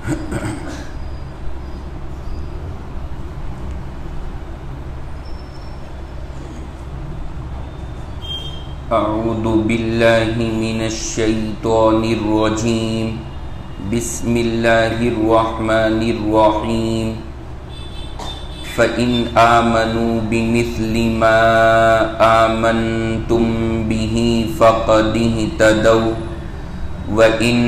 اعوذ باللہ من الشیطان الرجیم بسم اللہ الرحمن الرحیم فَإِنْ آمَنُوا بِمِثْلِ مَا آمَنْتُمْ بِهِ فَقَدِ اهْتَدَوْا وَإِنْ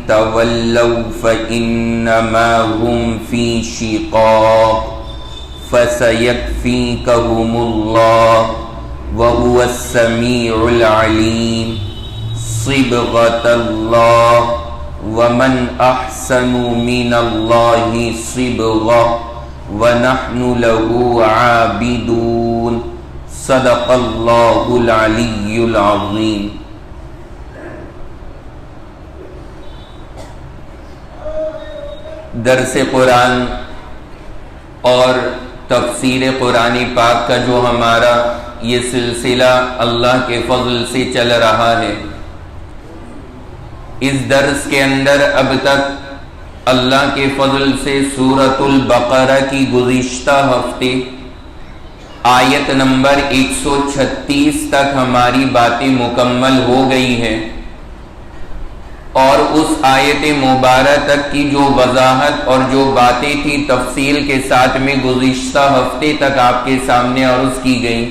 تَوَلَّوْا فَإِنَّمَا هُمْ فِي شِقَاقٍ فَسَيَكْفِيكَهُمُ اللَّهُ وَهُوَ السَّمِيعُ الْعَلِيمُ صِبْغَةَ اللَّهِ وَمَنْ أَحْسَنُ مِنَ اللَّهِ صِبْغَةً وَنَحْنُ لَهُ عَابِدُونَ صدق اللَّهُ الْعَلِيُّ الْعَظِيمُ۔ درس قرآن اور تفسیر قرآن پاک کا جو ہمارا یہ سلسلہ اللہ کے فضل سے چل رہا ہے، اس درس کے اندر اب تک اللہ کے فضل سے سورۃ البقرہ کی گزشتہ ہفتے آیت نمبر 136 تک ہماری باتیں مکمل ہو گئی ہیں، اور اس آیت مبارکہ تک کی جو وضاحت اور جو باتیں تھی تفصیل کے ساتھ میں گزشتہ ہفتے تک آپ کے سامنے عرض کی گئی۔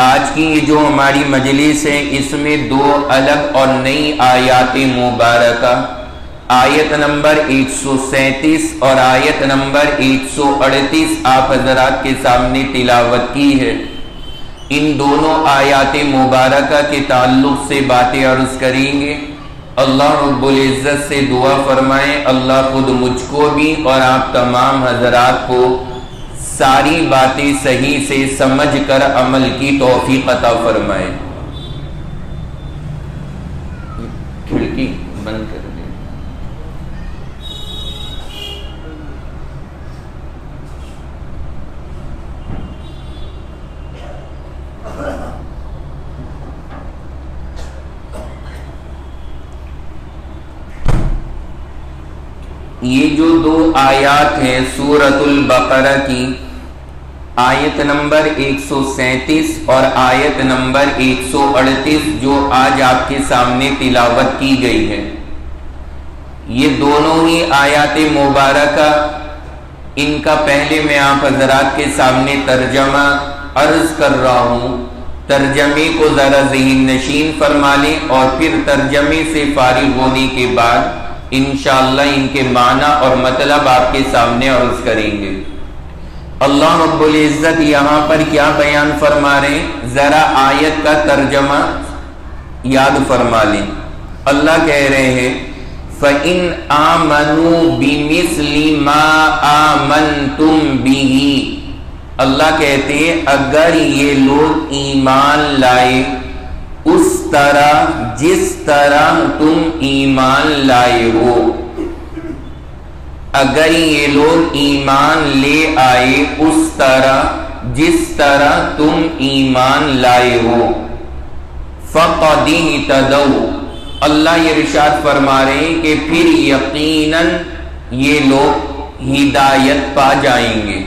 آج کی یہ جو ہماری مجلس ہے، اس میں دو الگ اور نئی آیات مبارکہ، آیت نمبر 137 اور آیت نمبر 138 آپ حضرات کے سامنے تلاوت کی ہے۔ ان دونوں آیات مبارکہ کے تعلق سے باتیں عرض کریں گے۔ اللہ رب العزت سے دعا فرمائیں اللہ خود مجھ کو بھی اور آپ تمام حضرات کو ساری باتیں صحیح سے سمجھ کر عمل کی توفیق عطا فرمائے۔ کھڑکی بند کر دیں۔ یہ جو دو آیات ہیں سورۃ البقرہ کی، آیت نمبر 137 اور آیت نمبر 138 جو آج آپ کے سامنے تلاوت کی گئی ہے، یہ دونوں ہی آیات مبارکہ، ان کا پہلے میں آپ حضرات کے سامنے ترجمہ عرض کر رہا ہوں، ترجمے کو ذرا ذہن نشین فرما لیں، اور پھر ترجمے سے فارغ ہونے کے بعد انشاءاللہ ان کے معنی اور مطلب آپ کے سامنے عرض کریں گے۔ اللہ رب العزت یہاں پر کیا بیان فرما رہے ہیں، ذرا آیت کا ترجمہ یاد فرما لیں۔ اللہ کہہ رہے ہیں فَإِنْ آمَنُوا بِمِثْلِ مَا آمَنْتُمْ بِهِ، اللہ کہتے ہیں اگر یہ لوگ ایمان لائے اس طرح جس طرح تم ایمان لائے ہو، اگر یہ لوگ ایمان لے آئے اس طرح جس طرح تم ایمان لائے ہو، فَقَدِ اهْتَدَوْا، اللہ یہ ارشاد فرما رہے ہیں کہ پھر یقیناً یہ لوگ ہدایت پا جائیں گے۔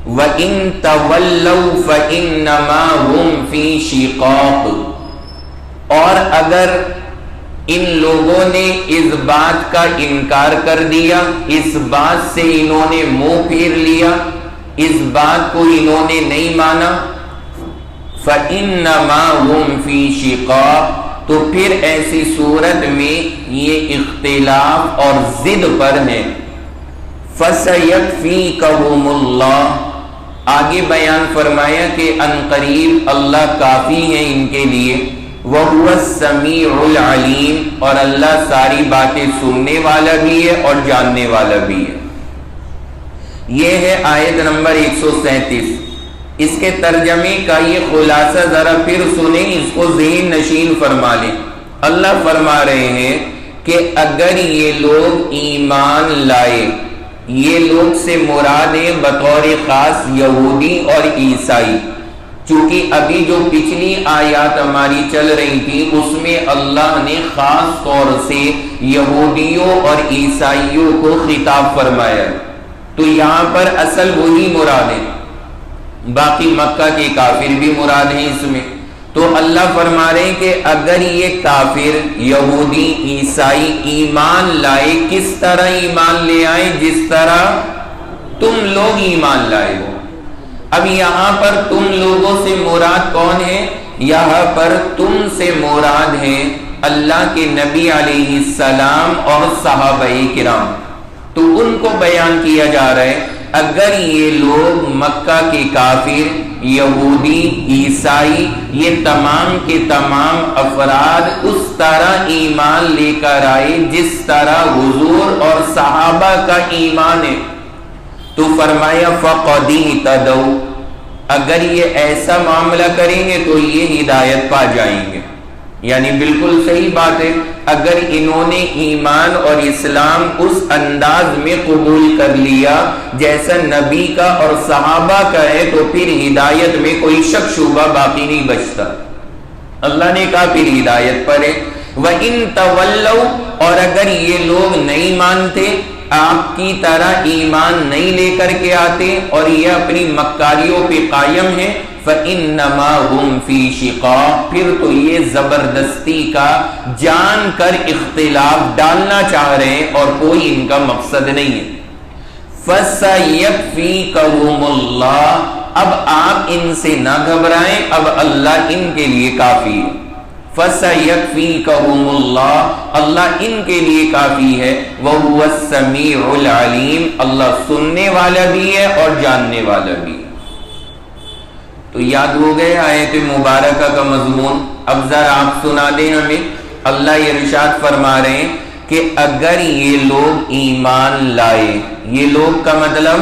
وَإِن تَوَلَّوْا فَإِنَّمَا هُمْ فِي شِقَاقٍ، اور اگر ان لوگوں نے اس بات کا انکار کر دیا، اس بات سے انہوں نے منہ پھیر لیا، اس بات کو انہوں نے نہیں مانا، فَإِنَّمَا هُمْ فِي شِقَاقٍ، تو پھر ایسی صورت میں یہ اختلاف اور ضد پر ہیں۔ فَسَيَكْفِيكَهُمُ اللَّهُ، آگے بیان فرمایا کہ عنقریب اللہ کافی ہے ان کے لیے، وَهُوَ السَّمِيعُ الْعَلِيمُ، اور اللہ ساری باتیں سننے والا بھی ہے اور جاننے والا بھی ہے۔ یہ ہے آیت نمبر 137۔ اس کے ترجمے کا یہ خلاصہ ذرا پھر سنیں، اس کو ذہن نشین فرما لیں۔ اللہ فرما رہے ہیں کہ اگر یہ لوگ ایمان لائے، یہ لوگ سے مراد ہے بطور خاص یہودی اور عیسائی، چونکہ ابھی جو پچھلی آیات ہماری چل رہی تھی اس میں اللہ نے خاص طور سے یہودیوں اور عیسائیوں کو خطاب فرمایا، تو یہاں پر اصل وہی مراد ہے، باقی مکہ کے کافر بھی مراد ہیں اس میں۔ تو اللہ فرما رہے ہیں کہ اگر یہ کافر یہودی عیسائی ایمان لائے، کس طرح ایمان لے آئے؟ جس طرح تم لوگ ایمان لائے ہو۔ اب یہاں پر تم لوگوں سے مراد کون ہے؟ یہاں پر تم سے مراد ہے اللہ کے نبی علیہ السلام اور صحابہ کرام۔ تو ان کو بیان کیا جا رہا ہے اگر یہ لوگ مکہ کے کافر، یہودی، عیسائی، یہ تمام کے تمام افراد اس طرح ایمان لے کر آئے جس طرح حضور اور صحابہ کا ایمان ہے، تو فرمایا فَقَدِ اهْتَدَوْا، اگر یہ ایسا معاملہ کریں گے تو یہ ہدایت پا جائیں گے۔ یعنی بالکل صحیح بات ہے، اگر انہوں نے ایمان اور اسلام اس انداز میں قبول کر لیا جیسا نبی کا اور صحابہ کا ہے تو پھر ہدایت میں کوئی شک شبہ باقی نہیں بچتا۔ اللہ نے کہا پھر ہدایت پر ہے۔ وَإِن تَوَلَّوْا، اور اگر یہ لوگ نہیں مانتے، آپ کی طرح ایمان نہیں لے کر کے آتے اور یہ اپنی مکاریوں پہ قائم ہیں، فَإِنَّمَا هُمْ فِي شِقَاقٍ، پھر تو یہ زبردستی کا جان کر اختلاف ڈالنا چاہ رہے ہیں اور کوئی ان کا مقصد نہیں ہے۔ فَسَيَكْفِيكَهُمُ اللَّهُ، اب آپ ان سے نہ گھبرائیں، اب اللہ ان کے لیے کافی ہے۔ فَسَيَكْفِيكَهُمُ اللَّهُ، اللہ ان کے لیے کافی ہے۔ وَهُوَ السَّمِيعُ الْعَلِيمُ، اللہ سننے والا بھی ہے اور جاننے والا بھی ہے۔ تو یاد ہو گئے آیت مبارکہ کا مضمون؟ اب ذرا آپ سنا دیں ہمیں۔ اللہ یہ ارشاد فرما رہے ہیں کہ اگر یہ لوگ ایمان لائے، یہ لوگ کا مطلب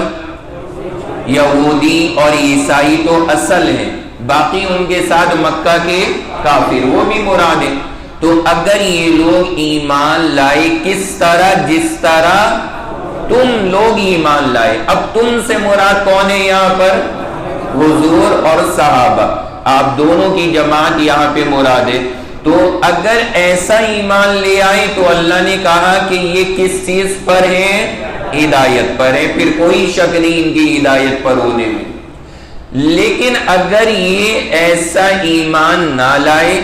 یہودی اور عیسائی تو اصل ہیں، باقی ان کے ساتھ مکہ کے کافر وہ بھی مراد ہیں، تو اگر یہ لوگ ایمان لائے کس طرح؟ جس طرح تم لوگ ایمان لائے۔ اب تم سے مراد کون ہے یہاں پر؟ حضور اور صحابہ، آپ دونوں کی جماعت یہاں پہ مراد ہے۔ تو اگر ایسا ایمان لے آئے تو اللہ نے کہا کہ یہ کس چیز پر ہے؟ ہدایت پر ہے، پھر کوئی شک نہیں ان کی ہدایت پر ہونے میں۔ لیکن اگر یہ ایسا ایمان نہ لائے،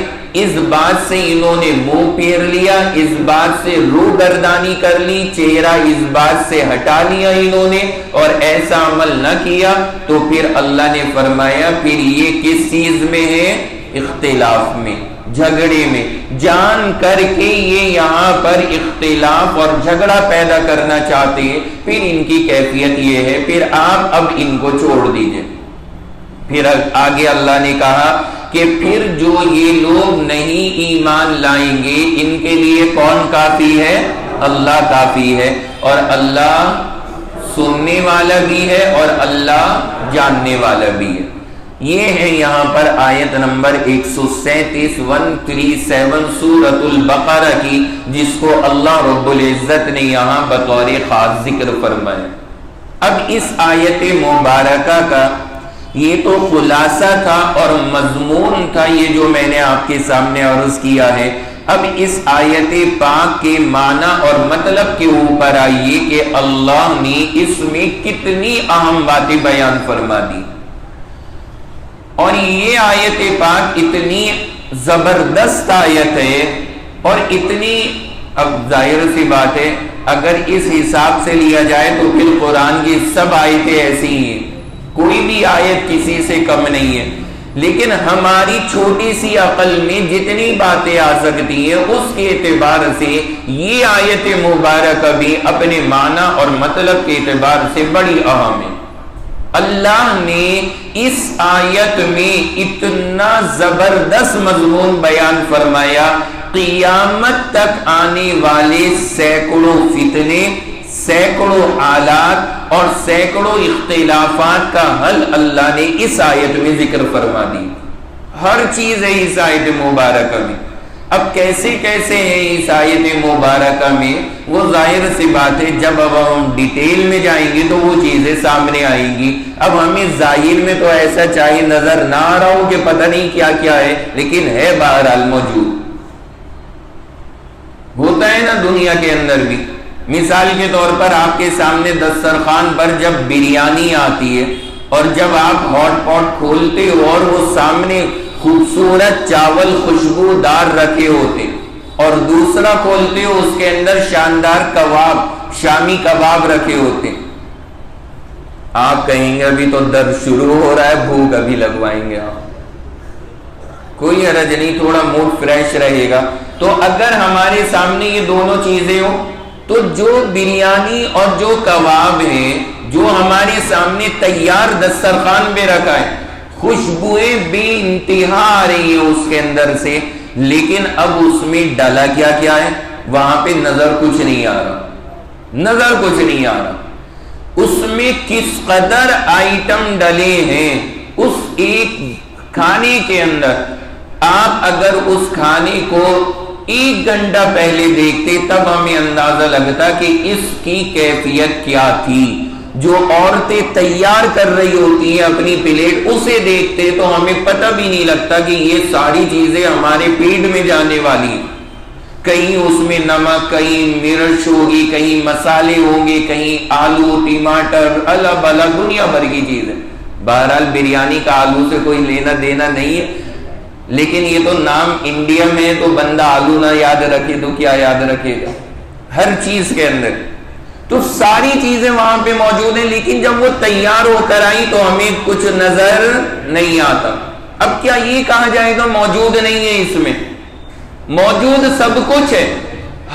اس بات سے انہوں نے منہ پھیر لیا، اس بات سے روگردانی کر لی، چہرہ اس بات سے ہٹا لیا انہوں نے اور ایسا عمل نہ کیا، تو پھر اللہ نے فرمایا پھر یہ کس چیز میں ہے؟ اختلاف میں، جھگڑے میں، جان کر کے یہ یہاں پر اختلاف اور جھگڑا پیدا کرنا چاہتے ہیں۔ پھر ان کی کیفیت یہ ہے، پھر آپ اب ان کو چھوڑ دیجئے۔ پھر آگے اللہ نے کہا کہ پھر جو یہ لوگ نہیں ایمان لائیں گے ان کے لیے کون کافی ہے؟ اللہ کافی ہے، اور اللہ سننے والا بھی ہے اور اللہ جاننے والا بھی ہے۔ یہ ہے یہاں پر آیت نمبر 137 137 سورۃ البقرہ کی، جس کو اللہ رب العزت نے یہاں بطور خاص ذکر فرمایا۔ اب اس آیت مبارکہ کا یہ تو خلاصہ تھا اور مضمون تھا، یہ جو میں نے آپ کے سامنے عرض کیا ہے۔ اب اس آیت پاک کے معنی اور مطلب کے اوپر آئیے کہ اللہ نے اس میں کتنی اہم باتیں بیان فرما دی، اور یہ آیت پاک اتنی زبردست آیت ہے اور اتنی، اب ظاہر سی بات ہے اگر اس حساب سے لیا جائے تو پھر قرآن کی سب آیتیں ایسی ہی ہیں، کوئی بھی آیت کسی سے کم نہیں ہے، لیکن ہماری چھوٹی سی عقل میں جتنی باتیں آ سکتی ہیں اس کے اعتبار سے یہ آیت مبارکہ بھی اپنے معنی اور مطلب کے اعتبار سے بڑی اہم ہے۔ اللہ نے اس آیت میں اتنا زبردست مضمون بیان فرمایا، قیامت تک آنے والے سینکڑوں فتنے، سینکڑوں حالات اور سینکڑوں اختلافات کا حل اللہ نے اس آیت میں ذکر فرما دی۔ ہر چیز ہے اس آیت مبارکہ میں۔ اب کیسے کیسے ہیں اس آیت مبارکہ میں، وہ ظاہر سی بات ہے جب اب ہم ڈیٹیل میں جائیں گے تو وہ چیزیں سامنے آئیں گی۔ اب ہمیں ظاہر میں تو ایسا چاہے نظر نہ آ رہا ہو کہ پتہ نہیں کیا کیا ہے، لیکن ہے بہرحال موجود، ہوتا ہے نا دنیا کے اندر بھی۔ مثال کے طور پر آپ کے سامنے دسترخوان پر جب بریانی آتی ہے اور جب آپ ہاٹ پاٹ کھولتے ہو اور وہ سامنے خوبصورت چاول خوشبودار رکھے ہوتے، اور دوسرا کھولتے ہو اس کے اندر شاندار کباب، شامی کباب رکھے ہوتے، آپ کہیں گے ابھی تو درد شروع ہو رہا ہے، بھوک ابھی لگوائیں گے آپ، کوئی حرج نہیں، تھوڑا موڈ فریش رہے گا۔ تو اگر ہمارے سامنے یہ دونوں چیزیں ہو تو جو بریانی اور جو کباب ہیں جو ہمارے سامنے تیار دسترخوان پہ رکھا ہے، خوشبوئیں بے انتہا آ رہی ہے اس کے اندر سے، لیکن اب اس میں ڈالا کیا کیا ہے، وہاں پہ نظر کچھ نہیں آ رہا، نظر کچھ نہیں آ رہا۔ اس میں کس قدر آئٹم ڈلے ہیں اس ایک کھانے کے اندر، آپ اگر اس کھانے کو 1 گھنٹہ پہلے دیکھتے تب ہمیں اندازہ لگتا کہ اس کی کیفیت کیا تھی۔ جو عورتیں تیار کر رہی ہوتی ہیں اپنی پلیٹ، اسے دیکھتے تو ہمیں پتہ بھی نہیں لگتا کہ یہ ساری چیزیں ہمارے پیٹ میں جانے والی ہیں۔ کہیں اس میں نمک، کہیں مرچ ہوگی، کہیں مسالے ہوں گے، کہیں آلو، ٹماٹر، الگ الگ دنیا بھر کی چیزیں۔ بہرحال بریانی کا آلو سے کوئی لینا دینا نہیں ہے، لیکن یہ تو نام انڈیا میں ہے تو بندہ آلو نہ یاد رکھے تو کیا یاد رکھے گا، ہر چیز کے اندر۔ تو ساری چیزیں وہاں پہ موجود ہیں، لیکن جب وہ تیار ہو کر آئی تو ہمیں کچھ نظر نہیں آتا۔ اب کیا یہ کہا جائے گا موجود نہیں ہے؟ اس میں موجود سب کچھ ہے،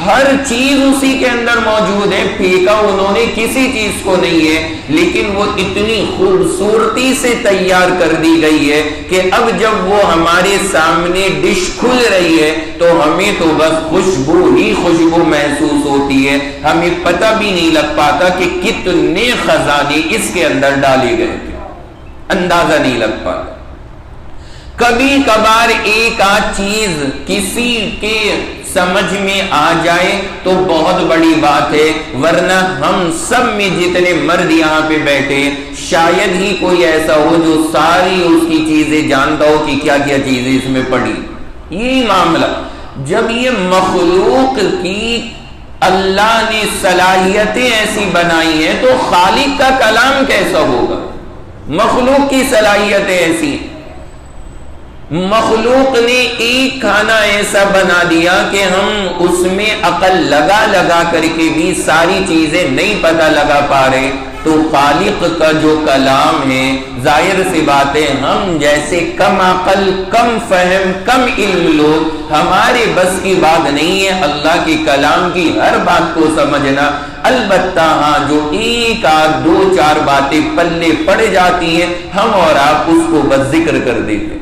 ہر چیز اسی کے اندر موجود ہے، پھینکا انہوں نے کسی چیز کو نہیں ہے، لیکن وہ اتنی خوبصورتی سے تیار کر دی گئی ہے کہ اب جب وہ ہمارے سامنے ڈش کھل رہی ہے تو ہمیں تو بس خوشبو ہی خوشبو محسوس ہوتی ہے، ہمیں پتہ بھی نہیں لگ پاتا کہ کتنے خزانے اس کے اندر ڈالے گئے تھے، اندازہ نہیں لگ پاتا۔ کبھی کبھار ایک آدھ چیز کسی کے سمجھ میں آ جائے تو بہت بڑی بات ہے، ورنہ ہم سب میں جتنے مرد یہاں پہ بیٹھے شاید ہی کوئی ایسا ہو جو ساری اس کی چیزیں جانتا ہو کہ کیا کیا چیزیں اس میں پڑی۔ یہی معاملہ جب یہ مخلوق کی اللہ نے صلاحیتیں ایسی بنائی ہیں تو خالق کا کلام کیسا ہوگا؟ مخلوق کی صلاحیتیں ایسی ہیں، مخلوق نے ایک کھانا ایسا بنا دیا کہ ہم اس میں عقل لگا لگا کر کے بھی ساری چیزیں نہیں پتہ لگا پا رہے، تو خالق کا جو کلام ہے ظاہر سی بات ہے ہم جیسے کم عقل، کم فہم، کم علم لوگ، ہمارے بس کی بات نہیں ہے اللہ کے کلام کی ہر بات کو سمجھنا۔ البتہ ہاں جو ایک آدھ دو چار باتیں پلے پڑ جاتی ہیں ہم اور آپ اس کو بس ذکر کر دیتے،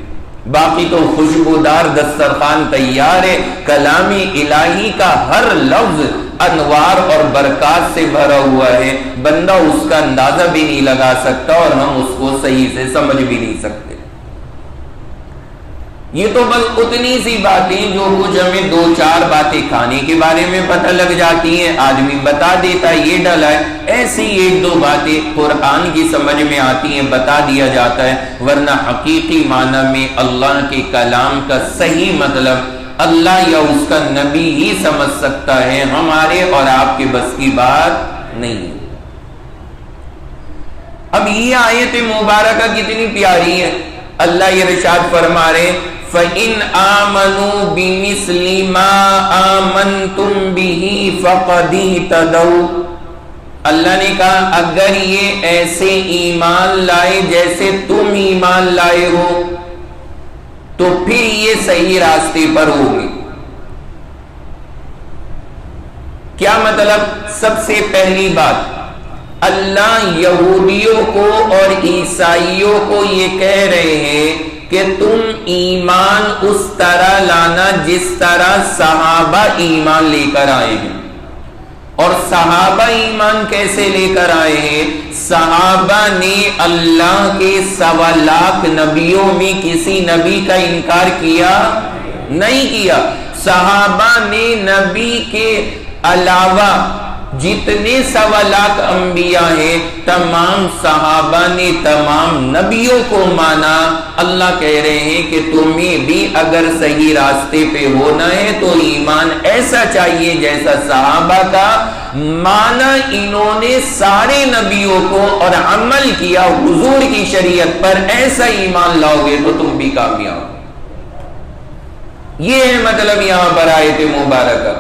باقی تو خوشبودار دسترخوان تیار ہے، کلام الہی کا ہر لفظ انوار اور برکات سے بھرا ہوا ہے، بندہ اس کا اندازہ بھی نہیں لگا سکتا اور ہم اس کو صحیح سے سمجھ بھی نہیں سکتے۔ یہ تو بس اتنی سی باتیں جو کچھ ہمیں دو چار باتیں کھانے کے بارے میں پتہ لگ جاتی ہیں، آدمی بتا دیتا ہے یہ ڈلا ہے، ایسی ایک دو باتیں قرآن کی سمجھ میں آتی ہیں بتا دیا جاتا ہے، ورنہ حقیقی معنی میں اللہ کے کلام کا صحیح مطلب اللہ یا اس کا نبی ہی سمجھ سکتا ہے، ہمارے اور آپ کے بس کی بات نہیں ہے۔ اب یہ آیت مبارکہ کتنی پیاری ہے، اللہ یہ ارشاد فرما رہے فَإِنْ آمَنُوا بِمِثْلِ مَا آمَنْتُمْ بِهِ فَقَدِ اهْتَدَوْا، اللہ نے کہا اگر یہ ایسے ایمان لائے جیسے تم ایمان لائے ہو تو پھر یہ صحیح راستے پر ہوگی۔ کیا مطلب؟ سب سے پہلی بات، اللہ یہودیوں کو اور عیسائیوں کو یہ کہہ رہے ہیں کہ تم ایمان اس طرح لانا جس طرح صحابہ ایمان لے کر آئے ہیں۔ اور صحابہ ایمان کیسے لے کر آئے ہیں؟ صحابہ نے اللہ کے 1.25 لاکھ نبیوں میں کسی نبی کا انکار کیا نہیں کیا، صحابہ نے نبی کے علاوہ جتنے 1.25 لاکھ انبیاء ہیں تمام صحابہ نے تمام نبیوں کو مانا. اللہ کہہ رہے ہیں کہ تمہیں بھی اگر صحیح راستے پہ ہونا ہے تو ایمان ایسا چاہیے جیسا صحابہ کا. مانا انہوں نے سارے نبیوں کو اور عمل کیا حضور کی شریعت پر. ایسا ایمان لاؤ گے تو تم بھی کامیاب. یہ ہے مطلب یہاں پر آیت مبارکہ.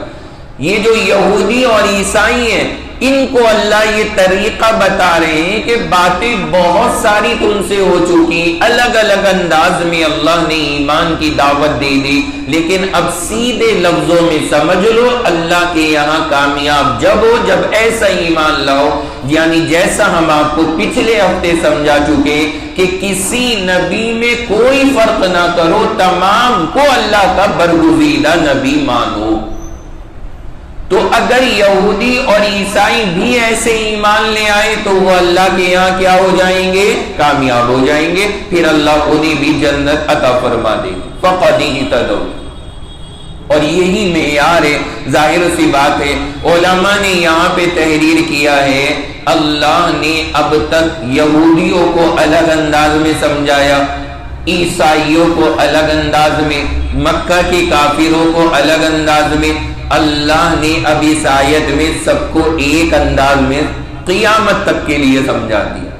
یہ جو یہودی اور عیسائی ہیں ان کو اللہ یہ طریقہ بتا رہے ہیں کہ باتیں بہت ساری تم سے ہو چکی, الگ الگ انداز میں اللہ نے ایمان کی دعوت دے دی, لیکن اب سیدھے لفظوں میں سمجھ لو اللہ کے یہاں کامیاب جب ہو جب ایسا ایمان لاؤ. یعنی جیسا ہم آپ کو پچھلے ہفتے سمجھا چکے کہ کسی نبی میں کوئی فرق نہ کرو, تمام کو اللہ کا برگزیدہ نبی مانو. تو اگر یہودی اور عیسائی بھی ایسے ایمان لے آئے تو وہ اللہ کے یہاں کیا ہو جائیں گے؟ کامیاب ہو جائیں گے. پھر اللہ انہیں بھی جنت عطا فرما دے گا. فقد اہتدوا. اور یہی معیار ہے. ظاہر سی بات ہے علماء نے یہاں پہ تحریر کیا ہے, اللہ نے اب تک یہودیوں کو الگ انداز میں سمجھایا, عیسائیوں کو الگ انداز میں, مکہ کے کافروں کو الگ انداز میں. اللہ نے اب اس آیت میں سب کو ایک انداز میں قیامت تک کے لیے سمجھا دیا.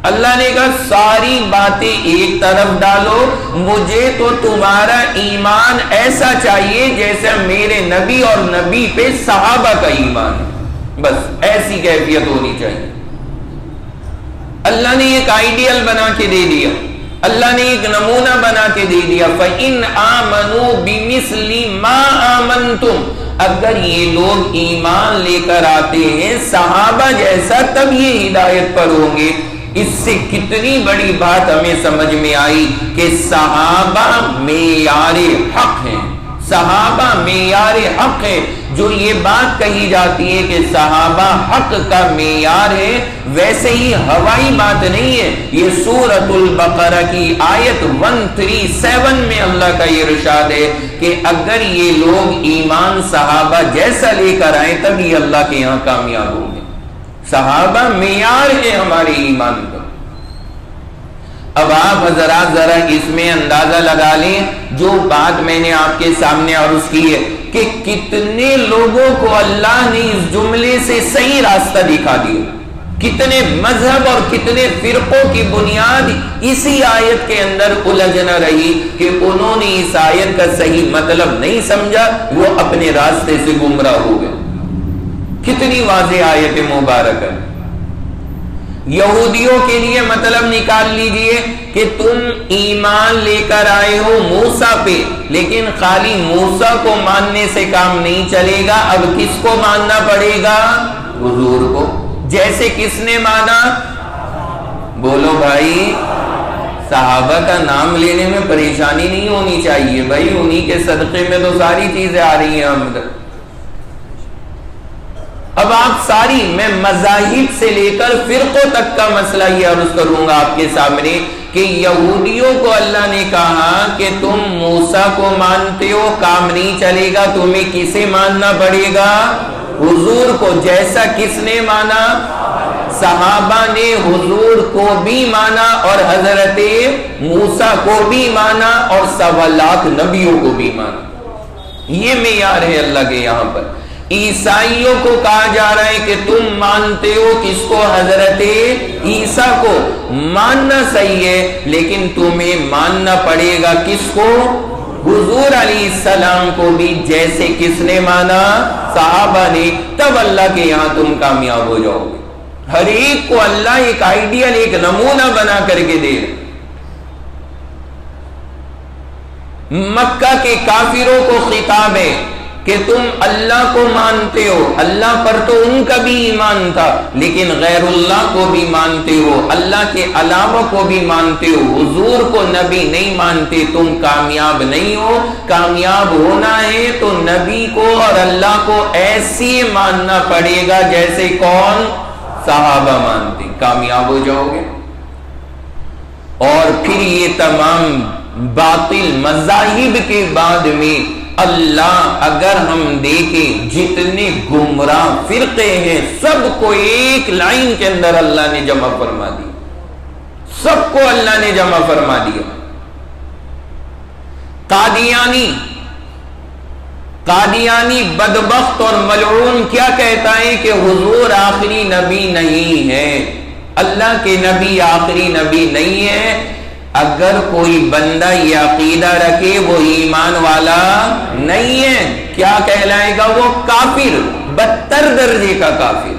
اللہ نے کہا ساری باتیں ایک طرف ڈالو, مجھے تو تمہارا ایمان ایسا چاہیے جیسا میرے نبی اور نبی پہ صحابہ کا ایمان ہے, بس ایسی کیفیت ہونی چاہیے. اللہ نے ایک آئیڈیل بنا کے دے دیا, اللہ نے ایک نمونہ بنا کے دے دیا. فَإِنْ آمَنُوا بِمِثْلِ مَا آمَنْتُمْ. اگر یہ لوگ ایمان لے کر آتے ہیں صحابہ جیسا تب یہ ہدایت پر ہوں گے. اس سے کتنی بڑی بات ہمیں سمجھ میں آئی کہ صحابہ معیار حق ہیں, صحابہ معیار حق ہے. جو یہ بات کہی جاتی ہے کہ صحابہ حق کا معیار ہے, ویسے ہی ہوائی بات نہیں ہے. یہ سورۃ البقرہ کی آیت 137 میں اللہ کا یہ ارشاد ہے کہ اگر یہ لوگ ایمان صحابہ جیسا لے کر آئیں تب یہ اللہ کے یہاں کامیاب ہوں گے. صحابہ معیار ہے ہمارے ایمان کا. اب آپ حضرات ذرا اس میں اندازہ لگا لیں جو بات میں نے آپ کے سامنے عرض کی ہے کہ کتنے لوگوں کو اللہ نے اس جملے سے صحیح راستہ دکھا دیا, کتنے مذہب اور کتنے فرقوں کی بنیاد اسی آیت کے اندر الجھ نہ رہی کہ انہوں نے اس آیت کا صحیح مطلب نہیں سمجھا, وہ اپنے راستے سے گمراہ ہو گئے. کتنی واضح آیت مبارک ہے. یہودیوں کے لیے مطلب نکال لیجئے کہ تم ایمان لے کر آئے ہو موسیٰ پہ, لیکن خالی موسیٰ کو ماننے سے کام نہیں چلے گا, اب کس کو ماننا پڑے گا؟ حضور کو. جیسے کس نے مانا؟ بولو بھائی, صحابہ کا نام لینے میں پریشانی نہیں ہونی چاہیے بھائی, انہی کے صدقے میں تو ساری چیزیں آ رہی ہیں ہم تک. اب آپ ساری, میں مذاہب سے لے کر فرقوں تک کا مسئلہ یہ عرض کروں گا آپ کے سامنے کہ یہودیوں کو اللہ نے کہا کہ تم موسیٰ کو مانتے ہو, کام نہیں چلے گا, تمہیں کسے ماننا پڑے گا؟ حضور کو. جیسا کس نے مانا؟ صحابہ نے حضور کو بھی مانا اور حضرت موسیٰ کو بھی مانا اور 1.25 لاکھ نبیوں کو بھی مانا. یہ معیار ہے اللہ کے یہاں پر. عیسائیوں کو کہا جا رہا ہے کہ تم مانتے ہو کس کو؟ حضرت عیسیٰ کو. ماننا صحیح ہے لیکن تمہیں ماننا پڑے گا کس کو؟ حضور علیہ السلام کو بھی. جیسے کس نے مانا؟ صحابہ نے. تب اللہ کے یہاں تم کامیاب ہو جاؤ گے. ہر ایک کو اللہ ایک آئیڈیل, ایک نمونہ بنا کر کے دے. مکہ کے کافروں کو خطاب ہے کہ تم اللہ کو مانتے ہو, اللہ پر تو ان کا بھی ایمان تھا, لیکن غیر اللہ کو بھی مانتے ہو, اللہ کے علاوہ کو بھی مانتے ہو, حضور کو نبی نہیں مانتے, تم کامیاب نہیں ہو. کامیاب ہونا ہے تو نبی کو اور اللہ کو ایسی ماننا پڑے گا جیسے کون؟ صحابہ مانتے, کامیاب ہو جاؤ گے. اور پھر یہ تمام باطل مذاہب کے بعد میں اللہ اگر ہم دیکھیں جتنے گمراہ فرقے ہیں سب کو ایک لائن کے اندر اللہ نے جمع فرما دیا، سب کو اللہ نے جمع فرما دیا۔ قادیانی بدبخت اور ملعون کیا کہتا ہے کہ حضور آخری نبی نہیں ہے، اللہ کے نبی آخری نبی نہیں ہے۔ اگر کوئی بندہ یہ عقیدہ رکھے وہ ایمان والا نہیں ہے، کیا کہلائے گا؟ وہ کافر، بدتر درجے کا کافر،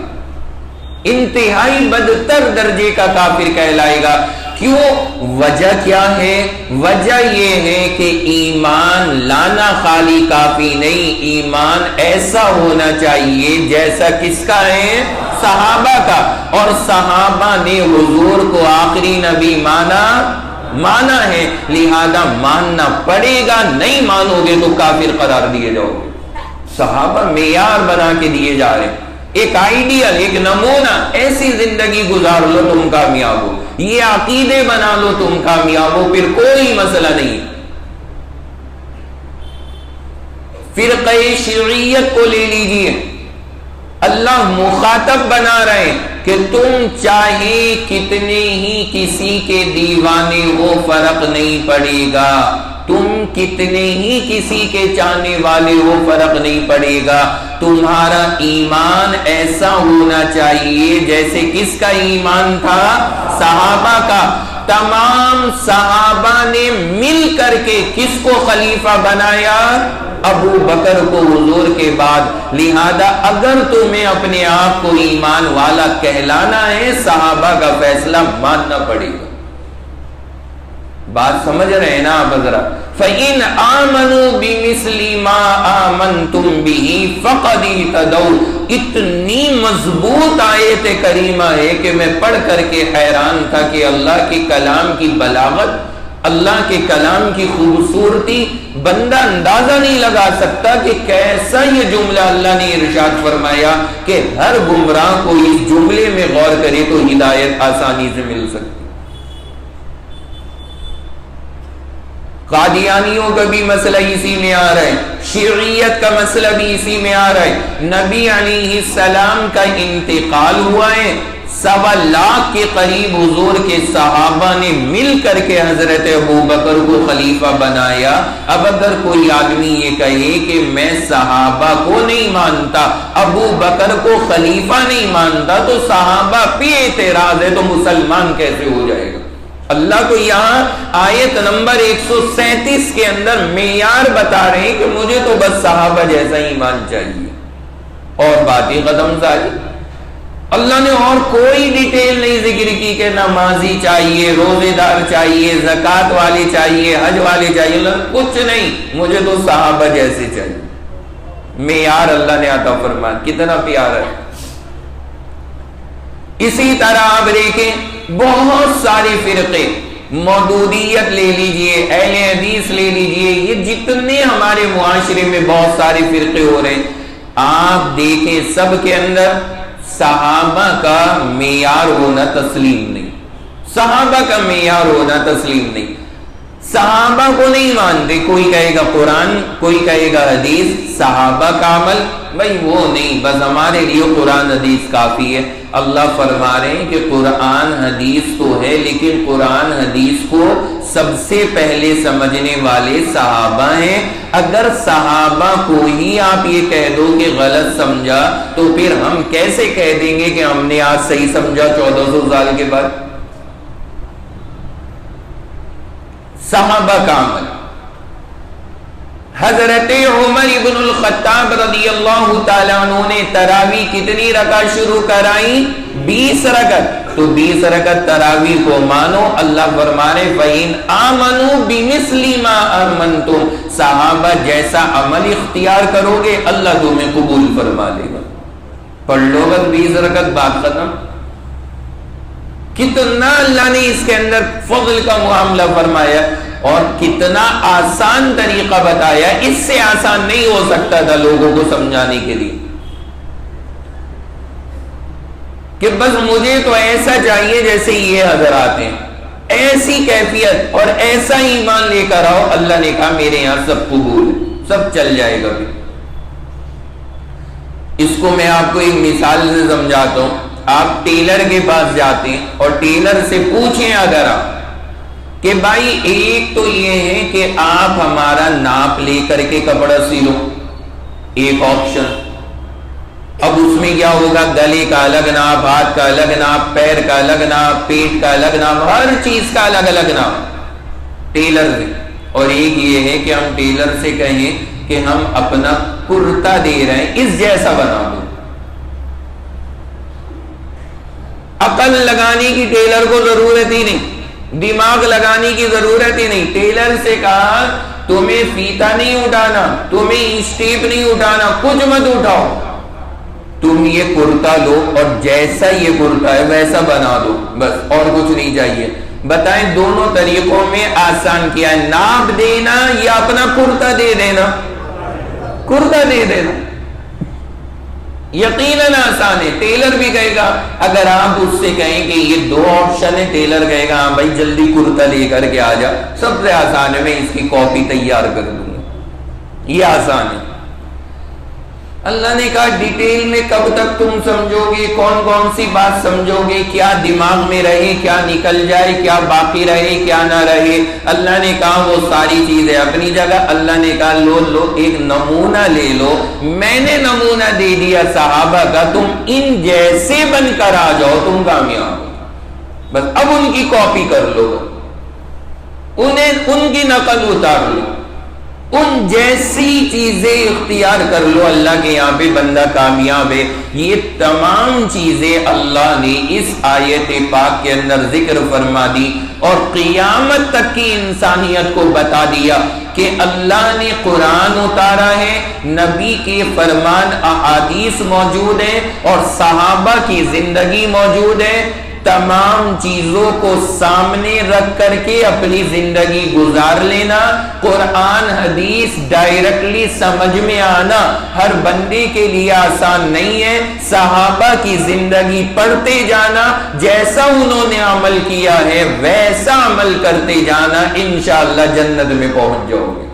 انتہائی بدتر درجے کا کافر کہلائے گا۔ کیوں؟ وجہ کیا ہے؟ وجہ یہ ہے کہ ایمان لانا خالی کافی نہیں، ایمان ایسا ہونا چاہیے جیسا کس کا ہے؟ صحابہ کا، اور صحابہ نے حضور کو آخری نبی مانا ہے، لہذا ماننا پڑے گا، نہیں مانو گے تو کافر قرار دیے جاؤ گے۔ صحابہ معیار بنا کے دیے جا رہے ہیں، ایک آئیڈیل، ایک نمونہ، ایسی زندگی گزار لو تم کامیاب ہو، یہ عقیدے بنا لو تم کامیاب ہو، پھر کوئی مسئلہ نہیں۔ فرقہ شیعیت کو لے لیجئے، اللہ مخاطب بنا رہے کہ تم چاہے کتنے ہی کسی کے دیوانے ہو فرق نہیں پڑے گا، تم کتنے ہی کسی کے چاہنے والے ہو فرق نہیں پڑے گا، تمہارا ایمان ایسا ہونا چاہیے جیسے کس کا ایمان تھا؟ صحابہ کا۔ تمام صحابہ نے مل کر کے کس کو خلیفہ بنایا؟ ابو بکر کو حضور کے بعد، لہذا اگر تمہیں اپنے آپ کو ایمان والا کہلانا ہے صحابہ کا فیصلہ ماننا پڑے گا۔ بات سمجھ رہے ہیں نا آپ حضرات؟ فَإِنْ آمَنُوا بِمِثْلِ مَا آمَنْتُمْ بِهِ فَقَدْ اهْتَدَوْا۔ اتنی مضبوط آیت کریمہ ہے کہ میں پڑھ کر کے حیران تھا کہ اللہ کے کلام کی بلاغت، اللہ کے کلام کی خوبصورتی بندہ اندازہ نہیں لگا سکتا کہ کیسا یہ جملہ اللہ نے ارشاد فرمایا کہ ہر گمراہ کو اس جملے میں غور کرے تو ہدایت آسانی سے مل سکتی۔ قادیانیوں کا بھی مسئلہ اسی میں آ رہا ہے، شیعیت کا مسئلہ بھی اسی میں آ رہا ہے۔ نبی علیہ السلام کا انتقال ہوا ہے، 1.25 لاکھ کے قریب حضور کے صحابہ نے مل کر کے حضرت ابو بکر کو خلیفہ بنایا۔ اب اگر کوئی آدمی یہ کہے کہ میں صحابہ کو نہیں مانتا، ابو بکر کو خلیفہ نہیں مانتا، تو صحابہ پہ اعتراض ہے تو مسلمان کیسے ہو جائے گا؟ اللہ کو یہاں آیت نمبر 137 کے اندر معیار بتا رہے ہیں کہ مجھے تو بس صحابہ جیسا ایمان چاہیے، اور باتیں ختم ساری۔ اللہ نے اور کوئی ڈیٹیل نہیں ذکر کی کہ نمازی چاہیے، روزے دار چاہیے، زکوٰۃ والے چاہیے، حج والے چاہیے، کچھ نہیں، مجھے تو صحابہ جیسے چاہیے۔ معیار اللہ نے عطا فرمایا، کتنا پیارا ہے۔ اسی طرح آپ دیکھیں بہت سارے فرقے، مودودیت لے لیجئے، اہل حدیث لے لیجئے، یہ جتنے ہمارے معاشرے میں بہت سارے فرقے ہو رہے ہیں، آپ دیکھیں سب کے اندر صحابہ کا معیار ہونا تسلیم نہیں، صحابہ کا معیار ہونا تسلیم نہیں، صحابہ کو نہیں مانتے۔ کوئی کہے گا قرآن، کوئی کہے گا حدیث، صحابہ کا عمل بھائی وہ نہیں، بس ہمارے لیے قرآن حدیث کافی ہے۔ اللہ فرما رہے ہیں کہ قرآن حدیث تو ہے، لیکن قرآن حدیث کو سب سے پہلے سمجھنے والے صحابہ ہیں۔ اگر صحابہ کو ہی آپ یہ کہہ دو کہ غلط سمجھا، تو پھر ہم کیسے کہہ دیں گے کہ ہم نے آج صحیح سمجھا 1400 سال کے بعد؟ صحابہ کا عمل۔ حضرت عمر ابن الخطاب رضی اللہ تعالیٰ عنہ نے تراویح کتنی رکعت شروع کرائی؟ 20 رکعت۔ تو 20 رکعت تراویح کو مانو، اللہ فرما رہے فَإِنْ آمَنُوا بِمِثْلِ مَا آمَنْتُمْ، صحابہ جیسا عمل اختیار کرو گے اللہ تمہیں قبول فرما لے گا۔ پڑھ لو بس 20 رکعت، بات ختم۔ کتنا اللہ نے اس کے اندر فضل کا معاملہ فرمایا اور کتنا آسان طریقہ بتایا، اس سے آسان نہیں ہو سکتا تھا لوگوں کو سمجھانے کے لیے کہ بس مجھے تو ایسا چاہیے جیسے یہ حضرات ہیں، ایسی کیفیت اور ایسا ایمان لے کر آؤ۔ اللہ نے کہا میرے یہاں سب قبول ہے، سب چل جائے گا بھی۔ اس کو میں آپ کو ایک مثال سے سمجھاتا ہوں۔ آپ ٹیلر کے پاس جاتے ہیں اور ٹیلر سے پوچھیں اگر آپ کہ بھائی ایک تو یہ ہے کہ آپ ہمارا ناپ لے کر کے کپڑا سی لو، ایک آپشن۔ اب اس میں کیا ہوگا، گلے کا الگ ناپ، ہاتھ کا الگ ناپ، پیر کا الگ ناپ، پیٹ کا الگ ناپ، ہر چیز کا الگ الگ ناپ ٹیلر سے۔ اور ایک یہ ہے کہ ہم ٹیلر سے کہیں کہ ہم اپنا کرتا دے رہے ہیں، اس جیسا بنا دو۔ عقل لگانے کی ٹیلر کو ضرورت ہی نہیں، دماغ لگانے کی ضرورت ہی نہیں۔ ٹیلر سے کہا تمہیں فیتا نہیں اٹھانا، تمہیں اسٹیپ نہیں اٹھانا، کچھ مت اٹھاؤ، تم یہ کرتا لو اور جیسا یہ کرتا ہے ویسا بنا دو، بس اور کچھ نہیں چاہیے۔ بتائیں دونوں طریقوں میں آسان کیا ہے، ناپ دینا یا اپنا کرتا دے دینا؟ کرتا دے دینا یقیناً آسان ہے۔ ٹیلر بھی کہے گا، اگر آپ اس سے کہیں کہ یہ دو آپشن ہے، ٹیلر کہے گا ہاں بھائی جلدی کرتا لے کر کے آ جا، سب سے آسان ہے، میں اس کی کاپی تیار کر دوں گا، یہ آسان ہے۔ اللہ نے کہا ڈیٹیل میں کب تک تم سمجھو گے، کون کون سی بات سمجھو گے، کیا دماغ میں رہے، کیا نکل جائے، کیا باقی رہے، کیا نہ رہے۔ اللہ نے کہا وہ ساری چیزیں اپنی جگہ۔ اللہ نے کہا لو ایک نمونہ لے لو، میں نے نمونہ دے دیا صحابہ کا، تم ان جیسے بن کر آ جاؤ، تم کامیاب ہو۔ بس اب ان کی کاپی کر لو، ان کی نقل اتار لو، ان جیسی چیزیں اختیار کر لو، اللہ کے یہاں پہ بندہ کامیاب ہے۔ یہ تمام چیزیں اللہ نے اس آیت پاک کے اندر ذکر فرما دی اور قیامت تک کی انسانیت کو بتا دیا کہ اللہ نے قرآن اتارا ہے، نبی کے فرمان احادیث موجود ہیں اور صحابہ کی زندگی موجود ہے۔ تمام چیزوں کو سامنے رکھ کر کے اپنی زندگی گزار لینا، قرآن حدیث ڈائریکٹلی سمجھ میں آنا ہر بندے کے لیے آسان نہیں ہے۔ صحابہ کی زندگی پڑھتے جانا، جیسا انہوں نے عمل کیا ہے ویسا عمل کرتے جانا، انشاءاللہ جنت میں پہنچ جاؤ گے۔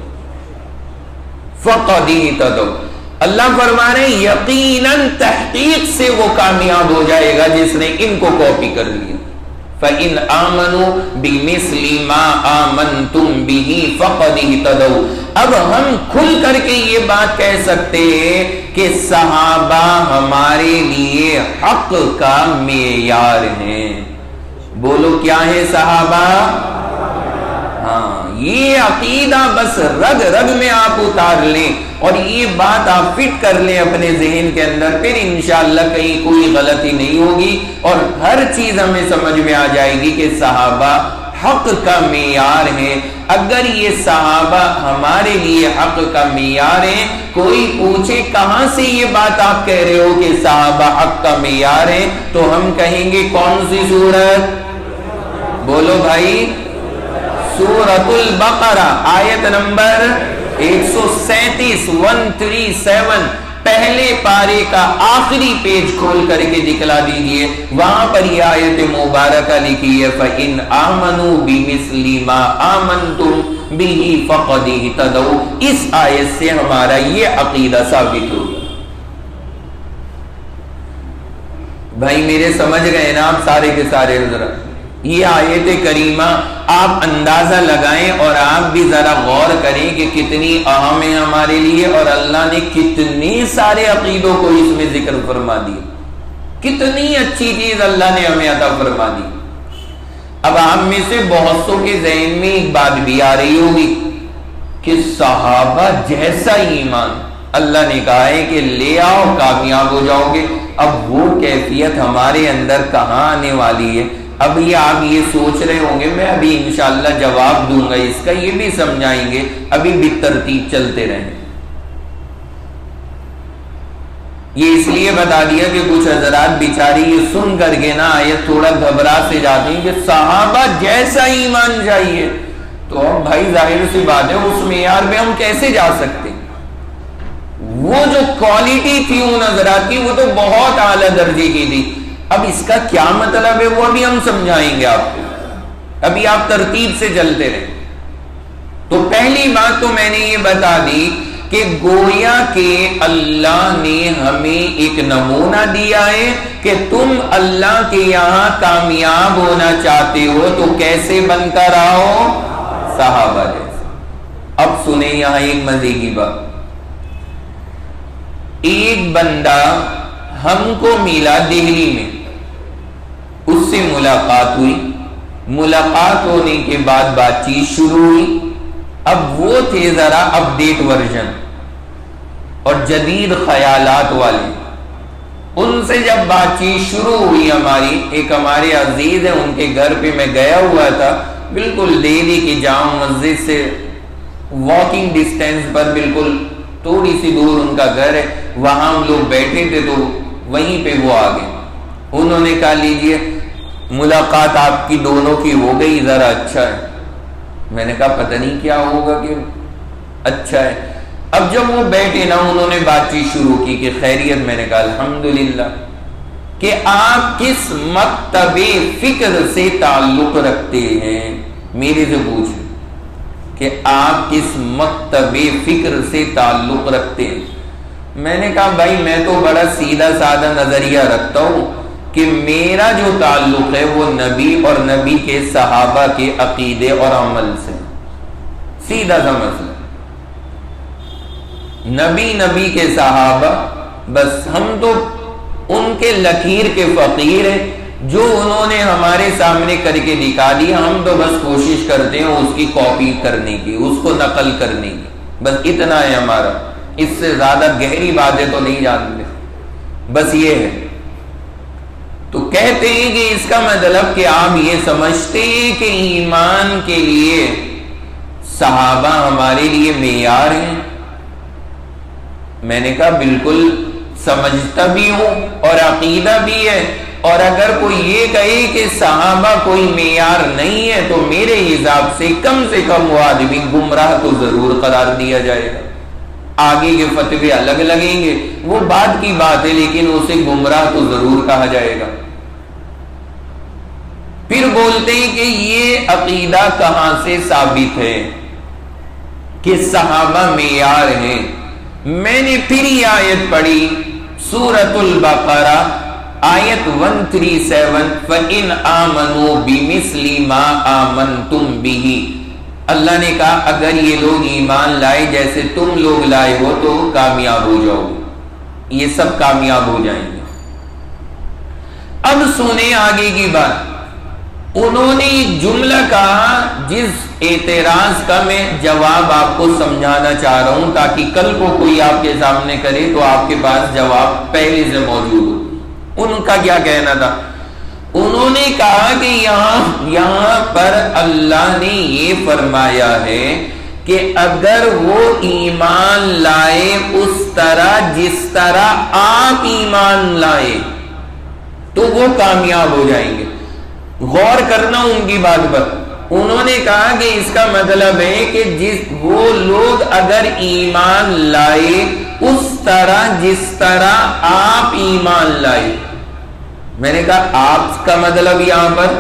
فَقَدْ اهْتَدَوْا، اللہ فرما رہے ہیں یقیناً تحقیق سے وہ کامیاب ہو جائے گا جس نے ان کو کاپی کر لیا۔ فَإِنْ آمَنُوا بِمِثْلِ مَا آمَنْتُمْ بِهِ فَقَدْ اهْتَدَوْا۔ اب ہم کھل کر کے یہ بات کہہ سکتے ہیں کہ صحابہ ہمارے لیے حق کا معیار ہیں۔ بولو کیا ہے صحابہ؟ ہاں، یہ عقیدہ بس رگ رگ میں آپ اتار لیں اور یہ بات آپ فٹ کر لیں اپنے ذہن کے اندر، پھر انشاءاللہ کہیں کوئی غلطی نہیں ہوگی اور ہر چیز ہمیں سمجھ میں آ جائے گی کہ صحابہ حق کا معیار ہے۔ اگر یہ صحابہ ہمارے لیے حق کا معیار ہے، کوئی پوچھے کہاں سے یہ بات آپ کہہ رہے ہو کہ صحابہ حق کا معیار ہے، تو ہم کہیں گے کون سی سورت؟ بولو بھائی، سورۃ البقرہ آیت نمبر 137 137، پہلے پارے کا آخری پیج کھول کر کے دکھلا دیجئے، وہاں پر یہ آیت مبارکہ لکھی ہے فَإِنْ آمَنُوا بِمِثْلِ مَا آمَنْتُمْ بِهِ فَقَدْ اهْتَدَوْا۔ اس آیت سے ہمارا یہ عقیدہ ثابت ہو گیا۔ بھائی میرے سمجھ گئے نا آپ سارے کے سارے حضرات؟ یہ آیت کریمہ آپ اندازہ لگائیں اور آپ بھی ذرا غور کریں کہ کتنی اہم ہے ہمارے لیے، اور اللہ نے کتنے سارے عقیدوں کو اس میں ذکر فرما دیا، کتنی اچھی چیز اللہ نے ہمیں عطا فرما دی۔ اب آپ میں سے بہت سو کے ذہن میں ایک بات بھی آ رہی ہوگی کہ صحابہ جیسا ایمان اللہ نے کہا ہے کہ لے آؤ کامیاب ہو جاؤ گے، اب وہ کیفیت ہمارے اندر کہاں آنے والی ہے؟ اب یہ آپ یہ سوچ رہے ہوں گے، میں ابھی انشاءاللہ جواب دوں گا اس کا، یہ بھی سمجھائیں گے، ابھی بھی ترتیب چلتے رہیں۔ یہ اس لیے بتا دیا کہ کچھ حضرات بیچاری یہ سن کر کے نا آیت تھوڑا گھبرا سے جاتے ہیں کہ صحابہ جیسا ایمان چاہیے، تو اب بھائی ظاہر سی بات ہے اس معیار پہ ہم کیسے جا سکتے؟ وہ جو کوالٹی تھی ان حضرات کی وہ تو بہت اعلیٰ درجے کی تھی۔ اب اس کا کیا مطلب ہے وہ ابھی ہم سمجھائیں گے آپ کو، ابھی آپ ترتیب سے چلتے رہیں۔ تو پہلی بات تو میں نے یہ بتا دی کہ گویا کہ اللہ نے ہمیں ایک نمونہ دیا ہے کہ تم اللہ کے یہاں کامیاب ہونا چاہتے ہو تو کیسے بن کر آؤ؟ صحابہ جیسے۔ اب سنیں یہاں ایک مزے کی بات، ایک بندہ ہم کو ملا دہلی میں، اس سے ملاقات ہوئی، ملاقات ہونے کے بعد بات چیت شروع ہوئی۔ اب وہ تھے ذرا اپ ڈیٹ ورژن اور جدید خیالات والے، ان سے جب بات چیت شروع ہوئی ہماری، ایک ہمارے عزیز ہیں ان کے گھر پہ میں گیا ہوا تھا، بالکل دہلی کی جامع مسجد سے واکنگ ڈسٹینس پر بالکل تھوڑی سی دور ان کا گھر ہے، وہاں ہم لوگ بیٹھے تھے تو وہیں پہ وہ آ گئے۔ انہوں نے کہا لیجئے ملاقات آپ کی دونوں کی ہو گئی، ذرا اچھا ہے۔ میں نے کہا پتہ نہیں کیا ہوگا کہ اچھا ہے۔ اب جب وہ بیٹھے نا، انہوں نے بات چیت شروع کی کہ خیریت، میں نے کہا الحمدللہ، کہ آپ کس مکتب فکر سے تعلق رکھتے ہیں، میرے سے پوچھیں کہ آپ کس مکتب فکر سے تعلق رکھتے ہیں۔ میں نے کہا بھائی میں تو بڑا سیدھا سادہ نظریہ رکھتا ہوں کہ میرا جو تعلق ہے وہ نبی اور نبی کے صحابہ کے عقیدے اور عمل سے، سیدھا سا مسئلہ، نبی کے صحابہ، بس ہم تو ان کے لکیر کے فقیر ہیں، جو انہوں نے ہمارے سامنے کر کے دکھا دیا، ہم تو بس کوشش کرتے ہیں اس کی کاپی کرنے کی، اس کو نقل کرنے کی، بس اتنا ہے ہمارا، اس سے زیادہ گہری باتیں تو نہیں جانتے، بس یہ ہے۔ تو کہتے ہیں کہ اس کا مطلب کہ آپ یہ سمجھتے ہیں کہ ایمان کے لیے صحابہ ہمارے لیے معیار ہیں؟ میں نے کہا بالکل سمجھتا بھی ہوں اور عقیدہ بھی ہے، اور اگر کوئی یہ کہے کہ صحابہ کوئی معیار نہیں ہے تو میرے حساب سے کم وہ آدمی گمراہ تو ضرور قرار دیا جائے گا۔ آگے کے فتوے الگ لگیں گے، وہ بعد کی بات ہے، لیکن اسے گمراہ تو ضرور کہا جائے گا۔ پھر بولتے ہیں کہ یہ عقیدہ کہاں سے ثابت ہے کہ صحابہ معیار ہیں؟ میں نے پھر یہ آیت پڑھی، سورۃ البقرہ آیت 137، فَإِنْ آمَنُوا بِمِثْلِ مَا آمَنْتُمْ بِهِ، اللہ نے کہا اگر یہ لوگ ایمان لائے جیسے تم لوگ لائے ہو تو کامیاب ہو جاؤ گے، یہ سب کامیاب ہو جائیں گے۔ اب سنیں آگے کی بات، انہوں نے ایک جملہ کہا جس اعتراض کا میں جواب آپ کو سمجھانا چاہ رہا ہوں تاکہ کل کو کوئی آپ کے سامنے کرے تو آپ کے پاس جواب پہلے سے موجود ہو۔ ان کا کیا کہنا تھا؟ انہوں نے کہا کہ یہاں پر اللہ نے یہ فرمایا ہے کہ اگر وہ ایمان لائے اس طرح جس طرح آپ ایمان لائے تو وہ کامیاب ہو جائیں گے۔ غور کرنا ان کی بات پر، انہوں نے کہا کہ اس کا مطلب ہے کہ وہ لوگ اگر ایمان لائے اس طرح جس طرح آپ ایمان لائے، میں نے کہا آپ کا مطلب یہاں پر،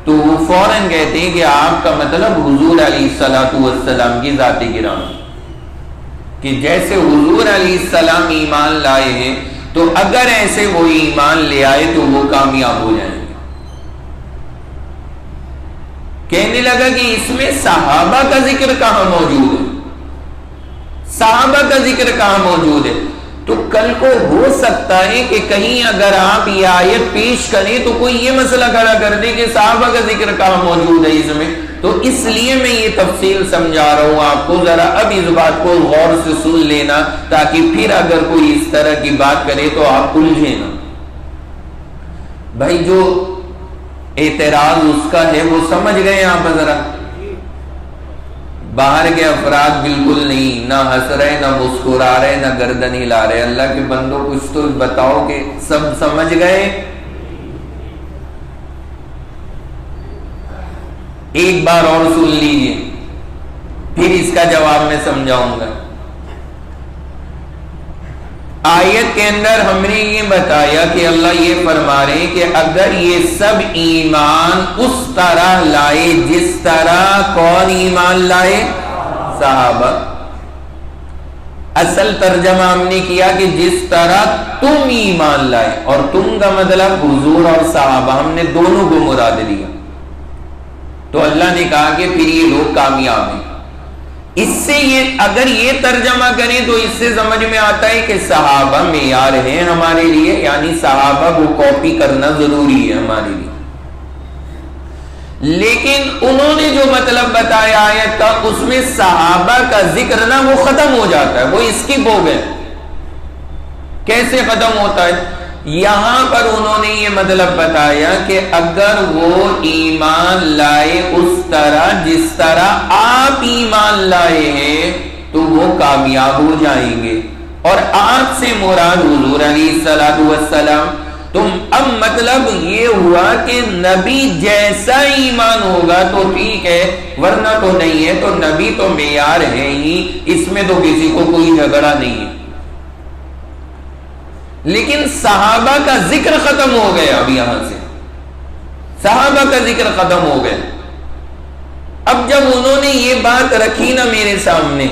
تو وہ فوراً کہتے ہیں کہ آپ کا مطلب حضور علیہ الصلوۃ والسلام کی ذات گرام، کہ جیسے حضور علیہ السلام ایمان لائے ہیں تو اگر ایسے وہ ایمان لے آئے تو وہ کامیاب ہو جائیں گے۔ کہنے لگا کہ اس میں صحابہ کا ذکر کہاں موجود ہے؟ صحابہ کا ذکر کہاں موجود ہے؟ تو کل کو ہو سکتا ہے کہ کہیں اگر آپ یہ آیت پیش کریں تو کوئی یہ مسئلہ کھڑا کر دے کہ صحابہ کا ذکر کہاں موجود ہے اس میں، تو اس لیے میں یہ تفصیل سمجھا رہا ہوں آپ کو، ذرا اب اس بات کو غور سے سن لینا تاکہ پھر اگر کوئی اس طرح کی بات کرے تو آپ الجھیں نہ۔ بھائی جو اعتراض اس کا ہے وہ سمجھ گئے آپ ذرا؟ باہر کے افراد بالکل نہیں، نہ ہنس رہے نہ مسکرا رہے نہ گردن ہلا رہے۔ اللہ کے بندوں کچھ تو بتاؤ کہ سب سمجھ گئے؟ ایک بار اور سن لیجئے، پھر اس کا جواب میں سمجھاؤں گا۔ آیت کے اندر ہم نے یہ بتایا کہ اللہ یہ فرما رہے ہیں کہ اگر یہ سب ایمان اس طرح لائے جس طرح کون ایمان لائے؟ صحابہ۔ اصل ترجمہ ہم نے کیا کہ جس طرح تم ایمان لائے، اور تم کا مطلب حضور اور صحابہ، ہم نے دونوں کو مراد لیا. تو اللہ نے کہا کہ پھر یہ لوگ کامیاب ہیں. اس سے یہ اگر یہ ترجمہ کریں تو اس سے سمجھ میں آتا ہے کہ صحابہ معیار ہیں ہمارے لیے، یعنی صحابہ کو کاپی کرنا ضروری ہے ہمارے لیے. لیکن انہوں نے جو مطلب بتایا آیت کا، اس میں صحابہ کا ذکر نہ وہ ختم ہو جاتا ہے، وہ اسکپ ہو گئے. کیسے ختم ہوتا ہے؟ یہاں پر انہوں نے یہ مطلب بتایا کہ اگر وہ ایمان لائے اس طرح جس طرح آپ ایمان لائے ہیں تو وہ کامیاب ہو جائیں گے. اور آپ سے مراد حضور علیہ الصلوۃ والسلام. تم اب مطلب یہ ہوا کہ نبی جیسا ایمان ہوگا تو ٹھیک ہے، ورنہ تو نہیں ہے. تو نبی تو معیار ہے ہی، اس میں تو کسی کو کوئی جھگڑا نہیں ہے. لیکن صحابہ کا ذکر ختم ہو گیا. اب یہاں سے صحابہ کا ذکر ختم ہو گیا. اب جب انہوں نے یہ بات رکھی نا میرے سامنے،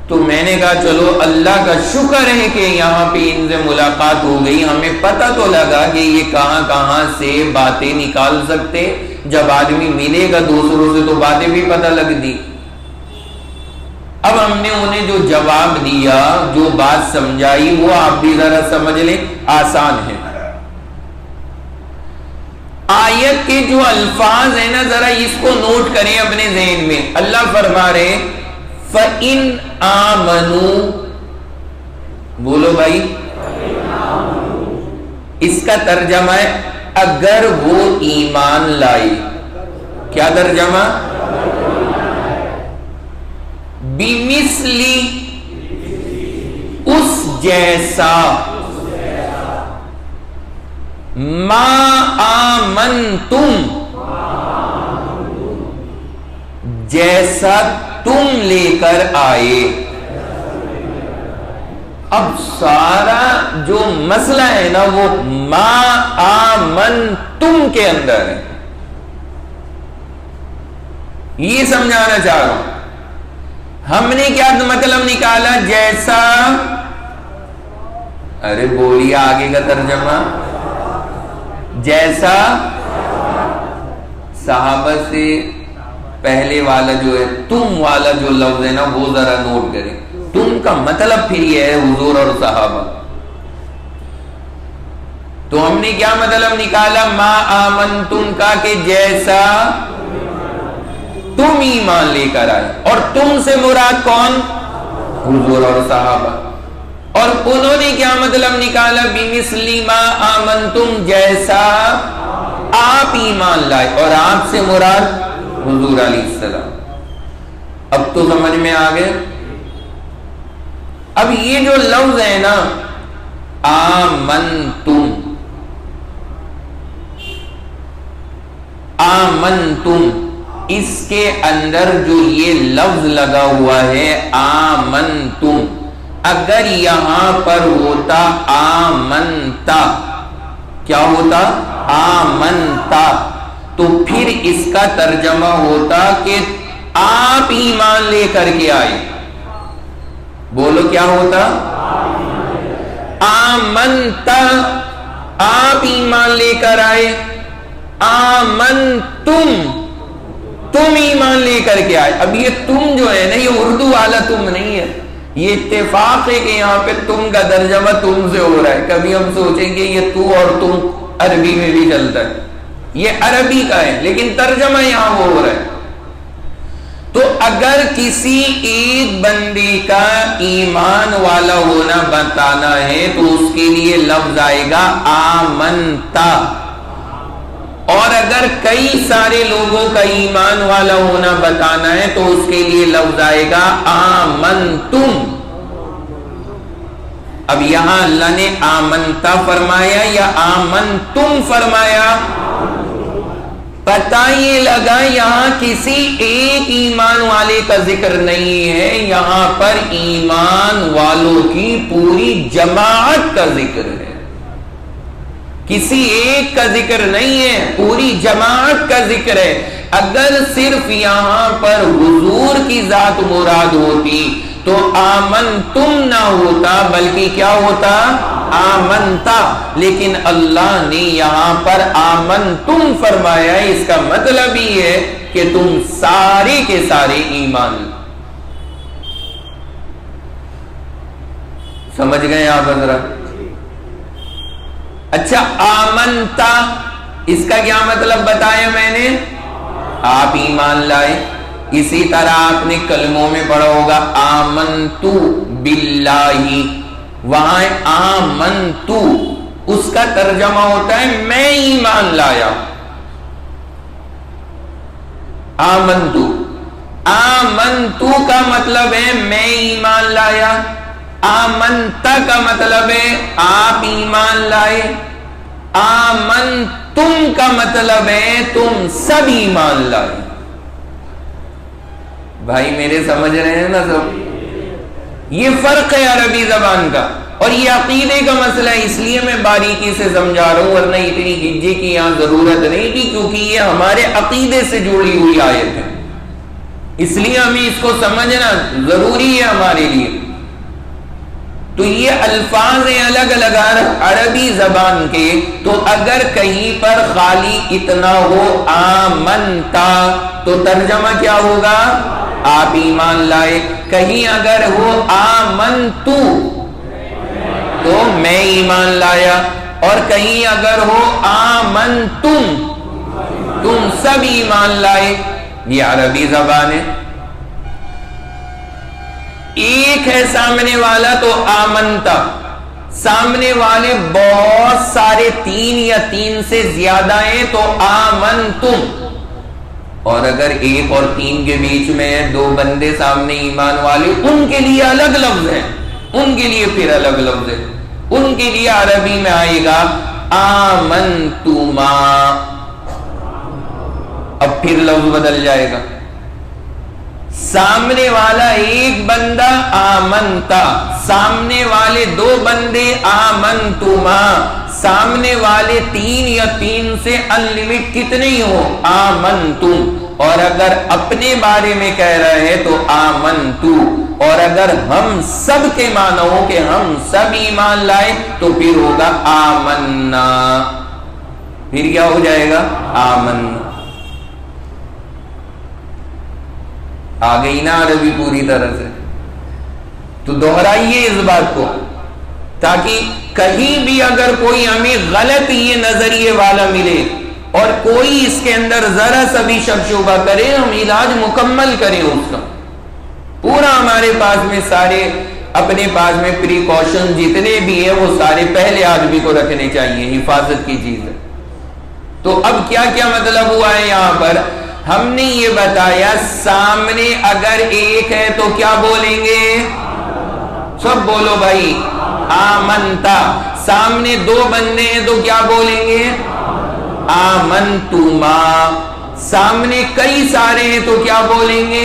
تو میں نے کہا چلو اللہ کا شکر ہے کہ یہاں پہ ان سے ملاقات ہو گئی. ہمیں پتہ تو لگا کہ یہ کہاں کہاں سے باتیں نکال سکتے. جب آدمی ملے گا دوسروں سے تو باتیں بھی پتہ لگ دی. اب ہم نے انہیں جو جواب دیا، جو بات سمجھائی، وہ آپ بھی ذرا سمجھ لیں، آسان ہے. آیت کے جو الفاظ ہیں نا، ذرا اس کو نوٹ کریں اپنے ذہن میں. اللہ فرما رہے فَإِنْ آمَنُوا، بولو بھائی. اس کا ترجمہ ہے اگر وہ ایمان لائے. کیا ترجمہ؟ بِمِثْلِ، اس جیسا، مَا آمَنْتُمْ، جیسا تم لے کر آئے. اب سارا جو مسئلہ ہے نا وہ ما آمنتم کے اندر ہے. یہ سمجھانا چاہ رہا ہوں. ہم نے کیا مطلب نکالا؟ جیسا، ارے بولیے آگے کا ترجمہ. جیسا صحابہ سے پہلے والا جو ہے تم والا جو لفظ ہے نا وہ ذرا نوٹ کریں. تم کا مطلب پھر یہ ہے حضور اور صحابہ. تو ہم نے کیا مطلب نکالا؟ ما آمنتم کا کہ جیسا تم ایمان لے کر آئے. اور تم سے مراد کون؟ حضور اور صحابہ. اور انہوں نے کیا مطلب نکالا؟ بِمِثْلِ مَا آمَنْتُمْ، جیسا آپ ایمان لائے. اور آپ سے مراد حضور علیہ السلام. اب تو سمجھ میں آ گئے. اب یہ جو لفظ ہے نا آمنتم، آمنتم، اس کے اندر جو یہ لفظ لگا ہوا ہے آمنتم، اگر یہاں پر ہوتا آمنتا، کیا ہوتا؟ آمنتا، تو پھر اس کا ترجمہ ہوتا کہ آپ ایمان لے کر کے آئے. بولو کیا ہوتا؟ آمنتا، آپ ایمان لے کر آئے. آمنتم، تم ایمان لے کر کے آئے. اب یہ تم جو ہے نا یہ اردو والا تم نہیں ہے. یہ اتفاق ہے کہ یہاں پہ تم کا ترجمہ تم سے ہو رہا ہے. کبھی ہم سوچیں گے یہ تو اور تم عربی میں بھی چلتا ہے، یہ عربی کا ہے لیکن ترجمہ یہاں وہ ہو رہا ہے. تو اگر کسی ایک بندے کا ایمان والا ہونا بتانا ہے تو اس کے لیے لفظ آئے گا آمنتا. اور اگر کئی سارے لوگوں کا ایمان والا ہونا بتانا ہے تو اس کے لیے لفظ آئے گا آمنتم. اب یہاں اللہ نے آمنتا فرمایا یا آمنتم فرمایا؟ پتہ یہ لگا یہاں کسی ایک ایمان والے کا ذکر نہیں ہے، یہاں پر ایمان والوں کی پوری جماعت کا ذکر ہے. کسی ایک کا ذکر نہیں ہے، پوری جماعت کا ذکر ہے. اگر صرف یہاں پر حضور کی ذات مراد ہوتی تو آمنتم نہ ہوتا بلکہ کیا ہوتا؟ آمنتا. لیکن اللہ نے یہاں پر آمنتم فرمایا. اس کا مطلب یہ ہے کہ تم سارے کے سارے ایمان. سمجھ گئے آپ حضرات؟ اچھا آمنتا اس کا کیا مطلب بتایا میں نے؟ آپ ایمان لائے. اسی طرح آپ نے کلموں میں پڑھا ہوگا آمنتو باللہ. وہاں آمنتو اس کا ترجمہ ہوتا ہے میں ایمان لایا. آمنتو آمنتو کا مطلب ہے میں ایمان لایا. آمنتا کا مطلب ہے آپ ایمان لائے. آمنتم کا مطلب ہے تم سب ایمان لائے. بھائی میرے سمجھ رہے ہیں نا سب؟ یہ فرق ہے عربی زبان کا. اور یہ عقیدے کا مسئلہ ہے, اس لیے میں باریکی سے سمجھا رہا ہوں, ورنہ اتنی گھجے کی یہاں ضرورت نہیں تھی, کیونکہ یہ ہمارے عقیدے سے جڑی ہوئی آیت ہے. اس لیے ہمیں اس کو سمجھنا ضروری ہے ہمارے لیے. تو یہ الفاظ ہیں الگ الگ عربی زبان کے. تو اگر کہیں پر خالی اتنا ہو آمنتا تو ترجمہ کیا ہوگا؟ آپ ایمان لائے. کہیں اگر ہو آمنتو تو میں ایمان لایا. اور کہیں اگر ہو آمنتم تم سب ایمان لائے. یہ عربی زبان ہے. ایک ہے سامنے والا تو آمنتا, سامنے والے بہت سارے تین یا تین سے زیادہ ہیں تو آمنتم. اور اگر ایک اور تین کے بیچ میں دو بندے سامنے ایمان والے, ان کے لیے الگ لفظ ہے, ان کے لیے پھر الگ لفظ ہے. ان کے لیے عربی میں آئے گا آمنتما. اب پھر لفظ بدل جائے گا. سامنے والا ایک بندہ آمنتا, سامنے والے دو بندے آمنتما, سامنے والے تین یا تین سے انلمٹ کتنے ہی ہو آمنتم. اور اگر اپنے بارے میں کہہ رہے ہیں تو آمنتو. اور اگر ہم سب کے معنی ہو کہ ہم سب ایمان لائے تو پھر ہوگا آمنا. پھر کیا ہو جائے گا؟ آمنا. آ گئی نا عربی پوری طرح سے؟ تو دوہرائیے اس بات کو, تاکہ کہیں بھی اگر کوئی ہمیں غلط یہ نظریے والا ملے اور کوئی اس کے اندر ذرا سا بھی شک شبہ کرے, ہم علاج مکمل کریں اس کا. پورا ہمارے پاس میں سارے اپنے پاس میں پریکاشن جتنے بھی ہیں وہ سارے پہلے آدمی کو رکھنے چاہیے, حفاظت کی چیز ہے. تو اب کیا کیا مطلب ہوا ہے یہاں پر؟ ہم نے یہ بتایا سامنے اگر ایک ہے تو کیا بولیں گے؟ سب بولو بھائی, آمنتا. سامنے دو بندے ہیں تو کیا بولیں گے؟ آمنتما. سامنے کئی سارے ہیں تو کیا بولیں گے؟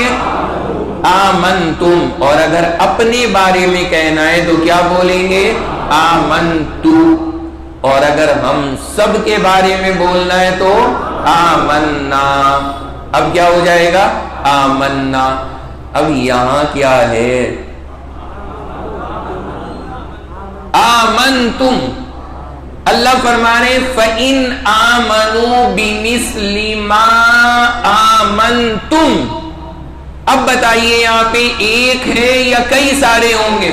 آمنتم. اور اگر اپنے بارے میں کہنا ہے تو کیا بولیں گے؟ آمنتو. اور اگر ہم سب کے بارے میں بولنا ہے تو آمنا. اب کیا ہو جائے گا؟ آمنا. اب یہاں کیا ہے؟ آمنتم. اللہ فرما رہے فَإِنْ آمَنُوا بِمِثْلِ مَا آمَنْتُمْ. اب بتائیے یہاں پہ ایک ہے یا کئی سارے ہوں گے؟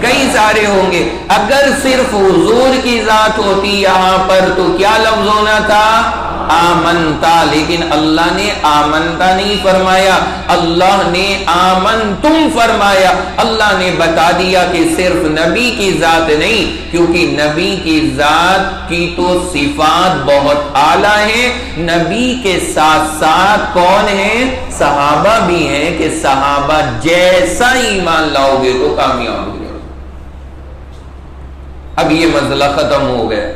کئی سارے ہوں گے. اگر صرف حضور کی ذات ہوتی یہاں پر تو کیا لفظ ہونا تھا؟ آمنتا. لیکن اللہ نے آمنتا نہیں فرمایا, اللہ نے آمنتم فرمایا. اللہ نے بتا دیا کہ صرف نبی کی ذات نہیں, کیونکہ نبی کی ذات کی تو صفات بہت اعلیٰ ہیں. نبی کے ساتھ ساتھ کون ہیں؟ صحابہ بھی ہیں, کہ صحابہ جیسا ایمان لاؤ گے تو کامیاب ہو گے. اب یہ مسئلہ ختم ہو گیا.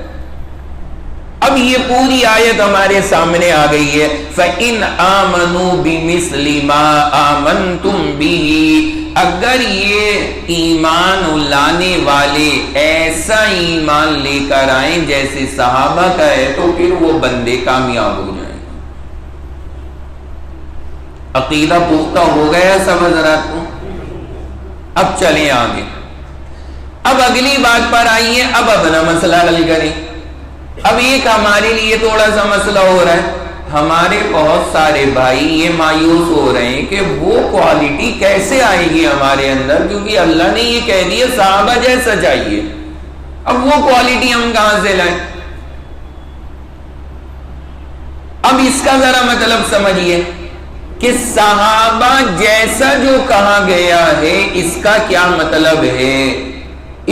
اب یہ پوری آیت ہمارے سامنے آ گئی ہے. فَإِنْ آمَنُوا بِمِثْلِ مَا آمَنْتُمْ بِهِ. اگر یہ ایمان لانے والے ایسا ایمان لے کر آئیں جیسے صحابہ کا ہے تو پھر وہ بندے کامیاب ہو جائیں. عقیدہ پختہ ہو گیا سب حضرات کو؟ اب چلیں آگے، اب اگلی بات پر آئیے، اب اپنا مسئلہ حل کریں۔ اب ایک ہمارے لیے تھوڑا سا مسئلہ ہو رہا ہے، ہمارے بہت سارے بھائی یہ مایوس ہو رہے ہیں کہ وہ کوالٹی کیسے آئے گی ہمارے اندر، کیونکہ اللہ نے یہ کہہ دیا صحابہ جیسا چاہیے، اب وہ کوالٹی ہم کہاں سے لائیں؟ اب اس کا ذرا مطلب سمجھیے کہ صحابہ جیسا جو کہا گیا ہے اس کا کیا مطلب ہے،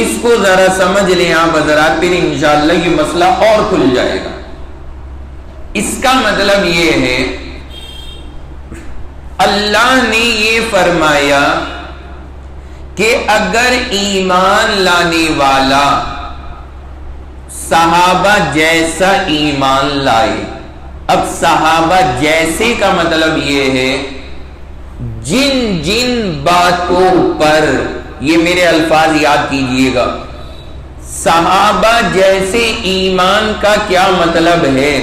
اس کو ذرا سمجھ لیں آپ حضرات، پھر انشاءاللہ یہ مسئلہ اور کھل جائے گا۔ اس کا مطلب یہ ہے اللہ نے یہ فرمایا کہ اگر ایمان لانے والا صحابہ جیسا ایمان لائے، اب صحابہ جیسے کا مطلب یہ ہے جن جن باتوں پر، یہ میرے الفاظ یاد کیجئے گا، صحابہ جیسے ایمان کا کیا مطلب ہے،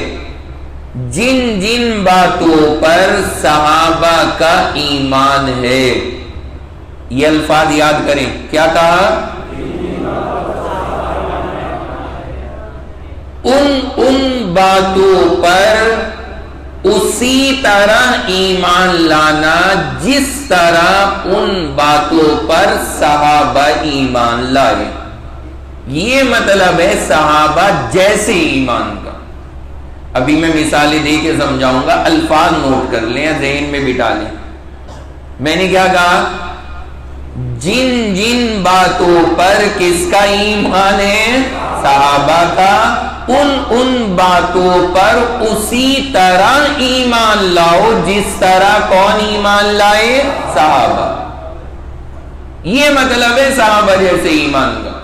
جن جن باتوں پر صحابہ کا ایمان ہے، یہ الفاظ یاد کریں، کیا کہا؟ ان باتوں پر اسی طرح ایمان لانا جس طرح ان باتوں پر صحابہ ایمان لائے، یہ مطلب ہے صحابہ جیسے ایمان کا۔ ابھی میں مثالیں دے کے سمجھاؤں گا، الفاظ نوٹ کر لیں، ذہن میں بٹھا لیں۔ میں نے کیا کہا؟ جن جن باتوں پر کس کا ایمان ہے؟ صحابہ کا، ان باتوں پر اسی طرح ایمان لاؤ جس طرح کون ایمان لائے؟ صحابہ۔ یہ مطلب ہے صحابہ جیسے ایمان کا۔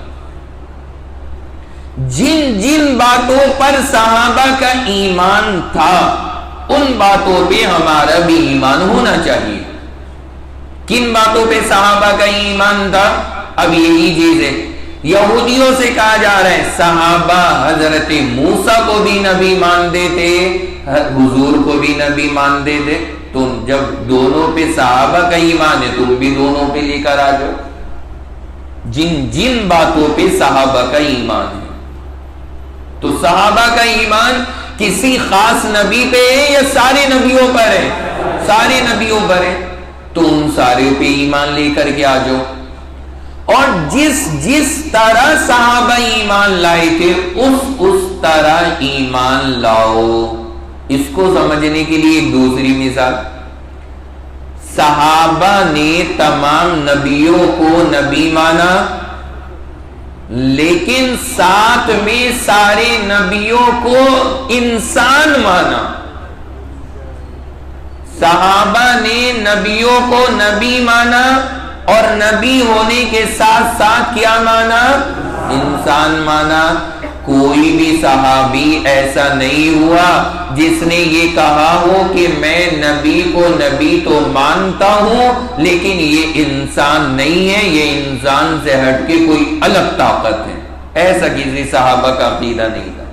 جن جن باتوں پر صحابہ کا ایمان تھا ان باتوں پہ ہمارا بھی ایمان ہونا چاہیے۔ کن باتوں پہ صحابہ کا ایمان تھا؟ اب یہی چیز ہے، یہودیوں سے کہا جا رہا ہے صحابہ حضرت موسیٰ کو بھی نبی مانتے تھے، حضور کو بھی نبی مانتے تھے، تم جب دونوں پہ صحابہ کا ایمان ہے تم بھی دونوں پہ لے کر آ جاؤ۔ جن جن باتوں پہ صحابہ کا ایمان ہے، تو صحابہ کا ایمان کسی خاص نبی پہ ہے یا سارے نبیوں پر ہے؟ سارے نبیوں پر ہے، تو ان سارے پہ ایمان لے کر کے آ جاؤ، اور جس طرح صحابہ ایمان لائے تھے اس طرح ایمان لاؤ۔ اس کو سمجھنے کے لیے ایک دوسری مثال، صحابہ نے تمام نبیوں کو نبی مانا، لیکن ساتھ میں سارے نبیوں کو انسان مانا۔ صحابہ نے نبیوں کو نبی مانا اور نبی ہونے کے ساتھ ساتھ کیا مانا؟ انسان مانا۔ کوئی بھی صحابی ایسا نہیں ہوا جس نے یہ کہا ہو کہ میں نبی کو نبی تو مانتا ہوں لیکن یہ انسان نہیں ہے، یہ انسان سے ہٹ کے کوئی الگ طاقت ہے، ایسا کسی صحابہ کا عقیدہ نہیں تھا۔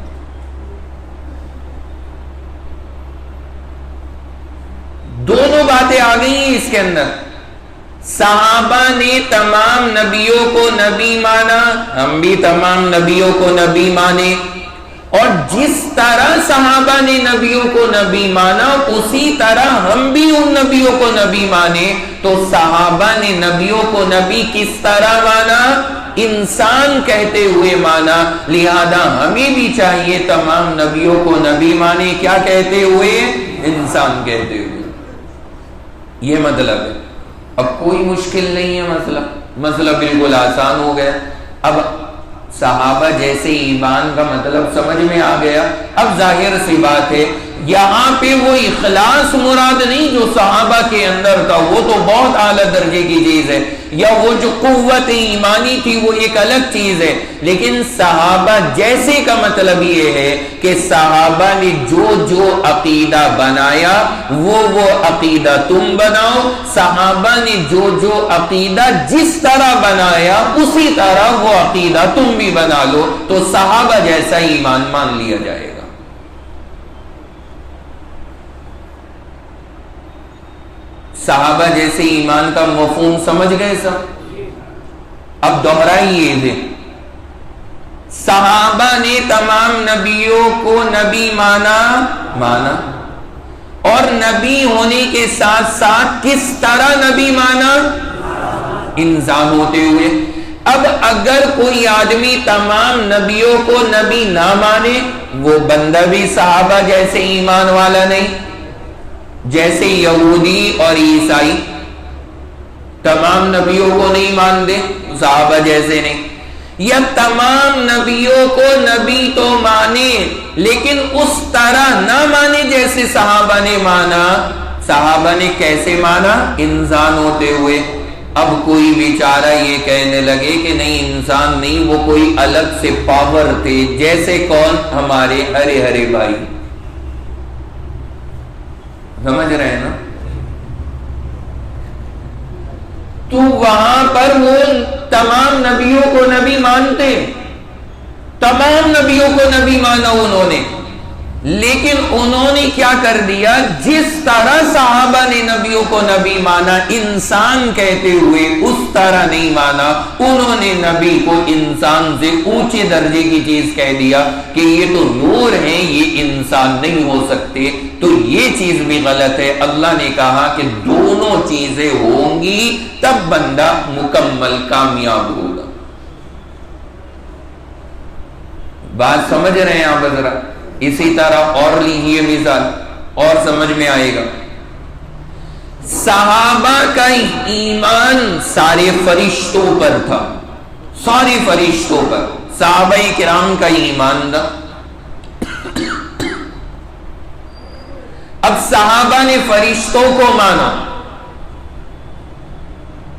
دونوں باتیں آ گئی ہیں اس کے اندر، صحابہ نے تمام نبیوں کو نبی مانا، ہم بھی تمام نبیوں کو نبی مانے، اور جس طرح صحابہ نے نبیوں کو نبی مانا اسی طرح ہم بھی ان نبیوں کو نبی مانے۔ تو صحابہ نے نبیوں کو نبی کس طرح مانا؟ انسان کہتے ہوئے مانا، لہذا ہمیں بھی چاہیے تمام نبیوں کو نبی مانے، کیا کہتے ہوئے؟ انسان کہتے ہوئے۔ یہ مطلب ہے، اب کوئی مشکل نہیں ہے، مسئلہ بالکل آسان ہو گیا۔ اب صحابہ جیسے ایمان کا مطلب سمجھ میں آ گیا۔ اب ظاہر سی بات ہے یہاں پہ وہ اخلاص مراد نہیں جو صحابہ کے اندر تھا، وہ تو بہت اعلیٰ درجے کی چیز ہے، یا وہ جو قوت ایمانی تھی وہ ایک الگ چیز ہے، لیکن صحابہ جیسے کا مطلب یہ ہے کہ صحابہ نے جو عقیدہ بنایا وہ عقیدہ تم بناؤ، صحابہ نے جو عقیدہ جس طرح بنایا اسی طرح وہ عقیدہ تم بھی بنا لو، تو صحابہ جیسا ایمان مان لیا جائے گا۔ صحابہ جیسے ایمان کا مفہوم سمجھ گئے سب؟ اب دوہرائیے تھے، صحابہ نے تمام نبیوں کو نبی مانا اور نبی ہونے کے ساتھ ساتھ کس طرح نبی مانا؟ انسان ہوتے ہوئے۔ اب اگر کوئی آدمی تمام نبیوں کو نبی نہ مانے، وہ بندہ بھی صحابہ جیسے ایمان والا نہیں، جیسے یہودی اور عیسائی تمام نبیوں کو نہیں مانتے، صحابہ جیسے نہیں، یا تمام نبیوں کو نبی تو مانے لیکن اس طرح نہ مانے جیسے صحابہ نے مانا۔ صحابہ نے کیسے مانا؟ انسان ہوتے ہوئے۔ اب کوئی بیچارہ یہ کہنے لگے کہ نہیں انسان نہیں، وہ کوئی الگ سے پاور تھے، جیسے کون؟ ہمارے ہرے ہرے بھائی، سمجھ رہے ہیں نا؟ تو وہاں پر وہ تمام نبیوں کو نبی مانتے، تمام نبیوں کو نبی مانا انہوں نے، لیکن انہوں نے کیا کر دیا؟ جس طرح صحابہ نے نبیوں کو نبی مانا انسان کہتے ہوئے، اس طرح نہیں مانا۔ انہوں نے نبی کو انسان سے اونچے درجے کی چیز کہہ دیا کہ یہ تو نور ہیں، یہ انسان نہیں ہو سکتے۔ تو یہ چیز بھی غلط ہے۔ اللہ نے کہا کہ دونوں چیزیں ہوں گی تب بندہ مکمل کامیاب ہوگا۔ بات سمجھ رہے ہیں آپ ذرا؟ اسی طرح اور لیجیے مثال، اور سمجھ میں آئے گا۔ صحابہ کا ایمان سارے فرشتوں پر تھا، سارے فرشتوں پر صحابہ کرام کا ایمان تھا۔ اب صحابہ نے فرشتوں کو مانا،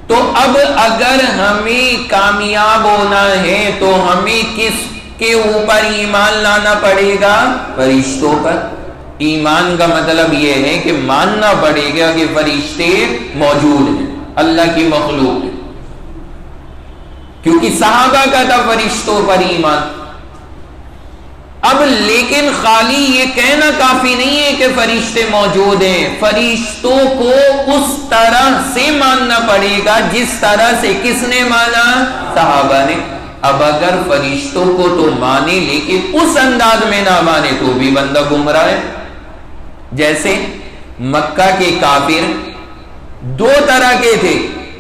تو اب اگر ہمیں کامیاب ہونا ہے تو ہمیں کس کے اوپر ایمان لانا پڑے گا؟ فرشتوں پر۔ ایمان کا مطلب یہ ہے کہ ماننا پڑے گا کہ فرشتے موجود ہیں، اللہ کی مخلوق ہے، کیونکہ صحابہ کا تھا فرشتوں پر ایمان۔ اب لیکن خالی یہ کہنا کافی نہیں ہے کہ فرشتے موجود ہیں، فرشتوں کو اس طرح سے ماننا پڑے گا جس طرح سے کس نے مانا؟ صحابہ نے۔ اب اگر فرشتوں کو تو مانے لیکن اس انداز میں نہ مانے تو بھی بندہ گمراہ ہے۔ جیسے مکہ کے کافر دو طرح کے تھے،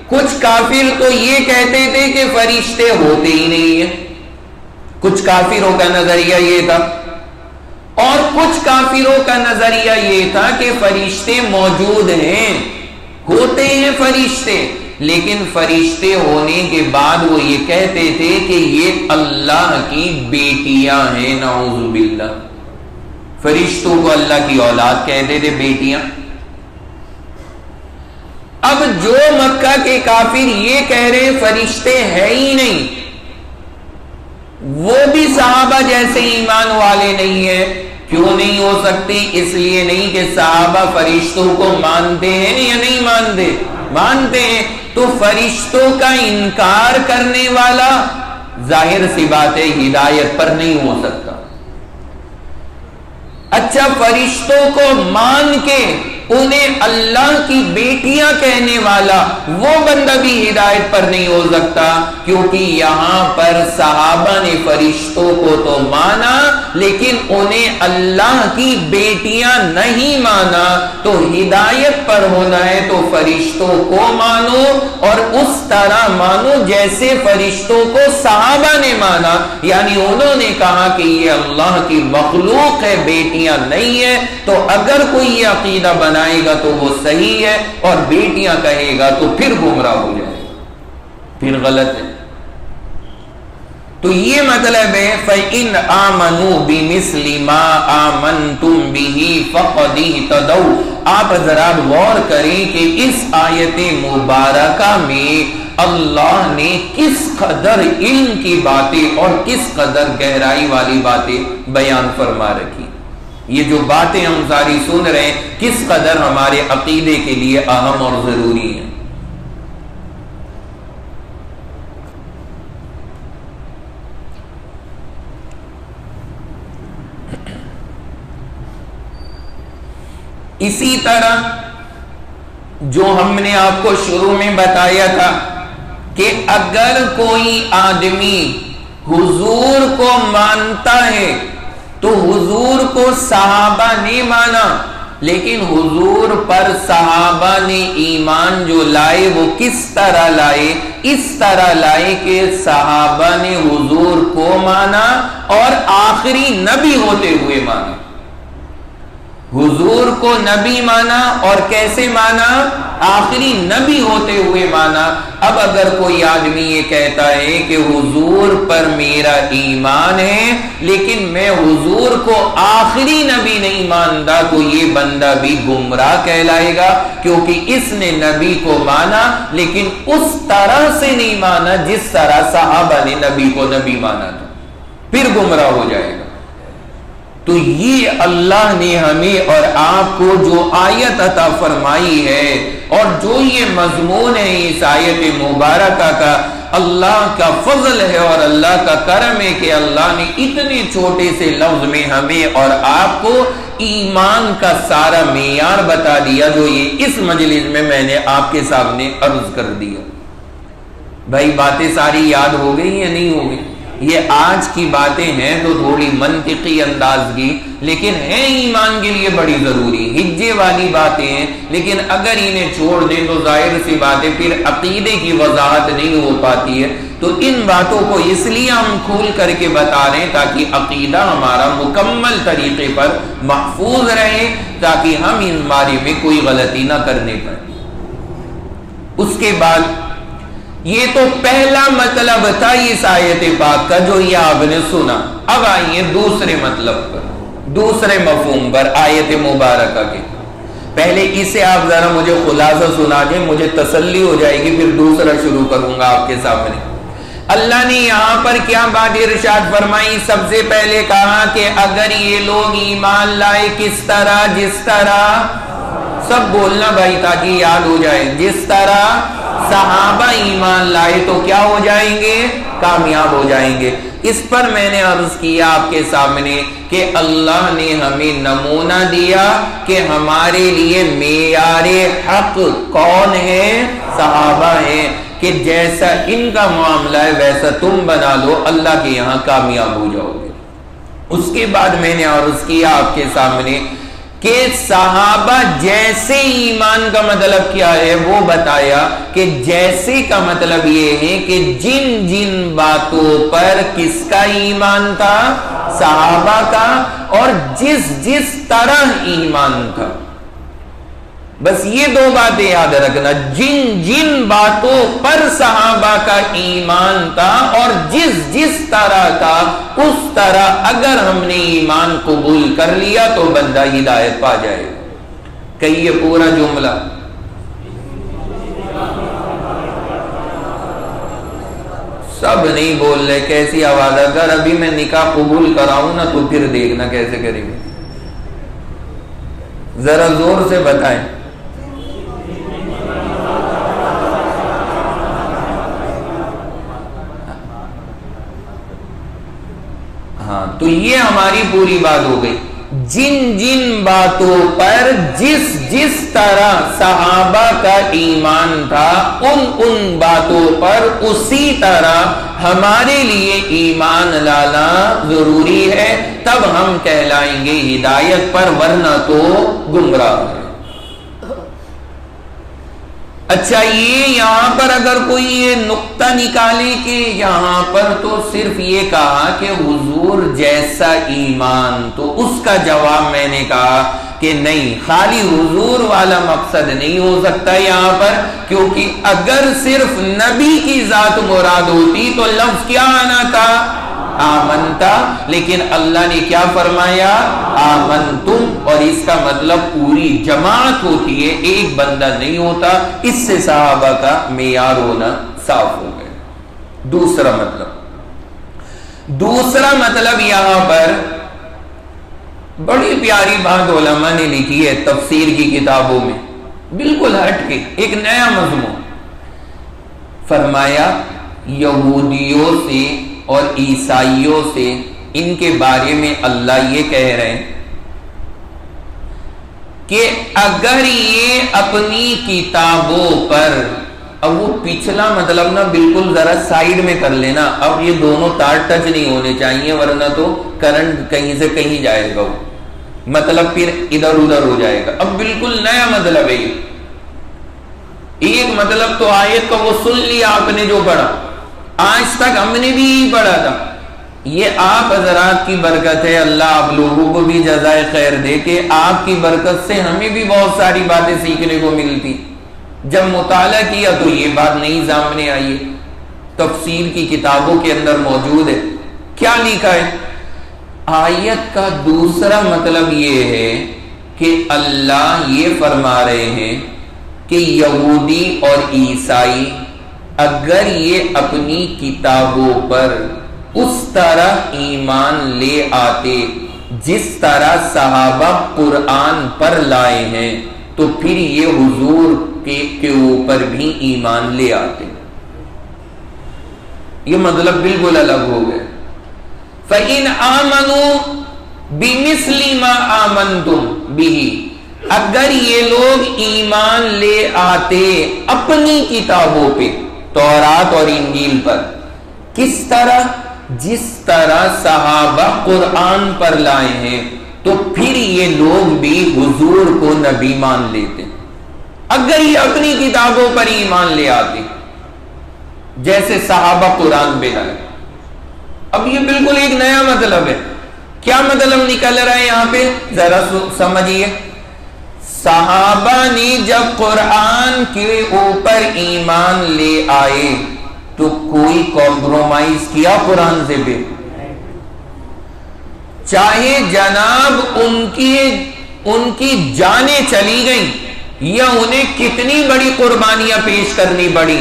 کچھ کافر تو یہ کہتے تھے کہ فرشتے ہوتے ہی نہیں ہیں، کچھ کافروں کا نظریہ یہ تھا، اور کچھ کافروں کا نظریہ یہ تھا کہ فرشتے موجود ہیں، ہوتے ہیں فرشتے، لیکن فرشتے ہونے کے بعد وہ یہ کہتے تھے کہ یہ اللہ کی بیٹیاں ہیں، نعوذ باللہ۔ فرشتوں کو اللہ کی اولاد کہتے تھے، بیٹیاں۔ اب جو مکہ کے کافر یہ کہہ رہے فرشتے ہے ہی نہیں، وہ بھی صحابہ جیسے ایمان والے نہیں ہیں۔ کیوں نہیں ہو سکتی؟ اس لیے نہیں کہ صحابہ فرشتوں کو مانتے ہیں یا نہیں مانتے، مانتے ہیں۔ تو فرشتوں کا انکار کرنے والا ظاہر سی بات ہے ہدایت پر نہیں ہو سکتا۔ اچھا، فرشتوں کو مان کے انہیں اللہ کی بیٹیاں کہنے والا وہ بندہ بھی ہدایت پر نہیں ہو سکتا، کیونکہ یہاں پر صحابہ نے فرشتوں کو تو مانا لیکن انہیں اللہ کی بیٹیاں نہیں مانا۔ تو ہدایت پر ہونا ہے تو فرشتوں کو مانو اور اس طرح مانو جیسے فرشتوں کو صحابہ نے مانا، یعنی انہوں نے کہا کہ یہ اللہ کی مخلوق ہے، بیٹیاں نہیں ہے۔ تو اگر کوئی یہ عقیدہ بنائے گا تو وہ صحیح ہے، اور بیٹیاں کہے گا تو پھر گمراہ ہو جائے گا، پھر غلط ہے۔ تو یہ مطلب ہے فَإِنْ آمَنُوا بِمِثْلِ مَا آمَنْتُمْ بِهِ فَقَدِ اهْتَدَوْا۔ آپ ذرا غور کریں کہ اس آیت مبارکہ میں اللہ نے کس قدر علم کی باتیں اور کس قدر گہرائی والی باتیں بیان فرما رکھی۔ یہ جو باتیں ہم ساری سن رہے ہیں کس قدر ہمارے عقیدے کے لیے اہم اور ضروری ہیں۔ اسی طرح جو ہم نے آپ کو شروع میں بتایا تھا کہ اگر کوئی آدمی حضور کو مانتا ہے تو حضور کو صحابہ نے مانا، لیکن حضور پر صحابہ نے ایمان جو لائے وہ کس طرح لائے؟ اس طرح لائے کہ صحابہ نے حضور کو مانا اور آخری نبی ہوتے ہوئے مانا۔ حضور کو نبی مانا اور کیسے مانا؟ آخری نبی ہوتے ہوئے مانا۔ اب اگر کوئی آدمی یہ کہتا ہے کہ حضور پر میرا ایمان ہے لیکن میں حضور کو آخری نبی نہیں مانتا، تو یہ بندہ بھی گمراہ کہلائے گا، کیونکہ اس نے نبی کو مانا لیکن اس طرح سے نہیں مانا جس طرح صحابہ نے نبی کو نبی مانا تھا، پھر گمراہ ہو جائے گا۔ تو یہ اللہ نے ہمیں اور آپ کو جو آیت عطا فرمائی ہے اور جو یہ مضمون ہے اس آیت مبارکہ کا، اللہ کا فضل ہے اور اللہ کا کرم ہے کہ اللہ نے اتنے چھوٹے سے لفظ میں ہمیں اور آپ کو ایمان کا سارا معیار بتا دیا، جو یہ اس مجلس میں نے آپ کے سامنے عرض کر دیا۔ بھائی باتیں ساری یاد ہو گئی یا نہیں ہو گئی؟ یہ آج کی باتیں ہیں تو تھوڑی منطقی انداز کی، لیکن ہیں ایمان کے لیے بڑی ضروری، ہجے والی باتیں ہیں، لیکن اگر انہیں چھوڑ دیں تو ظاہر سی باتیں پھر عقیدے کی وضاحت نہیں ہو پاتی ہے۔ تو ان باتوں کو اس لیے ہم کھول کر کے بتا رہے ہیں تاکہ عقیدہ ہمارا مکمل طریقے پر محفوظ رہے، تاکہ ہم ان بارے میں کوئی غلطی نہ کرنے پائیں۔ اس کے بعد یہ تو پہلا مطلب تھا اس آیت پاک کا جو یہ آپ نے سنا۔ اب آئیے دوسرے مطلب پر، دوسرے مفہوم پر آیت مبارکہ کے۔ پہلے اسے آپ ذرا مجھے خلاصہ سنا دیں، مجھے تسلی ہو جائے گی، پھر دوسرا شروع کروں گا آپ کے سامنے۔ اللہ نے یہاں پر کیا بات ارشاد فرمائی؟ سب سے پہلے کہا کہ اگر یہ لوگ ایمان لائے کس طرح؟ جس طرح، سب بولنا بھائی تاکہ یاد ہو جائے، جس طرح صحابہ ایمان لائے تو کیا ہو جائیں گے؟ کامیاب ہو جائیں گے۔ اس پر میں نے عرض کیا آپ کے سامنے کہ اللہ نے ہمیں نمونہ دیا کہ ہمارے لیے معیار حق کون ہے؟ صحابہ ہیں، کہ جیسا ان کا معاملہ ہے ویسا تم بنا لو، اللہ کے یہاں کامیاب ہو جاؤ گے۔ اس کے بعد میں نے عرض کیا آپ کے سامنے کہ صحابہ جیسے ایمان کا مطلب کیا ہے وہ بتایا، کہ جیسے کا مطلب یہ ہے کہ جن جن باتوں پر کس کا ایمان تھا؟ صحابہ کا، اور جس جس طرح ایمان تھا۔ بس یہ دو باتیں یاد رکھنا، جن جن باتوں پر صحابہ کا ایمان تھا اور جس جس طرح کا، اس طرح اگر ہم نے ایمان قبول کر لیا تو بندہ ہدایت پا جائے گا۔ کہیے پورا جملہ۔ سب نہیں بول رہے، کیسی آواز؟ اگر ابھی میں نکاح قبول کراؤں نا تو پھر دیکھنا کیسے کریں گے، ذرا زور سے بتائیں۔ ہاں، تو یہ ہماری پوری بات ہو گئی۔ جن جن باتوں پر جس جس طرح صحابہ کا ایمان تھا، ان باتوں پر اسی طرح ہمارے لیے ایمان لانا ضروری ہے، تب ہم کہلائیں گے ہدایت پر، ورنہ تو گمراہ ہے۔ اچھا، یہ یہاں پر اگر کوئی یہ نقطہ نکالے کہ یہاں پر تو صرف یہ کہا کہ حضور جیسا ایمان، تو اس کا جواب میں نے کہا کہ نہیں، خالی حضور والا مقصد نہیں ہو سکتا یہاں پر، کیونکہ اگر صرف نبی کی ذات مراد ہوتی تو لفظ کیا آنا تھا؟ آمنتا، لیکن اللہ نے کیا فرمایا؟ آمنتم، اور اس کا مطلب پوری جماعت ہوتی ہے، ایک بندہ نہیں ہوتا۔ اس سے صحابہ کا معیار ہونا صاف ہو گیا۔ دوسرا مطلب یہاں پر بڑی پیاری بات علماء نے لکھی ہے تفسیر کی کتابوں میں، بالکل ہٹ کے ایک نیا مضمون فرمایا، یہودیوں سے اور عیسائیوں سے ان کے بارے میں اللہ یہ کہہ رہے ہیں کہ اگر یہ اپنی کتابوں پر اب وہ پچھلا مطلب نا بالکل ذرا سائیڈ میں کر لینا. اب یہ دونوں تار ٹچ نہیں ہونے چاہیے ورنہ تو کرنٹ کہیں سے کہیں جائے گا, وہ مطلب پھر ادھر ادھر ہو جائے گا. اب بالکل نیا مطلب ہے یہ. ایک مطلب تو آیت کا وہ سن لیا آپ نے جو پڑھا, آج تک ہم نے بھی پڑھا تھا. یہ آپ حضرات کی برکت ہے, اللہ آپ لوگوں کو بھی جزائے خیر دے کہ آپ کی برکت سے ہمیں بھی بہت ساری باتیں سیکھنے کو ملتی. جب مطالعہ کیا تو یہ بات نہیں سامنے آئی. تفسیر کی کتابوں کے اندر موجود ہے. کیا لکھا ہے؟ آیت کا دوسرا مطلب یہ ہے کہ اللہ یہ فرما رہے ہیں کہ یہودی اور عیسائی اگر یہ اپنی کتابوں پر اس طرح ایمان لے آتے جس طرح صحابہ قرآن پر لائے ہیں تو پھر یہ حضور کے اوپر بھی ایمان لے آتے. یہ مطلب بالکل الگ ہو گئے. فَإِنْ آمَنُوا بِمِثْلِ مَا آمَنْتُمْ بِهِ, اگر یہ لوگ ایمان لے آتے اپنی کتابوں پہ, تورات اور انجیل پر, کس طرح؟ جس طرح صحابہ قرآن پر لائے ہیں تو پھر یہ لوگ بھی حضور کو نبی مان لیتے. اگر یہ اپنی کتابوں پر ایمان لے آتے جیسے صحابہ قرآن پہ لائے. اب یہ بالکل ایک نیا مطلب ہے. کیا مطلب نکل رہا ہے یہاں پہ ذرا سمجھیے. صحابہ نے جب قرآن کے اوپر ایمان لے آئے تو کوئی کمپرومائز کیا قرآن سے بھی؟ چاہے جناب ان کی جانیں چلی گئیں یا انہیں کتنی بڑی قربانیاں پیش کرنی پڑی,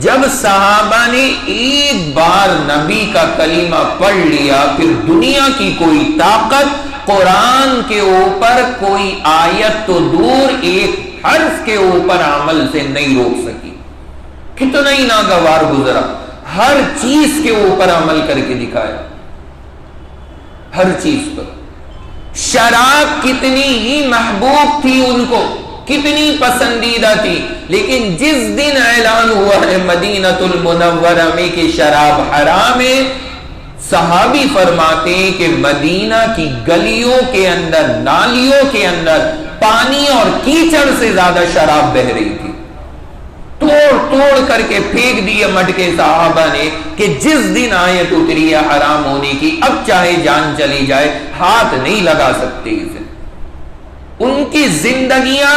جب صحابہ نے ایک بار نبی کا کلمہ پڑھ لیا پھر دنیا کی کوئی طاقت قرآن کے اوپر کوئی آیت تو دور ایک حرف کے اوپر عمل سے نہیں روک سکی. کتنا ہی ناگوار گزرا, ہر چیز کے اوپر عمل کر کے دکھایا, ہر چیز پر. شراب کتنی ہی محبوب تھی ان کو, کتنی پسندیدہ تھی, لیکن جس دن اعلان ہوا ہے مدینہ المنورہ میں کہ شراب حرام ہے, صحابی فرماتے ہیں کہ مدینہ کی گلیوں کے اندر, نالیوں کے اندر پانی اور کیچڑ سے زیادہ شراب بہ رہی تھی. توڑ توڑ کر کے پھینک دیے مٹکے صحابہ نے کہ جس دن آیت اتری ہے حرام ہونے کی, اب چاہے جان چلی جائے ہاتھ نہیں لگا سکتے اسے. ان کی زندگیاں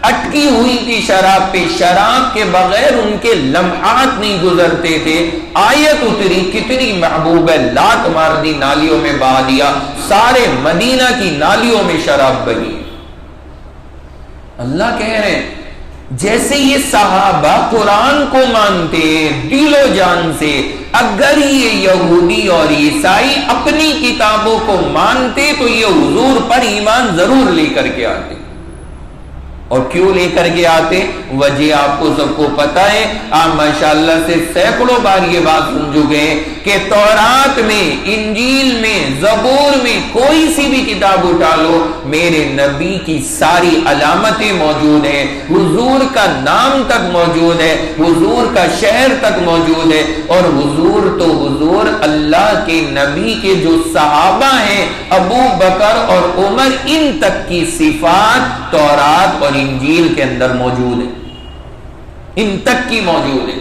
اٹکی ہوئی تھی شراب پہ, شراب کے بغیر ان کے لمحات نہیں گزرتے تھے. آیت اتری, کتنی محبوب ہے, لات مار دی, نالیوں میں بہا دیا, سارے مدینہ کی نالیوں میں شراب بہی. اللہ کہہ رہے ہیں جیسے یہ صحابہ قرآن کو مانتے دل و جان سے, اگر یہ یہودی اور عیسائی اپنی کتابوں کو مانتے تو یہ حضور پر ایمان ضرور لے کر کے آتے. اور کیوں لے کر کے آتے؟ وجہ آپ کو سب کو پتا ہے. آپ ماشاءاللہ سے سینکڑوں بار یہ بات سن چکے ہیں کہ تورات میں, انجیل میں, زبور میں کوئی سی بھی کتاب اٹھا لو, میرے نبی کی ساری علامتیں موجود ہیں, حضور کا نام تک موجود ہے, حضور کا شہر تک موجود ہے. اور حضور تو حضور اللہ کے نبی کے جو صحابہ ہیں ابو بکر اور عمر, ان تک کی صفات تورات اور انجیل کے اندر موجود ہے, ان تک کی موجود ہے.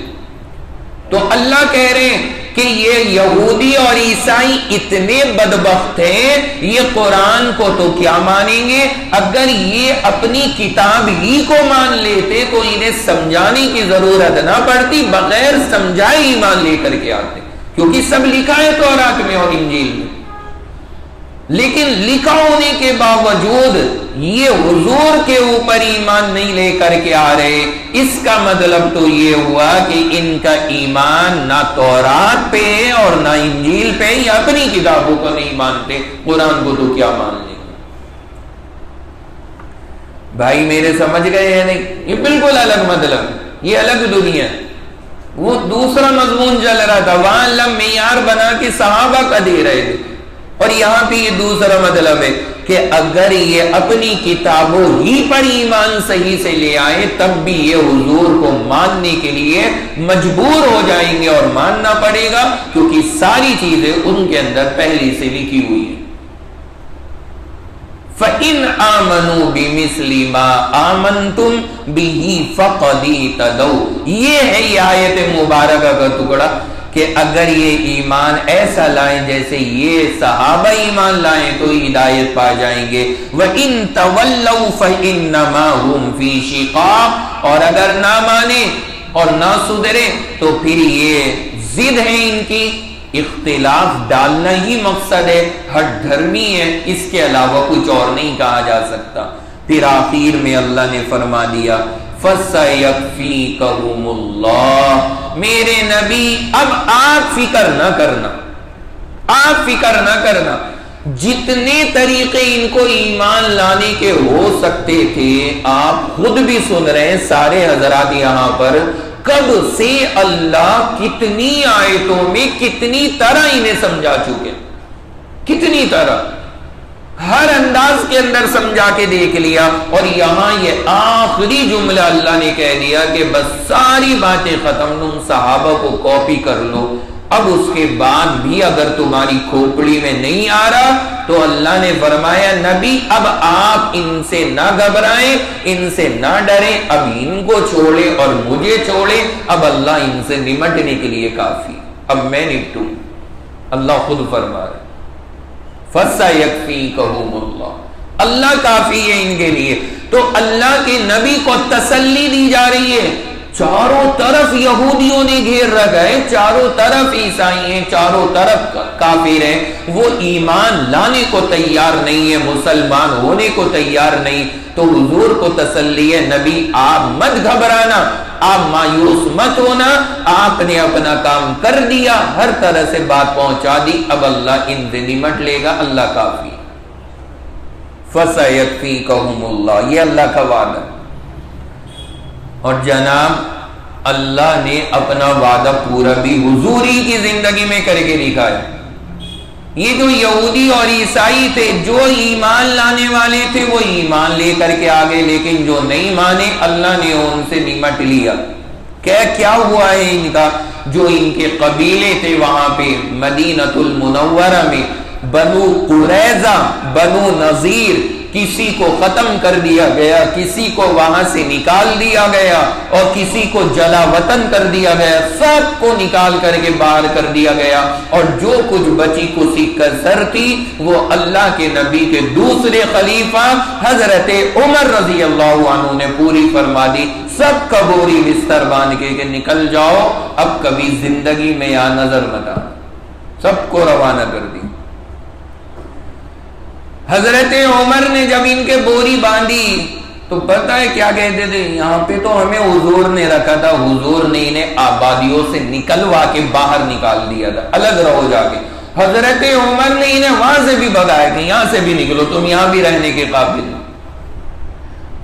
تو اللہ کہہ رہے ہیں کہ یہ یہودی اور عیسائی اتنے بدبخت ہیں, یہ قرآن کو تو کیا مانیں گے, اگر یہ اپنی کتاب ہی کو مان لیتے تو انہیں سمجھانے کی ضرورت نہ پڑتی, بغیر سمجھائے ایمان لے کر کے آتے, کیونکہ سب لکھا ہے تورات میں اور انجیل میں. لیکن لکھا ہونے کے باوجود یہ حضور کے اوپر ایمان نہیں لے کر کے آ رہے. اس کا مطلب تو یہ ہوا کہ ان کا ایمان نہ تورات پہ ہے اور نہ انجیل پہ, یہ اپنی کتابوں کو نہیں مانتے, قرآن کو تو کیا مان لیں. بھائی میرے سمجھ گئے ہیں نہیں؟ یہ بالکل الگ مطلب, یہ الگ دنیا. وہ دوسرا مضمون چل رہا تھا, وہاں اللہ معیار بنا کے صحابہ کا دے رہے تھے, اور یہاں پہ یہ دوسرا مطلب ہے. کہ اگر یہ اپنی کتابوں ہی پر ایمان صحیح سے لے آئے تب بھی یہ حضور کو ماننے کے لیے مجبور ہو جائیں گے اور ماننا پڑے گا، کیونکہ ساری چیزیں ان کے اندر پہلے سے لکھی ہوئی ہیں۔ فَإِنْ آمَنُوا بِمِثْلِ مَا آمَنْتُمْ بِهِ فَقَدِ اهْتَدَوْا۔ یہ ہے یہ آیت مبارکہ کا ٹکڑا کہ اگر یہ ایمان ایسا لائیں جیسے یہ صحابہ ایمان لائیں تو ہدایت پا جائیں گے۔ وَإِن تَوَلَّوْا فَإِنَّمَا هُمْ فِي شِقَاقٍ، اور اگر نہ مانے اور نہ سدھرے تو پھر یہ ضد ہے ان کی، اختلاف ڈالنا ہی مقصد ہے، ہٹ دھرمی ہے، اس کے علاوہ کچھ اور نہیں کہا جا سکتا۔ پھر آخر میں اللہ نے فرما دیا فَسَيَكْفِيكَهُمُ اللَّهُ، میرے نبی اب آپ فکر نہ کرنا، آپ فکر نہ کرنا، جتنے طریقے ان کو ایمان لانے کے ہو سکتے تھے آپ خود بھی سن رہے ہیں، سارے حضرات یہاں پر کب سے اللہ کتنی آیتوں میں کتنی طرح انہیں سمجھا چکے، کتنی طرح، ہر انداز کے اندر سمجھا کے دیکھ لیا، اور یہاں یہ آخری جملہ اللہ نے کہہ دیا کہ بس ساری باتیں ختم، تم صحابہ کو کاپی کر لو، اب اس کے بعد بھی اگر تمہاری کھوپڑی میں نہیں آ رہا تو اللہ نے فرمایا نبی اب آپ ان سے نہ گھبرائیں، ان سے نہ ڈریں، اب ان کو چھوڑیں اور مجھے چھوڑیں، اب اللہ ان سے نمٹنے کے لیے کافی، اب میں نپٹوں، اللہ خود فرما رہا ہے فَسَيَكْفِيكَهُمُ اللَّهُ، اللہ کافی ہے ان کے لیے۔ تو اللہ کے نبی کو تسلی دی جا رہی ہے، چاروں طرف یہودیوں نے گھیر رکھا ہے، چاروں طرف عیسائی ہیں، چاروں طرف کافر ہیں، وہ ایمان لانے کو تیار نہیں ہے، مسلمان ہونے کو تیار نہیں، تو حضور کو تسلی ہے نبی آپ مت گھبرانا، آپ مایوس مت ہونا، آپ نے اپنا کام کر دیا، ہر طرح سے بات پہنچا دی، اب اللہ ان سے نمٹ لے گا، اللہ کافی۔ فَسَيَكْفِيكَهُمُ اللَّهُ، یہ اللہ کا وعدہ۔ اور جناب اللہ نے اپنا وعدہ پورا بھی حضوری کی زندگی میں کر کے دکھایا۔ یہ جو یہودی اور عیسائی تھے جو ایمان لانے والے تھے وہ ایمان لے کر کے آگے، لیکن جو نہیں مانے اللہ نے ان سے نمٹ لیا۔ کیا ہوا ہے ان کا؟ جو ان کے قبیلے تھے وہاں پہ مدینۃ المنورہ میں، بنو قریظہ، بنو نذیر، کسی کو ختم کر دیا گیا، کسی کو وہاں سے نکال دیا گیا، اور کسی کو جلا وطن کر دیا گیا، سب کو نکال کر کے باہر کر دیا گیا، اور جو کچھ بچی کسی کسر تھی وہ اللہ کے نبی کے دوسرے خلیفہ حضرت عمر رضی اللہ عنہ نے پوری فرما دی، سب کا بوری بستر باندھ کے کہ نکل جاؤ، اب کبھی زندگی میں یہاں نظر مت آنا، سب کو روانہ کر دی۔ حضرت عمر نے جب ان کے بوری باندھی تو پتہ ہے کیا کہتے تھے؟ یہاں پہ تو ہمیں حضور نے رکھا تھا، حضور نے انہیں آبادیوں سے نکلوا کے باہر نکال دیا تھا، الگ رہو جا کے۔ حضرت عمر نے انہیں وہاں سے بھی بتایا کہ یہاں سے بھی نکلو، تم یہاں بھی رہنے کے قابل ہو۔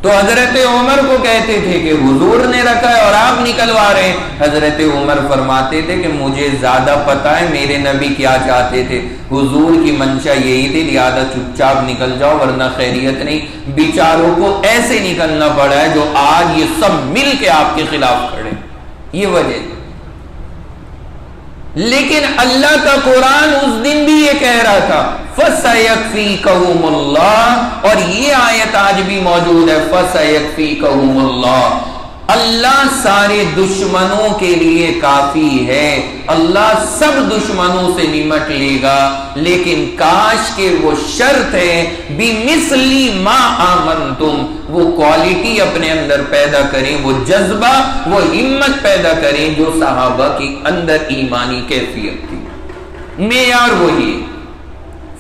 تو حضرت عمر کو کہتے تھے کہ حضور نے رکھا ہے اور آپ نکلوا رہے ہیں۔ حضرت عمر فرماتے تھے کہ مجھے زیادہ پتا ہے میرے نبی کیا چاہتے تھے، حضور کی منشا یہی تھی، لہذا چپ چاپ نکل جاؤ ورنہ خیریت نہیں۔ بیچاروں کو ایسے نکلنا پڑا ہے جو آج یہ سب مل کے آپ کے خلاف کھڑے، یہ وجہ۔ لیکن اللہ کا قرآن اس دن بھی یہ کہہ رہا تھا فَسَيَكْفِيكَهُمُ اللَّهُ، اور یہ آیت آج بھی موجود ہے فَسَيَكْفِيكَهُمُ اللَّهُ، اللہ سارے دشمنوں کے لیے کافی ہے، اللہ سب دشمنوں سے نمٹ لے گا، لیکن کاش کہ وہ شرط ہے بِمِثْلِ مَا آمَنْتُمْ، وہ کوالٹی اپنے اندر پیدا کریں، وہ جذبہ، وہ ہمت پیدا کریں جو صحابہ کی اندر ایمانی کیفیت تھی، معیار وہی۔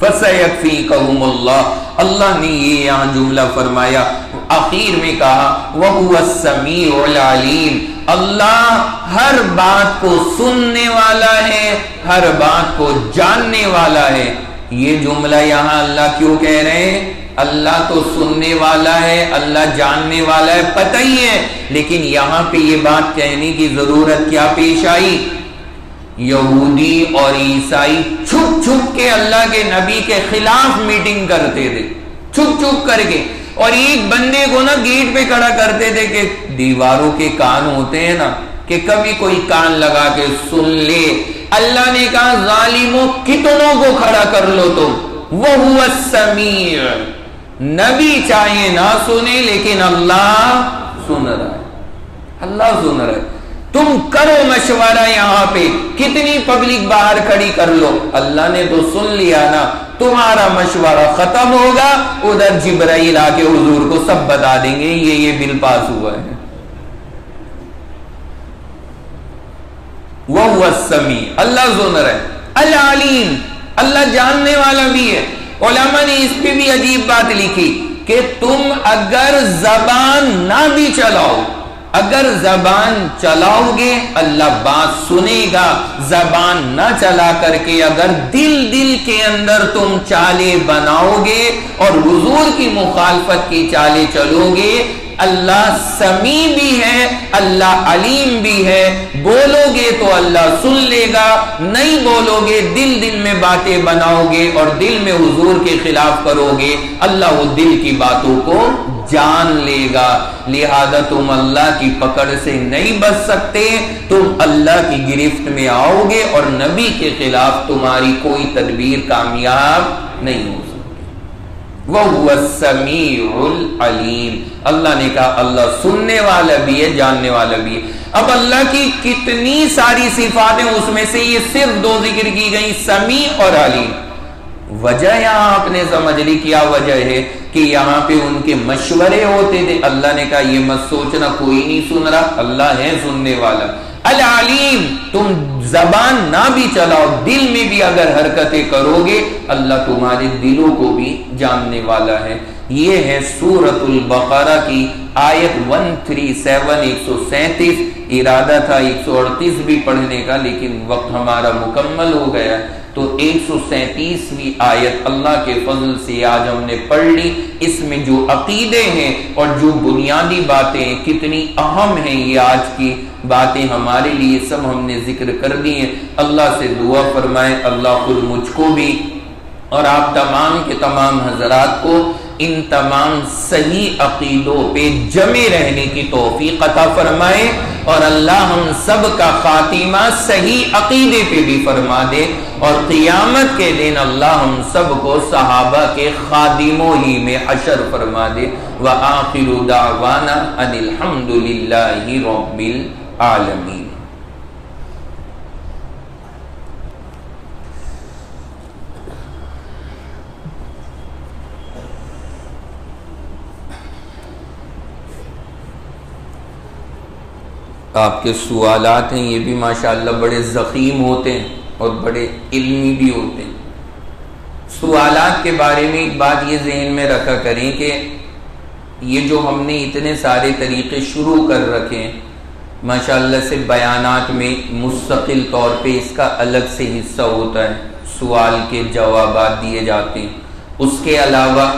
فَسَيَكْفِيكَهُمُ اللَّهُ، اللہ نے یہ یہاں جملہ فرمایا، آخر میں کہا وَهُوَ السَّمِيعُ الْعَلِيمُ، اللہ ہر بات کو سننے والا ہے، ہر بات کو جاننے والا ہے۔ یہ جملہ یہاں اللہ کیوں کہہ رہے ہیں؟ اللہ تو سننے والا ہے، اللہ جاننے والا ہے، پتہ ہی ہے، لیکن یہاں پہ یہ بات کہنے کی ضرورت کیا پیش آئی؟ یہودی اور عیسائی چھپ چھپ کے اللہ کے نبی کے خلاف میٹنگ کرتے تھے، چھپ چھپ کر کے. اور ایک بندے کو نا گیٹ پہ کھڑا کرتے تھے کہ دیواروں کے کان ہوتے ہیں نا, کہ کبھی کوئی کان لگا کے سن لے. اللہ نے کہا ظالموں کتنوں کو کھڑا کر لو تم, وَهُوَ السَّمِيعُ. نبی چاہیے نہ سنے لیکن اللہ سن رہا ہے, اللہ سن رہا ہے. تم کرو مشورہ یہاں پہ, کتنی پبلک باہر کھڑی کر لو, اللہ نے تو سن لیا نا. تمہارا مشورہ ختم ہوگا, ادھر جبرائیل آ کے حضور کو سب بتا دیں گے یہ بل پاس ہوا ہے. وَهُوَ السَّمِيعُ, اللہ سن رہا ہے. العلیم, اللہ جاننے والا بھی ہے. علماء نے اس پہ بھی عجیب بات لکھی کہ تم اگر زبان نہ بھی چلاؤ, اگر زبان چلاؤ گے اللہ بات سنے گا. زبان نہ چلا کر کے اگر دل کے اندر تم چالیں بناؤ گے اور حضور کی مخالفت کی چالیں چلو گے, اللہ سمیع بھی ہے, اللہ علیم بھی ہے. بولو گے تو اللہ سن لے گا, نہیں بولو گے دل میں باتیں بناؤ گے اور دل میں حضور کے خلاف کرو گے, اللہ وہ دل کی باتوں کو جان لے گا. لہذا تم اللہ کی پکڑ سے نہیں بچ سکتے, تم اللہ کی گرفت میں آؤ گے اور نبی کے خلاف تمہاری کوئی تدبیر کامیاب نہیں ہو سکتی. وَهُوَ السَّمِيعُ الْعَلِيمُ, اللہ نے کہا اللہ سننے والا بھی ہے, جاننے والا بھی ہے. اب اللہ کی کتنی ساری صفات ہیں, اس میں سے یہ صرف 2 ذکر کی گئی, سمیع اور علیم. وجہ یہاں آپ نے سمجھ لی کیا وجہ ہے کہ یہاں پہ ان کے مشورے ہوتے تھے. اللہ نے کہا یہ مت سوچنا کوئی نہیں سن رہا, اللہ ہے سننے والا. العلیم, تم زبان نہ بھی چلاؤ, دل میں بھی اگر حرکتیں کرو گے اللہ تمہارے دلوں کو بھی جاننے والا ہے. یہ ہے سورۃ البقرہ کی آیت 137 137. ارادہ تھا 138 بھی پڑھنے کا لیکن وقت ہمارا مکمل ہو گیا, تو 137ویں آیت اللہ کے فضل سے آج ہم نے پڑھ لی. اس میں جو عقیدے ہیں اور جو بنیادی باتیں کتنی اہم ہیں, یہ آج کی باتیں ہمارے لیے سب ہم نے ذکر کر دی ہیں. اللہ سے دعا فرمائے اللہ خود مجھ کو بھی اور آپ تمام کے تمام حضرات کو ان تمام صحیح عقیدوں پہ جمے رہنے کی توفیق عطا فرمائے, اور اللہ ہم سب کا خاتمہ صحیح عقیدے پہ بھی فرما دے, اور قیامت کے دن اللہ ہم سب کو صحابہ کے خادموں ہی میں حشر فرما دے. وآخر دعوانا ان الحمد للہ رب العالمین. آپ کے سوالات ہیں یہ بھی ماشاءاللہ بڑے ضخیم ہوتے ہیں اور بڑے علمی بھی ہوتے ہیں. سوالات کے بارے میں ایک بات یہ ذہن میں رکھا کریں کہ یہ جو ہم نے اتنے سارے طریقے شروع کر رکھے ہیں ماشاءاللہ سے, بیانات میں مستقل طور پہ اس کا الگ سے حصہ ہوتا ہے, سوال کے جوابات دیے جاتے ہیں. اس کے علاوہ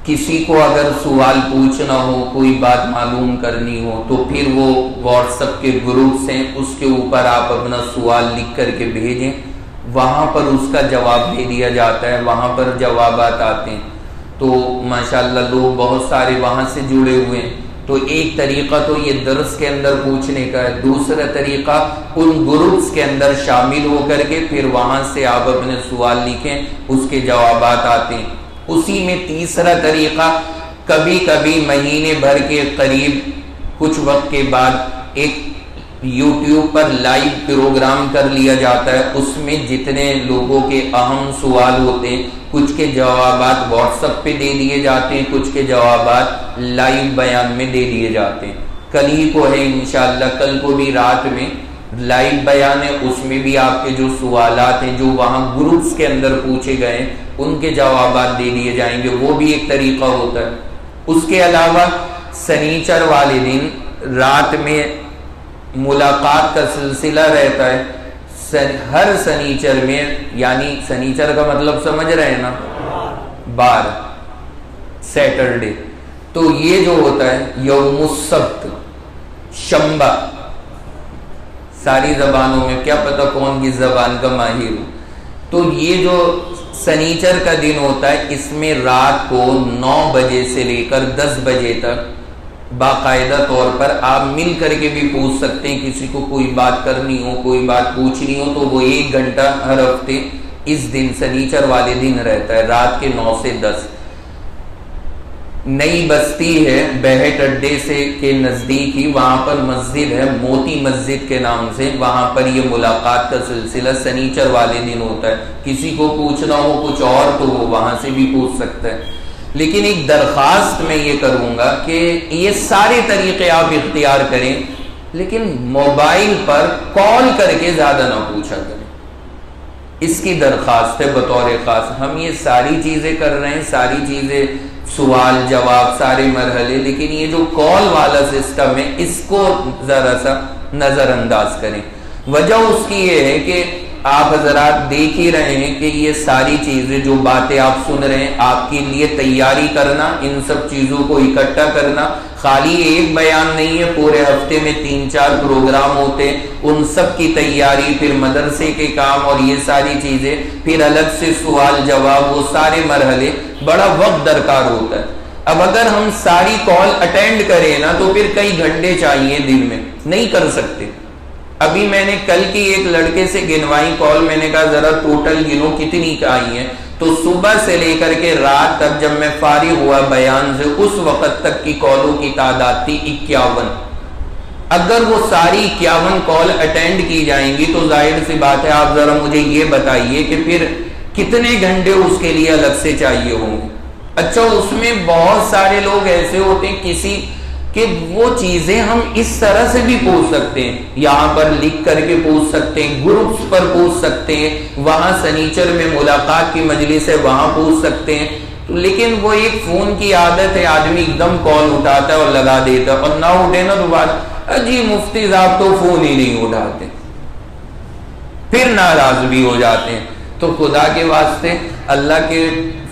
کسی کو اگر سوال پوچھنا ہو, کوئی بات معلوم کرنی ہو, تو پھر وہ واٹس ایپ کے گروپس ہیں, اس کے اوپر آپ اپنا سوال لکھ کر کے بھیجیں, وہاں پر اس کا جواب دے دیا جاتا ہے, وہاں پر جوابات آتے ہیں. تو ماشاءاللہ لوگ بہت سارے وہاں سے جڑے ہوئے ہیں. تو ایک طریقہ تو یہ درس کے اندر پوچھنے کا ہے, دوسرا طریقہ ان گروپس کے اندر شامل ہو کر کے پھر وہاں سے آپ اپنے سوال لکھیں, اس کے جوابات آتے ہیں. اسی میں تیسرا طریقہ, کبھی کبھی مہینے بھر کے قریب کچھ وقت کے بعد ایک یوٹیوب پر لائیو پروگرام کر لیا جاتا ہے, اس میں جتنے لوگوں کے اہم سوال ہوتے ہیں کچھ کے جوابات واٹس ایپ پہ دے دیے جاتے ہیں, کچھ کے جوابات لائیو بیان میں دے دیے جاتے ہیں. کل ہی کو ہے انشاءاللہ, کل کو بھی رات میں لائیو بیان ہے, اس میں بھی آپ کے جو سوالات ہیں جو وہاں گروپس کے اندر پوچھے گئے ہیں ان کے جوابات دے دیے جائیں گے, وہ بھی ایک طریقہ ہوتا ہے. اس کے علاوہ سنیچر والے دن رات میں ملاقات کا سلسلہ رہتا ہے, ہر سنیچر میں, یعنی سنیچر کا مطلب سمجھ رہے ہیں نا, بار سیٹرڈے. تو یہ جو ہوتا ہے یوم السبت, شنبہ, ساری زبانوں میں کیا پتہ کون کی زبان کا ماہر ہو, تو یہ جو سنیچر کا دن ہوتا ہے، اس میں رات کو 9 بجے سے لے کر 10 بجے تک باقاعدہ طور پر آپ مل کر کے بھی پوچھ سکتے ہیں. کسی کو کوئی بات کرنی ہو، کوئی بات پوچھنی ہو، تو وہ 1 گھنٹہ ہر ہفتے اس دن سنیچر والے دن رہتا ہے، رات کے 9 سے 10. نئی بستی ہے بہٹ اڈے سے کے نزدیک ہی، وہاں پر مسجد ہے موتی مسجد کے نام سے، وہاں پر یہ ملاقات کا سلسلہ سنیچر والے دن ہوتا ہے. کسی کو پوچھنا ہو کچھ اور تو وہ وہاں سے بھی پوچھ سکتا ہے. لیکن ایک درخواست میں یہ کروں گا کہ یہ سارے طریقے آپ اختیار کریں، لیکن موبائل پر کال کر کے زیادہ نہ پوچھا کریں. اس کی درخواست ہے بطور خاص. ہم یہ ساری چیزیں کر رہے ہیں، ساری چیزیں سوال جواب سارے مرحلے، لیکن یہ جو کال والا سسٹم ہے اس کو ذرا سا نظر انداز کریں. وجہ اس کی یہ ہے کہ آپ حضرات دیکھ ہی رہے ہیں کہ یہ ساری چیزیں جو باتیں آپ سن رہے ہیں، آپ کے لیے تیاری کرنا، ان سب چیزوں کو اکٹھا کرنا، خالی ایک بیان نہیں ہے، پورے ہفتے میں 3-4 پروگرام ہوتے ہیں، ان سب کی تیاری، پھر مدرسے کے کام اور یہ ساری چیزیں، پھر الگ سے سوال جواب، وہ سارے مرحلے، بڑا وقت درکار ہوتا ہے. اب اگر ہم ساری کال اٹینڈ کریں نا تو پھر کئی گھنٹے چاہیے دن میں، نہیں کر سکتے. ابھی میں نے کل کی ایک لڑکے سے گنوائی کال، میں نے کہا ذرا ٹوٹل گنو کتنی آئی ہیں، تو صبح سے لے کر کے رات تک جب میں فارغ ہوا بیان سے اس وقت تک کی کالوں کی تعداد تھی 51. اگر وہ ساری 51 کال اٹینڈ کی جائیں گی تو ظاہر سی بات ہے، آپ ذرا مجھے یہ بتائیے کہ پھر کتنے گھنٹے اس کے لیے الگ سے چاہیے ہوں گے. اچھا اس میں بہت سارے لوگ ایسے ہوتے ہیں کسی کہ وہ چیزیں ہم اس طرح سے بھی پوچھ سکتے ہیں، یہاں پر لکھ کر کے پوچھ سکتے ہیں، گروپس پر پوچھ سکتے ہیں، وہاں سنیچر میں ملاقات کی مجلس ہے وہاں پوچھ سکتے ہیں. لیکن وہ ایک فون کی عادت ہے، آدمی ایک دم کال اٹھاتا ہے اور لگا دیتا ہے، اور نہ اٹھے نا تو بات جی مفتی صاحب تو فون ہی نہیں اٹھاتے، پھر ناراض بھی ہو جاتے ہیں. تو خدا کے واسطے اللہ کے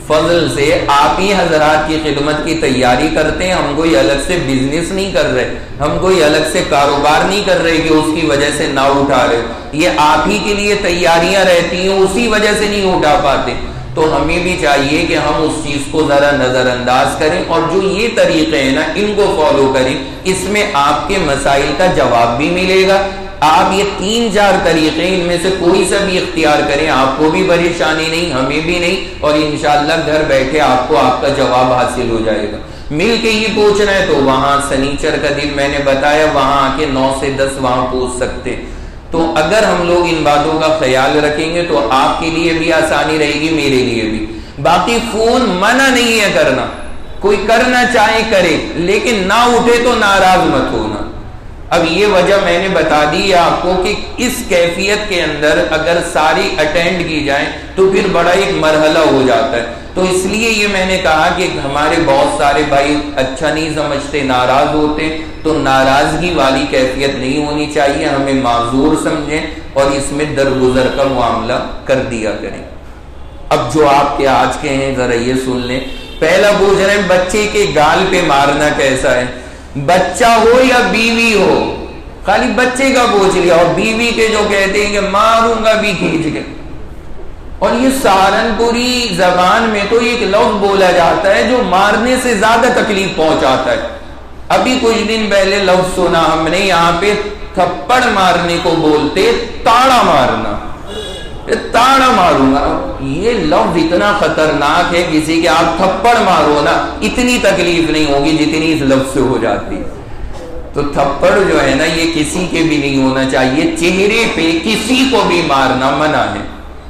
فضل سے آپ ہی حضرات کی خدمت کی تیاری کرتے ہیں. ہم کوئی الگ سے بزنس نہیں کر رہے، ہم کوئی الگ سے کاروبار نہیں کر رہے کہ اس کی وجہ سے نہ اٹھا رہے، یہ آپ ہی کے لیے تیاریاں رہتی ہیں، اسی وجہ سے نہیں اٹھا پاتے. تو ہمیں بھی چاہیے کہ ہم اس چیز کو ذرا نظر انداز کریں، اور جو یہ طریقے ہیں نا ان کو فالو کریں. اس میں آپ کے مسائل کا جواب بھی ملے گا. آپ یہ 3-4 طریقے ان میں سے کوئی سا بھی اختیار کریں، آپ کو بھی پریشانی نہیں، ہمیں بھی نہیں، اور انشاءاللہ گھر بیٹھے آپ کو آپ کا جواب حاصل ہو جائے گا. مل کے ہی پوچھنا ہے تو وہاں سنیچر کا دن میں نے بتایا، وہاں آ کے 9 سے 10 وہاں پوچھ سکتے. تو اگر ہم لوگ ان باتوں کا خیال رکھیں گے تو آپ کے لیے بھی آسانی رہے گی، میرے لیے بھی. باقی فون منع نہیں ہے کرنا، کوئی کرنا چاہے کرے، لیکن نہ اٹھے تو ناراض مت ہونا. اب یہ وجہ میں نے بتا دی ہے آپ کو کہ اس کیفیت کے اندر اگر ساری اٹینڈ کی جائیں تو پھر بڑا ایک مرحلہ ہو جاتا ہے. تو اس لیے یہ میں نے کہا کہ ہمارے بہت سارے بھائی اچھا نہیں سمجھتے، ناراض ہوتے، تو ناراضگی والی کیفیت نہیں ہونی چاہیے. ہمیں معذور سمجھیں اور اس میں درگزر کا معاملہ کر دیا کریں. اب جو آپ کے آج کے ہیں ذرا یہ سن لیں. پہلا پوچھ رہے ہیں بچے کے گال پہ مارنا کیسا ہے. بچہ ہو یا بیوی ہو، خالی بچے کا پوچھ لیا، اور بیوی کے جو کہتے ہیں کہ ماروں گا بھی کھینچ کے. اور یہ سہارنپوری زبان میں تو ایک لفظ بولا جاتا ہے جو مارنے سے زیادہ تکلیف پہنچاتا ہے. ابھی کچھ دن پہلے لفظ سنا ہم نے، یہاں پہ تھپڑ مارنے کو بولتے تاڑا مارنا، تاڑا ماروں گا. یہ لفظ اتنا خطرناک ہے، کسی کے آپ تھپڑ مارو نا اتنی تکلیف نہیں ہوگی جتنی اس لفظ سے ہو جاتی. تو تھپڑ جو ہے نا یہ کسی کے بھی نہیں ہونا چاہیے، چہرے پہ کسی کو بھی مارنا منع ہے.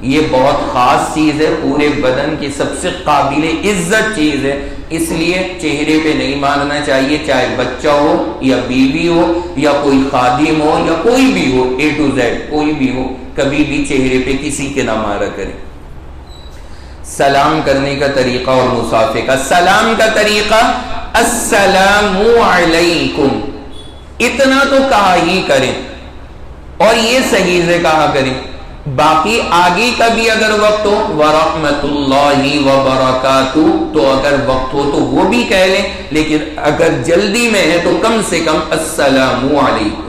یہ بہت خاص چیز ہے، پورے بدن کی سب سے قابل عزت چیز ہے، اس لیے چہرے پہ نہیں مارنا چاہیے، چاہے بچہ ہو یا بیوی ہو یا کوئی خادم ہو یا کوئی بھی ہو، A to Z کوئی بھی ہو، کبھی بھی چہرے پہ کسی کے نہ مارا کرے. سلام کرنے کا طریقہ اور مصافحے کا. سلام کا طریقہ السلام علیکم، اتنا تو کہا ہی کریں، اور یہ صحیح سے کہا کریں. باقی آگے کا بھی اگر وقت ہو ورحمۃ اللہ وبرکاتہ، تو اگر وقت ہو تو وہ بھی کہہ لیں، لیکن اگر جلدی میں ہے تو کم سے کم السلام علیکم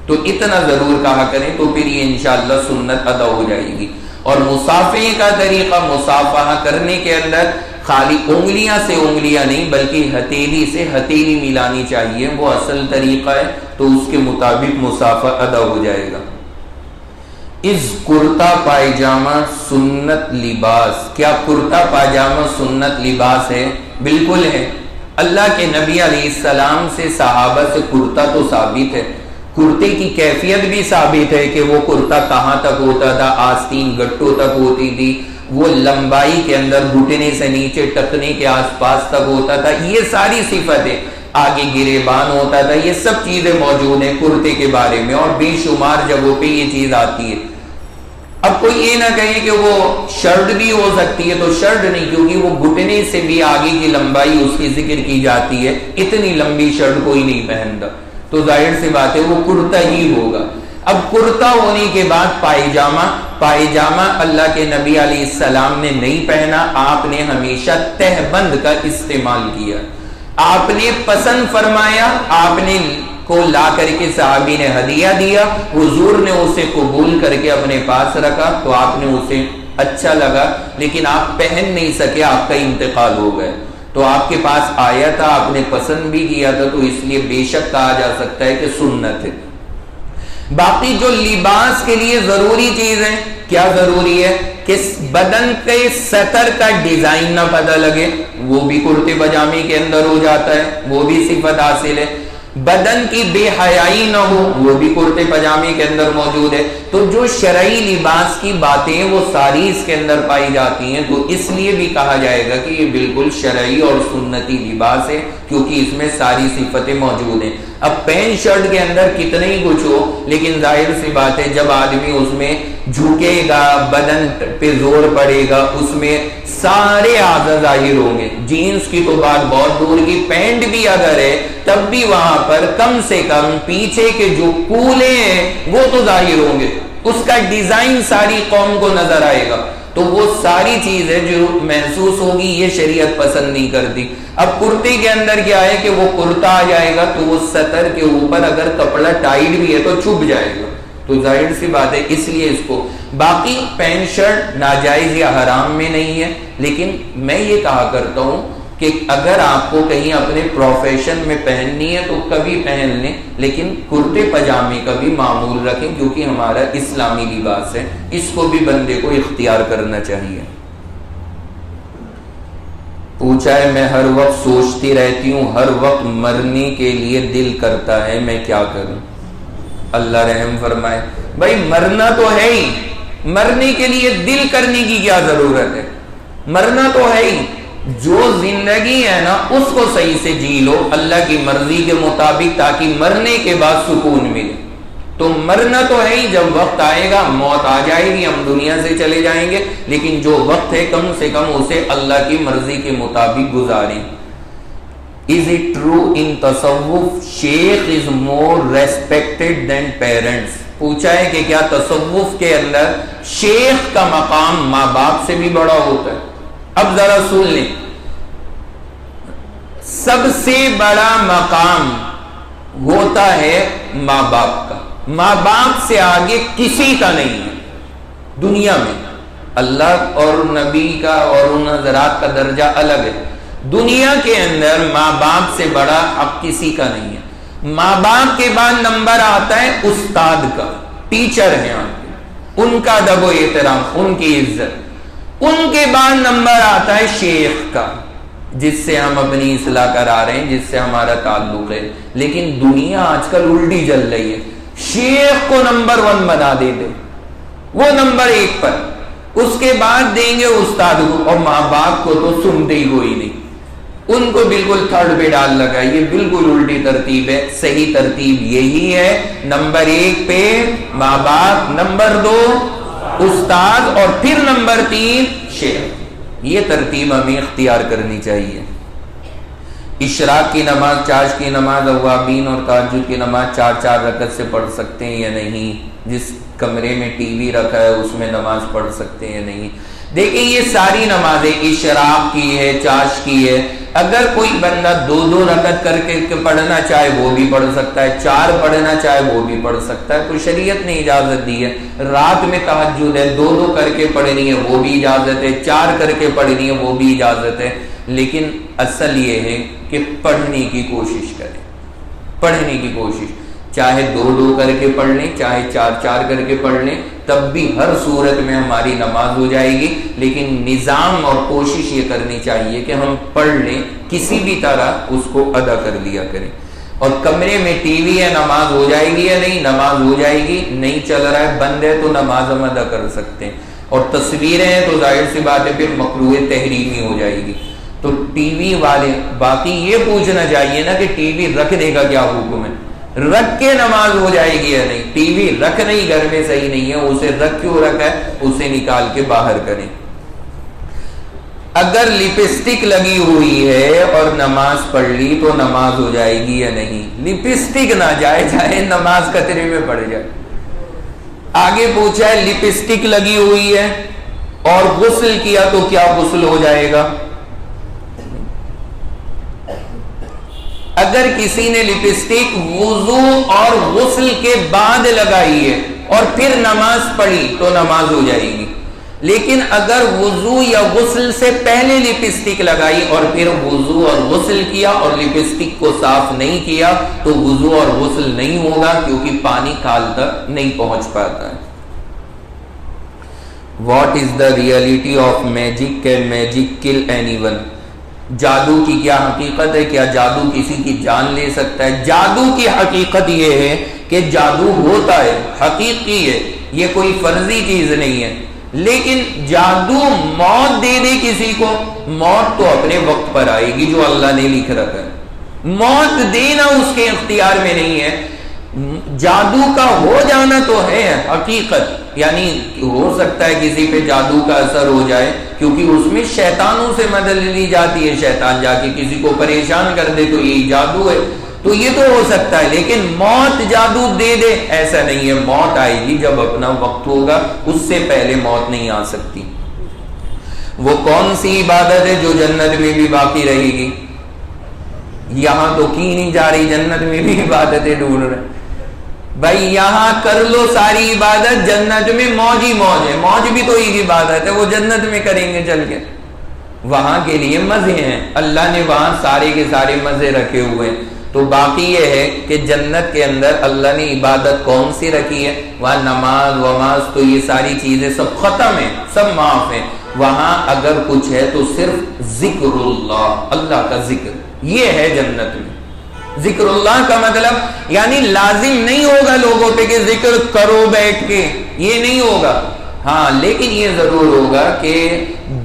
تو اتنا ضرور کہا کریں، تو پھر یہ انشاءاللہ سنت ادا ہو جائے گی. اور مصافحے کا طریقہ، مصافحہ کرنے کے اندر خالی انگلیاں سے انگلیاں نہیں بلکہ ہتھیلی سے ہتھیلی ملانی چاہیے، وہ اصل طریقہ ہے، تو اس کے مطابق مصافحہ ادا ہو جائے گا۔ اس کرتا پائجامہ سنت لباس، کیا کرتا پائجامہ سنت لباس ہے؟ بالکل ہے۔ اللہ کے نبی علیہ السلام سے صحابہ سے کرتا تو ثابت ہے، کرتے کی کیفیت بھی ثابت ہے کہ وہ کرتا کہاں تک ہوتا تھا، آستین گٹوں تک ہوتی تھی، وہ لمبائی کے اندر گھٹنے سے نیچے ٹکنے کے آس پاس تک ہوتا تھا، یہ ساری صفتیں، آگے گریبان ہوتا تھا، یہ سب چیزیں موجود ہیں کرتے کے بارے میں، اور بے شمار جگہوں پہ یہ چیز آتی ہے۔ اب کوئی یہ نہ کہے کہ وہ شرٹ بھی ہو سکتی ہے، تو شرٹ نہیں، کیونکہ وہ گھٹنے سے بھی آگے کی لمبائی اس کی ذکر کی جاتی ہے، اتنی لمبی شرٹ کوئی نہیں پہنتا، تو ظاہر سی بات ہے وہ کرتا ہی ہوگا۔ اب کرتا ہونے کے بعد پائجامہ اللہ کے نبی علیہ السلام نے نہیں پہنا، آپ نے ہمیشہ تہبند کا استعمال کیا، آپ نے پسند فرمایا، آپ نے کو لا کر کے صحابی نے ہدیہ دیا، حضور نے اسے قبول کر کے اپنے پاس رکھا، تو آپ نے اسے اچھا لگا، لیکن آپ پہن نہیں سکے، آپ کا انتقال ہو گیا، تو آپ کے پاس آیا تھا، آپ نے پسند بھی کیا تھا، تو اس لیے بے شک کہا جا سکتا ہے کہ سنت ہے۔ باقی جو لباس کے لیے ضروری چیز ہے، کیا ضروری ہے کہ بدن کے سطر کا ڈیزائن نہ پتہ لگے، وہ بھی کرتے پاجامے کے اندر ہو جاتا ہے، وہ بھی صفت حاصل ہے۔ بدن کی بے حیائی نہ ہو، وہ بھی کرتے پاجامے کے اندر موجود ہے۔ تو جو شرعی لباس کی باتیں وہ ساری اس کے اندر پائی جاتی ہیں، تو اس لیے بھی کہا جائے گا کہ یہ بالکل شرعی اور سنتی لباس ہے، کیونکہ اس میں ساری صفتیں موجود ہیں۔ اب پینٹ شرٹ کے اندر کتنے ہی کچھ ہو، لیکن ظاہر سی بات ہے جب آدمی اس میں جھکے گا، بدن پہ زور پڑے گا، اس میں سارے اعضاء ظاہر ہوں گے۔ جینز کی تو بات بہت دور کی، پینٹ بھی اگر ہے تب بھی وہاں پر کم سے کم پیچھے کے جو کولے ہیں وہ تو ظاہر ہوں گے، اس کا ڈیزائن ساری قوم کو نظر آئے گا، تو وہ ساری چیز ہے جو محسوس ہوگی، یہ شریعت پسند نہیں کرتی۔ اب کرتے کے اندر کیا ہے کہ وہ کرتا آ جائے گا تو وہ سطر کے اوپر اگر کپڑا ٹائٹ بھی ہے تو چھپ جائے گا، تو ظاہر سی بات ہے اس لیے اس کو۔ باقی پینٹ شرٹ ناجائز یا حرام میں نہیں ہے، لیکن میں یہ کہا کرتا ہوں کہ اگر آپ کو کہیں اپنے پروفیشن میں پہننی ہے تو کبھی پہن لیں، لیکن کرتے پاجامے کا بھی معمول رکھیں، کیونکہ ہمارا اسلامی لباس ہے، اس کو بھی بندے کو اختیار کرنا چاہیے۔ پوچھا ہے میں ہر وقت سوچتی رہتی ہوں، ہر وقت مرنے کے لیے دل کرتا ہے، میں کیا کروں؟ اللہ رحم فرمائے۔ بھائی مرنا تو ہے ہی، مرنے کے لیے دل کرنے کی کیا ضرورت ہے؟ مرنا تو ہے ہی، جو زندگی ہے نا اس کو صحیح سے جی لو اللہ کی مرضی کے مطابق، تاکہ مرنے کے بعد سکون ملے۔ تو مرنا تو ہے ہی، جب وقت آئے گا موت آ جائے گی، ہم دنیا سے چلے جائیں گے، لیکن جو وقت ہے کم سے کم اسے اللہ کی مرضی کے مطابق گزاریں۔ Is it true in تصوف شیخ is more respected than parents؟ پوچھا ہے کہ کیا تصوف کے اندر شیخ کا مقام ماں باپ سے بھی بڑا ہوتا ہے؟ اب ذرا سن لیں، سب سے بڑا مقام ہوتا ہے ماں باپ کا، ماں باپ سے آگے کسی کا نہیں ہے دنیا میں۔ اللہ اور نبی کا اور ان حضرات کا درجہ الگ ہے، دنیا کے اندر ماں باپ سے بڑا اب کسی کا نہیں ہے۔ ماں باپ کے بعد نمبر آتا ہے استاد کا، ٹیچر ہیں آپ، ان کا ادب و احترام، ان کی عزت۔ ان کے بعد نمبر آتا ہے شیخ کا، جس سے ہم اپنی اصلاح کرا رہے ہیں، جس سے ہمارا تعلق ہے۔ لیکن دنیا آج کل الٹی چل رہی ہے، شیخ کو نمبر 1 بنا دیتے، وہ نمبر 1 پر، اس کے بعد دیں گے استاد کو، اور ماں باپ کو تو سنتے ہی کوئی نہیں، ان کو بالکل تھرڈ پہ ڈال لگا۔ یہ بالکل الٹی ترتیب ہے، صحیح ترتیب یہی ہے، نمبر 1 پہ ماں باپ، نمبر 2 استاد، اور پھر نمبر 3 شیخ۔ یہ ترتیب ہمیں اختیار کرنی چاہیے۔ اشراق کی نماز، چاش کی نماز، اوابین اور تہجد کی نماز 4 رکعت سے پڑھ سکتے ہیں یا نہیں؟ جس کمرے میں ٹی وی رکھا ہے اس میں نماز پڑھ سکتے ہیں یا نہیں؟ دیکھیں یہ ساری نمازیں اشراق کی ہے، چاش کی ہے، اگر کوئی بندہ 2 رکعت کر کے پڑھنا چاہے وہ بھی پڑھ سکتا ہے، 4 پڑھنا چاہے وہ بھی پڑھ سکتا ہے، کوئی شریعت نے اجازت دی ہے۔ رات میں تہجد ہے، 2 کر کے پڑھنی ہے وہ بھی اجازت ہے، 4 کر کے پڑھنی ہے وہ بھی اجازت ہے، لیکن اصل یہ ہے کہ پڑھنے کی کوشش کریں، پڑھنے کی کوشش، چاہے 2 کر کے پڑھ لیں، چاہے 4 کر کے پڑھ لیں، تب بھی ہر صورت میں ہماری نماز ہو جائے گی، لیکن نظام اور کوشش یہ کرنی چاہیے کہ ہم پڑھ لیں، کسی بھی طرح اس کو ادا کر لیا کریں۔ اور کمرے میں ٹی وی ہے، نماز ہو جائے گی یا نہیں؟ نماز ہو جائے گی، نہیں چل رہا ہے، بند ہے تو نماز ہم ادا کر سکتے ہیں، اور تصویریں ہیں تو ظاہر سی بات ہے پھر مکروہ تحریمی ہو جائے گی۔ تو ٹی وی والے، باقی یہ پوچھنا چاہیے نا کہ ٹی وی رکھنے کا کیا حکم ہے، رکھ کے نماز ہو جائے گی یا نہیں؟ ٹی وی رکھنا ہی گھر میں صحیح نہیں ہے، اسے رکھ کیوں رکھا ہے؟ اسے نکال کے باہر کریں۔ اگر لپسٹک لگی ہوئی ہے اور نماز پڑھ لی تو نماز ہو جائے گی یا نہیں؟ لپسٹک نہ جائے، چاہے نماز خطرے میں پڑ جائے۔ آگے پوچھا ہے لپسٹک لگی ہوئی ہے اور غسل کیا تو کیا غسل ہو جائے گا؟ اگر کسی نے لپسٹک وضو اور غسل کے بعد لگائی ہے اور پھر نماز پڑھی تو نماز ہو جائے گی، لیکن اگر وضو یا غسل سے پہلے لپسٹک لگائی اور پھر وضو اور غسل کیا اور لپسٹک کو صاف نہیں کیا تو وضو اور غسل نہیں ہوگا، کیونکہ پانی کھال تک نہیں پہنچ پاتا ہے۔ What is the reality of magic? Can magic kill anyone? جادو کی کیا حقیقت ہے؟ کیا جادو کسی کی جان لے سکتا ہے؟ جادو کی حقیقت یہ ہے کہ جادو ہوتا ہے، حقیقی ہے، یہ کوئی فرضی چیز نہیں ہے، لیکن جادو موت دے دے کسی کو، موت تو اپنے وقت پر آئے گی جو اللہ نے لکھ رکھا ہے، موت دینا اس کے اختیار میں نہیں ہے۔ جادو کا ہو جانا تو ہے حقیقت، یعنی ہو سکتا ہے کسی پہ جادو کا اثر ہو جائے، کیونکہ اس میں شیطانوں سے مدد لی جاتی ہے، شیطان جا کے کسی کو پریشان کر دے تو یہی جادو ہے، تو یہ تو ہو سکتا ہے، لیکن موت جادو دے دے ایسا نہیں ہے۔ موت آئے گی جب اپنا وقت ہوگا، اس سے پہلے موت نہیں آ سکتی۔ وہ کون سی عبادت ہے جو جنت میں بھی باقی رہے گی؟ یہاں تو کی نہیں جا رہی، جنت میں بھی عبادتیں ڈھونڈ رہے بھائی، یہاں کر لو ساری عبادت، جنت میں موج ہی موج ہے، موج بھی تو ایک عبادت ہے، وہ جنت میں کریں گے چل کے، وہاں کے لیے مزے ہیں، اللہ نے وہاں سارے کے سارے مزے رکھے ہوئے ہیں۔ تو باقی یہ ہے کہ جنت کے اندر اللہ نے عبادت کون سی رکھی ہے؟ وہاں نماز وماز تو یہ ساری چیزیں سب ختم ہیں، سب معاف ہیں۔ وہاں اگر کچھ ہے تو صرف ذکر اللہ، اللہ کا ذکر، یہ ہے جنت میں۔ ذکر اللہ کا مطلب یعنی لازم نہیں ہوگا لوگوں پہ کہ ذکر کرو بیٹھ کے، یہ نہیں ہوگا، ہاں لیکن یہ ضرور ہوگا کہ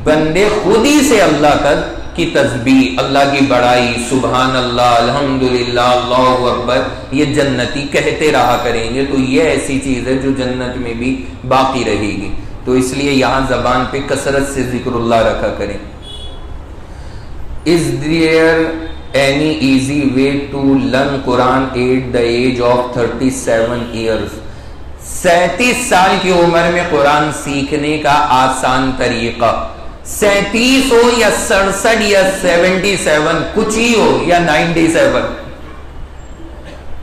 بندے خود ہی سے اللہ کی تسبیح، اللہ کی بڑائی، سبحان اللہ، الحمدللہ، اللہ اکبر، یہ جنتی کہتے رہا کریں گے۔ تو یہ ایسی چیز ہے جو جنت میں بھی باقی رہے گی، تو اس لیے یہاں زبان پہ کثرت سے ذکر اللہ رکھا کریں۔ Is there any easy way to learn Quran at the age of 37 years? 37 سال کی عمر میں قرآن سیکھنے کا آسان طریقہ، 37 ہو یا 67 یا 77، کچھ ہی ہو یا 97،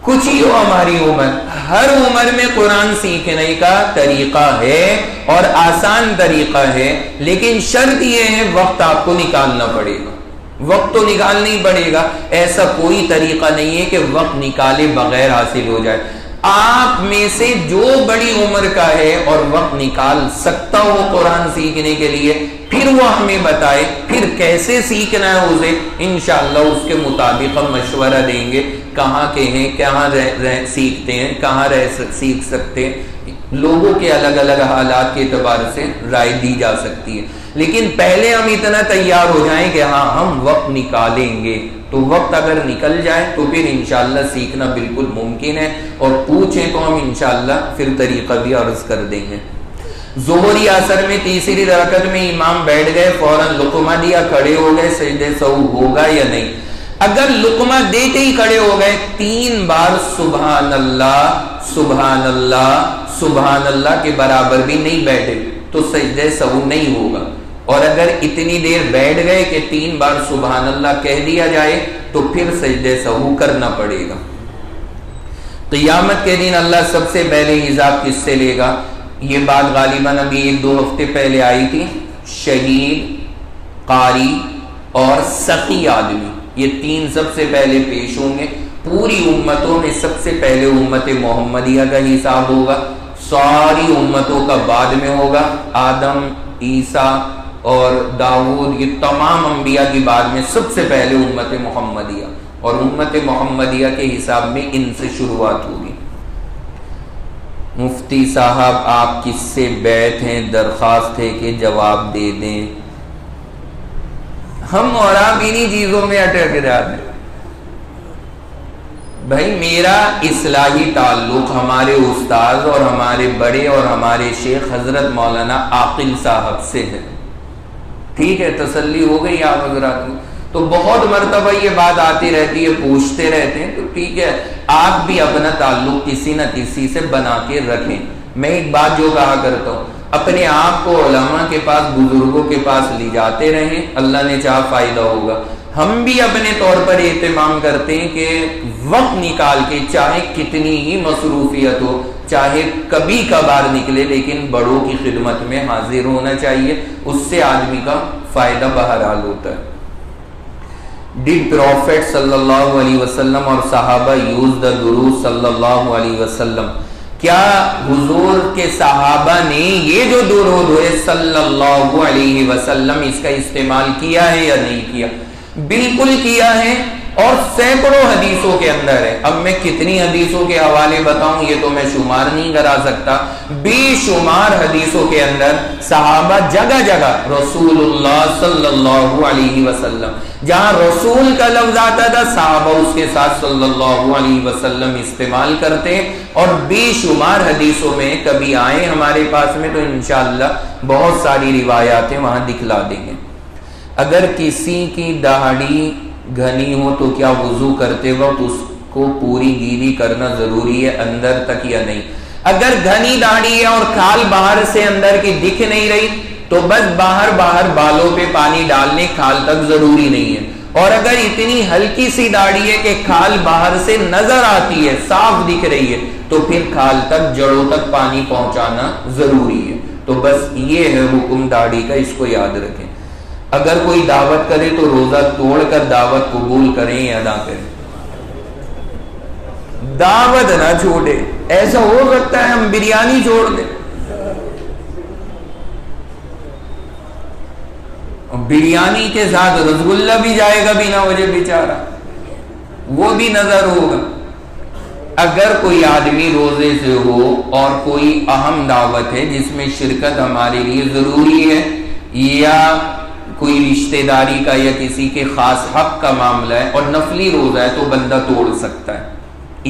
کچھ ہی ہو ہماری عمر، ہر عمر میں قرآن سیکھنے کا طریقہ ہے اور آسان طریقہ ہے، لیکن شرط یہ ہے وقت آپ کو نکالنا پڑے گا، وقت تو نکالنا ہی پڑے گا، ایسا کوئی طریقہ نہیں ہے کہ وقت نکالے بغیر حاصل ہو جائے۔ آپ میں سے جو بڑی عمر کا ہے اور وقت نکال سکتا ہو قرآن سیکھنے کے لیے، پھر وہ ہمیں بتائے، پھر کیسے سیکھنا ہے اسے، انشاءاللہ اس کے مطابق ہم مشورہ دیں گے، کہاں کے ہیں، کہاں سیکھتے ہیں، کہاں سیکھ سکتے ہیں، لوگوں کے الگ الگ حالات کے اعتبار سے رائے دی جا سکتی ہے، لیکن پہلے ہم اتنا تیار ہو جائیں کہ ہاں ہم وقت نکالیں گے، تو وقت اگر نکل جائے تو پھر انشاءاللہ سیکھنا بالکل ممکن ہے، اور پوچھیں تو ہم انشاءاللہ پھر طریقہ بھی عرض کر دیں گے۔ ظہر یا عصر میں تیسری رکعت میں امام بیٹھ گئے، فوراً لقمہ دیا، کھڑے ہو گئے، سجدے سہو ہوگا یا نہیں؟ اگر لقمہ دیتے ہی کھڑے ہو گئے، 3 بار سبحان اللہ سبحان اللہ سبحان اللہ کے برابر بھی نہیں بیٹھے، تو سجدہ سہو نہیں ہوگا، اور اگر اتنی دیر بیٹھ گئے کہ 3 بار سبحان اللہ کہہ دیا جائے تو پھر سجدہ سہو کرنا پڑے گا۔ قیامت کے دن اللہ سب سے پہلے حساب کس سے لے گا؟ یہ بات غالباً ابھی 1-2 ہفتے پہلے آئی تھی۔ شہید، قاری اور سخی آدمی، یہ 3 سب سے پہلے پیش ہوں گے۔ پوری امتوں میں سب سے پہلے امت محمدیہ کا حساب ہوگا، ساری امتوں کا بعد میں ہوگا۔ آدم، عیسیٰ اور داؤد، یہ تمام انبیاء کی بعد میں سب سے پہلے امت محمدیہ، اور امت محمدیہ کے حساب میں ان سے شروعات ہوگی۔ مفتی صاحب آپ کس سے بیعت ہیں؟ درخواست ہے کہ جواب دے دیں۔ ہم اور آپ انہی چیزوں میں اٹک جاتے ہیں۔ بھائی میرا اصلاحی تعلق ہمارے استاد اور ہمارے بڑے اور ہمارے شیخ حضرت مولانا عاقل صاحب سے ہے، ٹھیک ہے، تسلی ہو گئی آپ حضرات کو؟ تو بہت مرتبہ یہ بات آتی رہتی ہے، پوچھتے رہتے ہیں، تو ٹھیک ہے آپ بھی اپنا تعلق کسی نہ کسی سے بنا کے رکھیں۔ میں ایک بات جو کہا کرتا ہوں، اپنے آپ کو علماء کے پاس، بزرگوں کے پاس لے جاتے رہیں، اللہ نے چاہا فائدہ ہوگا۔ ہم بھی اپنے طور پر اہتمام کرتے ہیں کہ وقت نکال کے، چاہے کتنی ہی مصروفیت ہو، چاہے کبھی کبھار نکلے، لیکن بڑوں کی خدمت میں حاضر ہونا چاہیے، اس سے آدمی کا فائدہ بہرحال ہوتا ہے۔ Did Prophet sallallahu alaihi wasallam اور صحابہ use the درود صلی اللہ علیہ وسلم؟ کیا حضور کے صحابہ نے یہ جو درود ہوئے صلی اللہ علیہ وسلم اس کا استعمال کیا ہے یا نہیں کیا؟ بالکل کیا ہے، اور سینکڑوں حدیثوں کے اندر ہے۔ اب میں کتنی حدیثوں کے حوالے بتاؤں یہ تو میں شمار نہیں کرا سکتا، بے شمار حدیثوں کے اندر صحابہ جگہ جگہ رسول اللہ صلی اللہ علیہ وسلم، جہاں رسول کا لفظ آتا تھا صحابہ اس کے ساتھ صلی اللہ علیہ وسلم استعمال کرتے، اور بے شمار حدیثوں میں کبھی آئے ہمارے پاس میں تو انشاءاللہ بہت ساری روایاتیں وہاں دکھلا دیں گے۔ اگر کسی کی داڑھی گھنی ہو تو کیا وضو کرتے وقت اس کو پوری گیلی کرنا ضروری ہے اندر تک یا نہیں؟ اگر گھنی داڑھی ہے اور کھال باہر سے اندر کی دکھ نہیں رہی تو بس باہر بالوں پہ پانی ڈالنے، کھال تک ضروری نہیں ہے۔ اور اگر اتنی ہلکی سی داڑھی ہے کہ کھال باہر سے نظر آتی ہے، صاف دکھ رہی ہے، تو پھر کھال تک، جڑوں تک پانی پہنچانا ضروری ہے۔ تو بس یہ ہے حکم داڑھی کا، اس کو یاد رکھیں۔ اگر کوئی دعوت کرے تو روزہ توڑ کر دعوت قبول کریں یا نہ کریں، دعوت نہ چھوڑے۔ ایسا ہو سکتا ہے ہم بریانی چھوڑ دیں، بریانی کے ساتھ رسگلہ بھی جائے گا بنا وجہ بیچارہ، وہ بھی نظر ہوگا۔ اگر کوئی آدمی روزے سے ہو اور کوئی اہم دعوت ہے جس میں شرکت ہمارے لیے ضروری ہے، یا کوئی رشتہ داری کا یا کسی کے خاص حق کا معاملہ ہے اور نفلی روزہ ہے، تو بندہ توڑ سکتا ہے،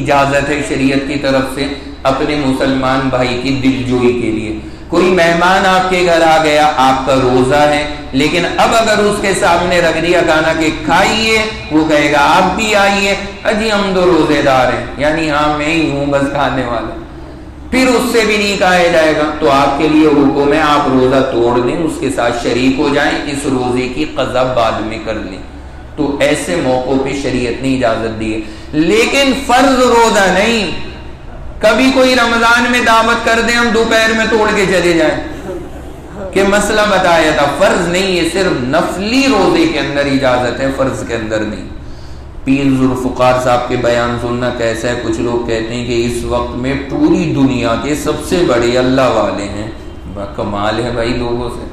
اجازت ہے شریعت کی طرف سے اپنے مسلمان بھائی کی دلجوئی کے لیے۔ کوئی مہمان آپ کے گھر آ گیا، آپ کا روزہ ہے، لیکن اب اگر اس کے سامنے رکھ دیا کھانا کہ کھائیے، وہ کہے گا آپ بھی آئیے، اجی ہم تو روزے دار ہیں، یعنی ہاں میں ہی ہوں بس کھانے والا، پھر اس سے بھی نہیں کہا جائے گا۔ تو آپ کے لیے حکم ہے آپ روزہ توڑ دیں، اس کے ساتھ شریک ہو جائیں، اس روزے کی قضا بعد میں کر لیں۔ تو ایسے موقعوں پہ شریعت نے اجازت دی ہے، لیکن فرض روزہ نہیں۔ کبھی کوئی رمضان میں دعوت کر دیں، ہم دوپہر میں توڑ کے چلے جائیں کہ مسئلہ بتایا تھا، فرض نہیں، یہ صرف نفلی روزے کے اندر اجازت ہے، فرض کے اندر نہیں۔ پیر ذوالفقار صاحب کے بیان سننا کیسا ہے؟ کچھ لوگ کہتے ہیں کہ اس وقت میں پوری دنیا کے سب سے بڑے اللہ والے ہیں، کمال ہے بھائی لوگوں سے،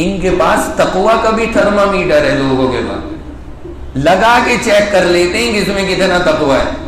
ان کے پاس تقویٰ کا بھی تھرمامیٹر ہے، لوگوں کے پاس لگا کے چیک کر لیتے ہیں کہ اس میں کتنا تقویٰ ہے۔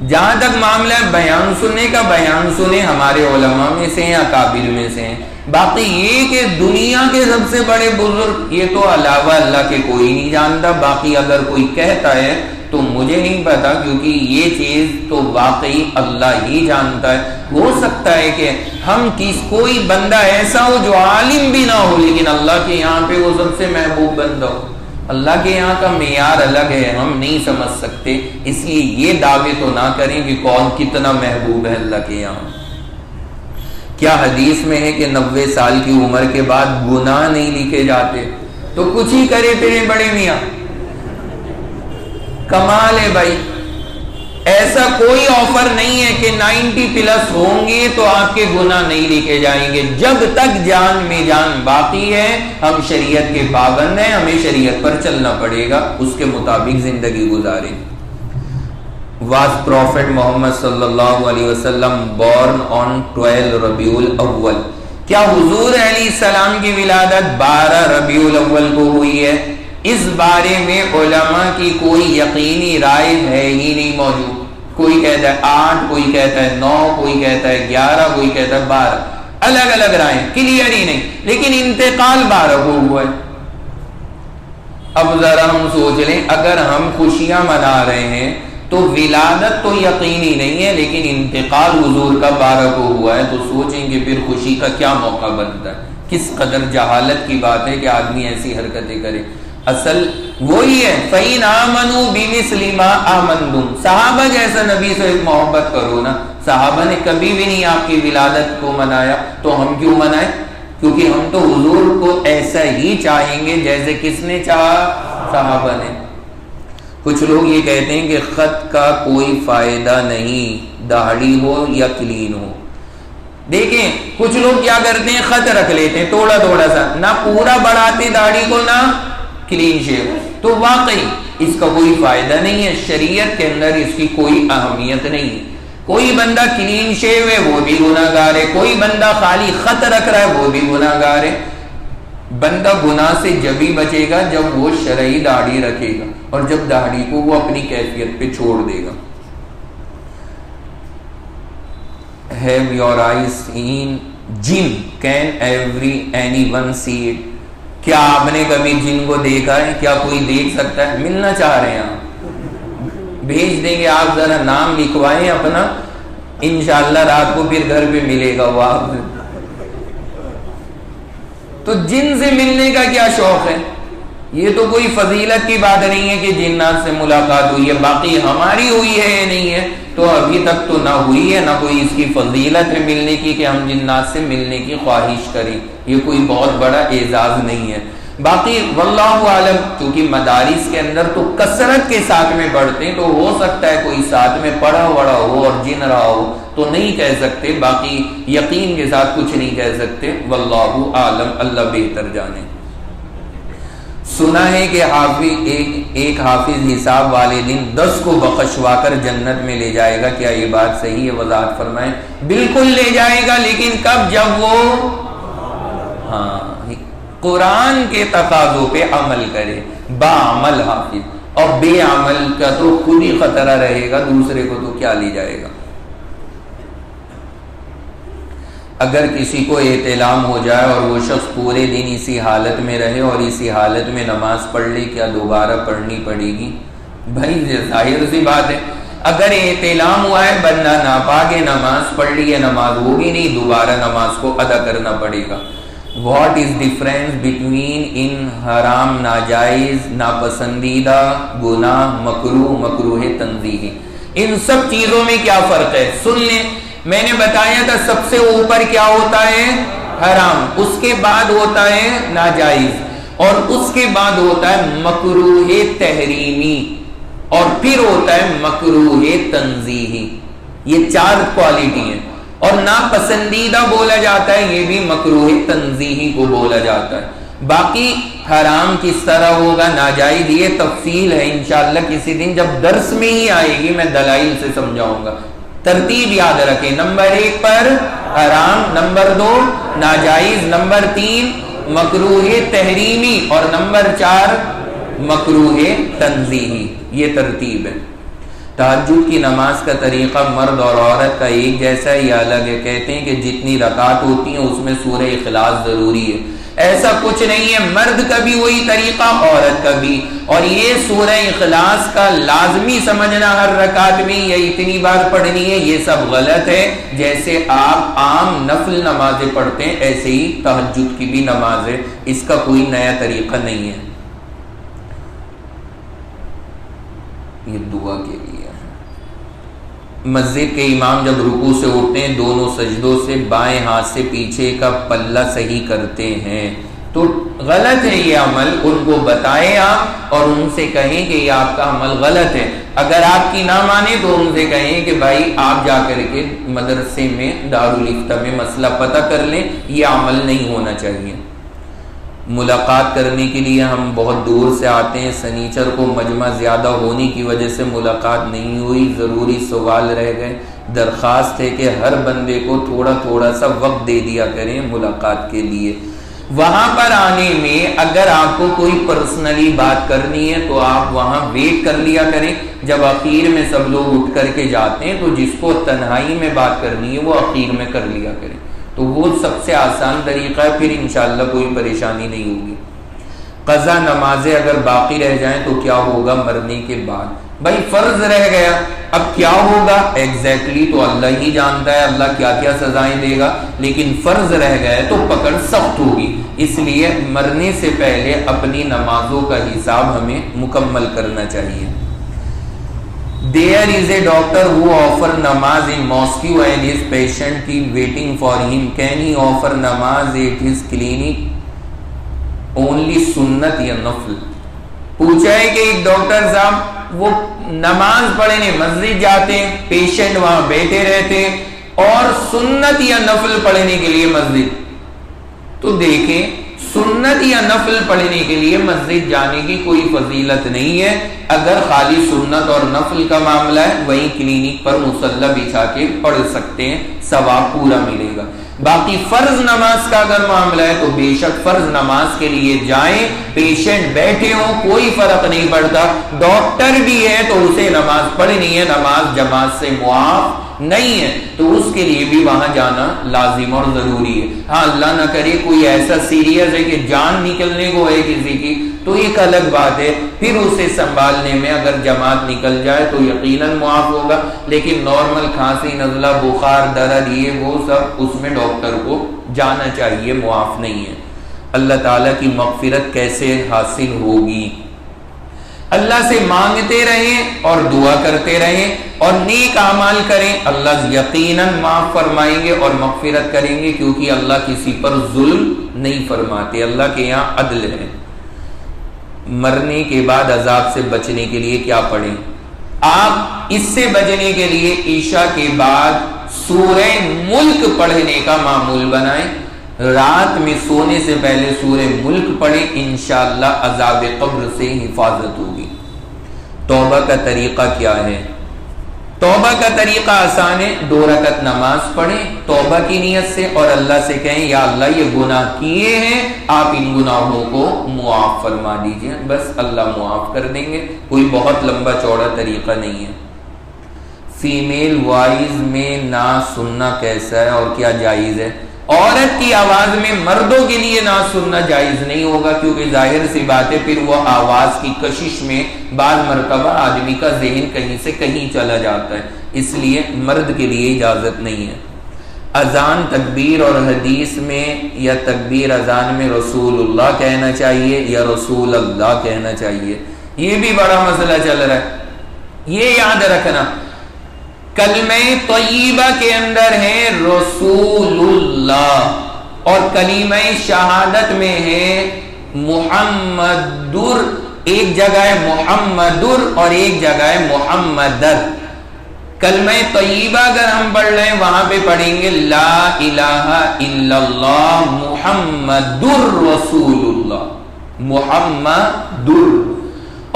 جہاں تک معاملہ ہے بیان سننے کا، بیان سنے، ہمارے علماء میں سے ہیں، اکابر میں سے ہیں۔ باقی یہ کہ دنیا کے سب سے بڑے بزرگ، یہ تو علاوہ اللہ کے کوئی نہیں جانتا۔ باقی اگر کوئی کہتا ہے تو مجھے نہیں پتا، کیونکہ یہ چیز تو واقعی اللہ ہی جانتا ہے۔ ہو سکتا ہے کہ ہم کوئی بندہ ایسا ہو جو عالم بھی نہ ہو، لیکن اللہ کے یہاں پہ وہ سب سے محبوب بندہ ہو۔ اللہ کے یہاں کا معیار الگ ہے، ہم نہیں سمجھ سکتے، اس لیے یہ دعوے تو نہ کریں کہ کون کتنا محبوب ہے اللہ کے یہاں۔ کیا حدیث میں ہے کہ 90 سال کی عمر کے بعد گناہ نہیں لکھے جاتے؟ تو کچھ ہی کرے پھرے بڑے میاں، کمال ہے بھائی. ایسا کوئی آفر نہیں ہے کہ 90 پلس ہوں گے تو آپ کے گناہ نہیں لکھے جائیں گے. جب تک جان میں جان باقی ہے ہم شریعت کے پابند ہیں، ہمیں شریعت پر چلنا پڑے گا، اس کے مطابق زندگی گزاریں. Was Prophet Muhammad sallallahu alaihi wasallam born on 12 ربیع الاول؟ کیا حضور علیہ السلام کی ولادت 12 ربیع الاول کو ہوئی ہے؟ اس بارے میں علماء کی کوئی یقینی رائے ہے ہی نہیں موجود. کوئی کہتا ہے 8، کوئی کہتا ہے 9، کوئی کہتا ہے 11، کوئی کہتا ہے 12. الگ الگ رائے، کلیئر ہی نہیں. لیکن انتقال 12 کو ہوا ہے. اب ذرا ہم سوچ لیں، اگر ہم خوشیاں منا رہے ہیں تو ولادت تو یقینی نہیں ہے، لیکن انتقال حضور کا 12 کو ہوا ہے، تو سوچیں کہ پھر خوشی کا کیا موقع بنتا ہے. کس قدر جہالت کی بات ہے کہ آدمی ایسی حرکتیں کرے. اصل وہی ہے فَإِنْ آمَنُوا بِمِثْلِ مَا آمَنْتُمْ. صحابہ جیسا نبی سے محبت کرو نا. صحابہ نے کبھی بھی نہیں آپ کی ولادت کو منایا، تو ہم کیوں منائیں؟ کیونکہ ہم تو حضور کو ایسا ہی چاہیں گے جیسے کس نے چاہا؟ صحابہ نے. کچھ لوگ یہ کہتے ہیں کہ خط کا کوئی فائدہ نہیں، داڑھی ہو یا کلین ہو. دیکھیں کچھ لوگ کیا کرتے ہیں، خط رکھ لیتے ہیں تھوڑا تھوڑا سا، نہ پورا بڑھاتے داڑھی کو نہ کلین شیو. تو واقعی اس کا کوئی فائدہ نہیں ہے، شریعت کے اندر اس کی کوئی اہمیت نہیں ہے. کوئی بندہ کلین شیو ہے وہ بھی گناہ گار ہے، کوئی بندہ خالی خط رکھ رہا ہے وہ بھی گناہ گار ہے. بندہ گناہ سے جب ہی بچے گا جب وہ شرعی داڑھی رکھے گا، اور جب داڑھی کو وہ اپنی کیفیت پہ چھوڑ دے گا. Have your eyes seen jinn? Can anyone see it? کیا آپ نے کبھی جن کو دیکھا ہے؟ کیا کوئی دیکھ سکتا ہے؟ ملنا چاہ رہے ہیں آپ، بھیج دیں گے. آپ ذرا نام لکھوائیں اپنا، انشاءاللہ رات کو پھر گھر پہ ملے گا وہ آپ. تو جن سے ملنے کا کیا شوق ہے؟ یہ تو کوئی فضیلت کی بات نہیں ہے کہ جنات سے ملاقات ہوئی ہے. باقی ہماری ہوئی ہے یا نہیں ہے؟ تو ابھی تک تو نہ ہوئی ہے، نہ کوئی اس کی فضیلت ہے ملنے کی کہ ہم جنات سے ملنے کی خواہش کریں. یہ کوئی بہت بڑا اعزاز نہیں ہے. باقی واللہ عالم، کیونکہ مدارس کے اندر تو کثرت کے ساتھ میں پڑھتے ہیں، تو ہو سکتا ہے کوئی ساتھ میں پڑھا وڑا ہو اور جن رہا ہو، تو نہیں کہہ سکتے. باقی یقین کے ساتھ کچھ نہیں کہہ سکتے. واللہ عالم، اللہ بہتر جانے. سنا ہے کہ ایک حافظ حساب والے دن 10 کو بخشوا کر جنت میں لے جائے گا. کیا یہ بات صحیح ہے؟ وضاحت فرمائیں. بالکل لے جائے گا، لیکن کب؟ جب وہ قرآن کے تقاضوں پہ عمل کرے. بعمل حافظ، اور بے عمل کا تو خود ہی خطرہ رہے گا، دوسرے کو تو کیا لے جائے گا. اگر کسی کو احتلام ہو جائے اور وہ شخص پورے دن اسی حالت میں رہے اور اسی حالت میں نماز پڑھ لے، کیا دوبارہ پڑھنی پڑے گی؟ بھائی ظاہر سی بات ہے، اگر احتلام ہوا ہے، بندہ ناپاک ہے، نماز پڑھ لی ہے، نماز ہوگی نہیں، دوبارہ نماز کو ادا کرنا پڑے گا. واٹ از ڈفرینس بٹوین ان حرام، ناجائز، ناپسندیدہ، گناہ، مکروہ، مکروہ تنزیہی، ان سب چیزوں میں کیا فرق ہے؟ سن لیں. میں نے بتایا تھا سب سے اوپر کیا ہوتا ہے؟ حرام، اس کے بعد ہوتا ہے ناجائز، اور اس کے بعد ہوتا ہے مکروہ تحریمی، اور پھر ہوتا ہے مکروہ تنزیہی. یہ 4 کوالٹی ہیں. اور ناپسندیدہ بولا جاتا ہے، یہ بھی مکروہ تنزیہی کو بولا جاتا ہے. باقی حرام کس طرح ہوگا، ناجائز، یہ تفصیل ہے انشاءاللہ کسی دن جب درس میں ہی آئے گی، میں دلائل سے سمجھاؤں گا. ترتیب یاد رکھیں، نمبر 1 پر حرام، نمبر 2 ناجائز، نمبر 3 مکروہ تحریمی، اور نمبر 4 مکروہ تنزیہی. یہ ترتیب ہے. تہجد کی نماز کا طریقہ مرد اور عورت کا ایک جیسا ہے یا الگ ہے؟ کہتے ہیں کہ جتنی رکعت ہوتی ہیں اس میں سورہ اخلاص ضروری ہے. ایسا کچھ نہیں ہے، مرد کا بھی وہی طریقہ، عورت کا بھی. اور یہ سورہ اخلاص کا لازمی سمجھنا ہر رکعت میں یا اتنی بار پڑھنی ہے، یہ سب غلط ہے. جیسے آپ عام نفل نمازیں پڑھتے ہیں ایسے ہی تہجد کی بھی نماز ہے. اس کا کوئی نیا طریقہ نہیں ہے. یہ دعا کے لیے مسجد کے امام جب رکوع سے اٹھتے ہیں دونوں سجدوں سے بائیں ہاتھ سے پیچھے کا پلہ صحیح کرتے ہیں، تو غلط ہے یہ عمل، ان کو بتائیں آپ اور ان سے کہیں کہ یہ آپ کا عمل غلط ہے۔ اگر آپ کی نہ مانے تو ان سے کہیں کہ بھائی آپ جا کر کے مدرسے میں دارالفتہ میں مسئلہ پتہ کر لیں، یہ عمل نہیں ہونا چاہیے۔ ملاقات کرنے کے لیے ہم بہت دور سے آتے ہیں، سنیچر کو مجمع زیادہ ہونے کی وجہ سے ملاقات نہیں ہوئی، ضروری سوال رہ گئے، درخواست ہے کہ ہر بندے کو تھوڑا تھوڑا سا وقت دے دیا کریں ملاقات کے لیے۔ وہاں پر آنے میں اگر آپ کو کوئی پرسنلی بات کرنی ہے تو آپ وہاں ویٹ کر لیا کریں، جب اخیر میں سب لوگ اٹھ کر کے جاتے ہیں تو جس کو تنہائی میں بات کرنی ہے وہ اخیر میں کر لیا کریں، تو وہ سب سے آسان طریقہ ہے، پھر انشاءاللہ کوئی پریشانی نہیں ہوگی۔ قضا نمازیں اگر باقی رہ جائیں تو کیا ہوگا مرنے کے بعد؟ بھائی فرض رہ گیا، اب کیا ہوگا ایگزیکٹلی تو اللہ ہی جانتا ہے، اللہ کیا کیا سزائیں دے گا، لیکن فرض رہ گئے تو پکڑ سخت ہوگی، اس لیے مرنے سے پہلے اپنی نمازوں کا حساب ہمیں مکمل کرنا چاہیے۔ There is a doctor who offer namaz in mosque and his patient is waiting for him. Can he offer namaz at his clinic? Only sunnat یا نفل؟ پوچھا ہے کہ ایک ڈاکٹر صاحب وہ نماز پڑھنے مسجد جاتے ہیں، پیشنٹ وہاں بیٹھے رہتے ہیں، اور سنت یا نفل پڑھنے کے لیے مسجد، تو دیکھیں سنت یا نفل پڑھنے کے لیے مسجد جانے کی کوئی فضیلت نہیں ہے۔ اگر خالی سنت اور نفل کا معاملہ ہے وہیں کلینک پر مصلی بچھا کے پڑھ سکتے ہیں، ثواب پورا ملے گا۔ باقی فرض نماز کا اگر معاملہ ہے تو بے شک فرض نماز کے لیے جائیں، پیشنٹ بیٹھے ہوں کوئی فرق نہیں پڑتا، ڈاکٹر بھی ہے تو اسے نماز پڑھنی ہے، نماز جماعت سے معاف نہیں ہے تو اس کے لیے بھی وہاں جانا لازم اور ضروری ہے۔ ہاں اللہ نہ کرے کوئی ایسا سیریس ہے کہ جان نکلنے کو ہے کسی کی تو ایک الگ بات ہے، پھر اسے سنبھالنے میں اگر جماعت نکل جائے تو یقیناً معاف ہوگا، لیکن نارمل کھانسی نزلہ بخار درد یہ وہ سب اس میں ڈاکٹر کو جانا چاہیے، معاف نہیں ہے۔ اللہ تعالیٰ کی مغفرت کیسے حاصل ہوگی؟ اللہ سے مانگتے رہیں اور دعا کرتے رہیں اور نیک اعمال کریں، اللہ یقیناً معاف فرمائیں گے اور مغفرت کریں گے، کیونکہ اللہ کسی پر ظلم نہیں فرماتے، اللہ کے یہاں عدل ہے۔ مرنے کے بعد عذاب سے بچنے کے لیے کیا پڑھیں؟ آپ اس سے بچنے کے لیے عشاء کے بعد سورہ ملک پڑھنے کا معمول بنائیں، رات میں سونے سے پہلے سورہ ملک پڑھیں، انشاءاللہ عذاب قبر سے حفاظت ہوگی۔ توبہ کا طریقہ کیا ہے؟ توبہ کا طریقہ آسان ہے، 2 رکعت نماز پڑھیں توبہ کی نیت سے اور اللہ سے کہیں یا اللہ یہ گناہ کیے ہیں، آپ ان گناہوں کو معاف فرما دیجئے، بس اللہ معاف کر دیں گے، کوئی بہت لمبا چوڑا طریقہ نہیں ہے۔ فیمیل وائز میں نعت سننا کیسا ہے اور کیا جائز ہے؟ عورت کی آواز میں مردوں کے لیے نعت سننا جائز نہیں ہوگا، کیونکہ ظاہر سی بات ہے پھر وہ آواز کی کشش میں بعض مرتبہ آدمی کا ذہن کہیں سے کہیں چلا جاتا ہے، اس لیے مرد کے لیے اجازت نہیں ہے۔ اذان تکبیر اور حدیث میں یا تکبیر اذان میں رسول اللہ کہنا چاہیے یا رسول اللہ کہنا چاہیے، یہ بھی بڑا مسئلہ چل رہا ہے۔ یہ یاد رکھنا کلمہ طیبہ کے اندر ہے رسول اللہ اور کلمہ شہادت میں ہے محمدر، ایک جگہ ہے محمدر اور ایک جگہ ہے محمدر۔ کلمہ طیبہ اگر ہم پڑھ رہے ہیں وہاں پہ پڑھیں گے لا الہ الا اللہ محمدر رسول اللہ، محمدر۔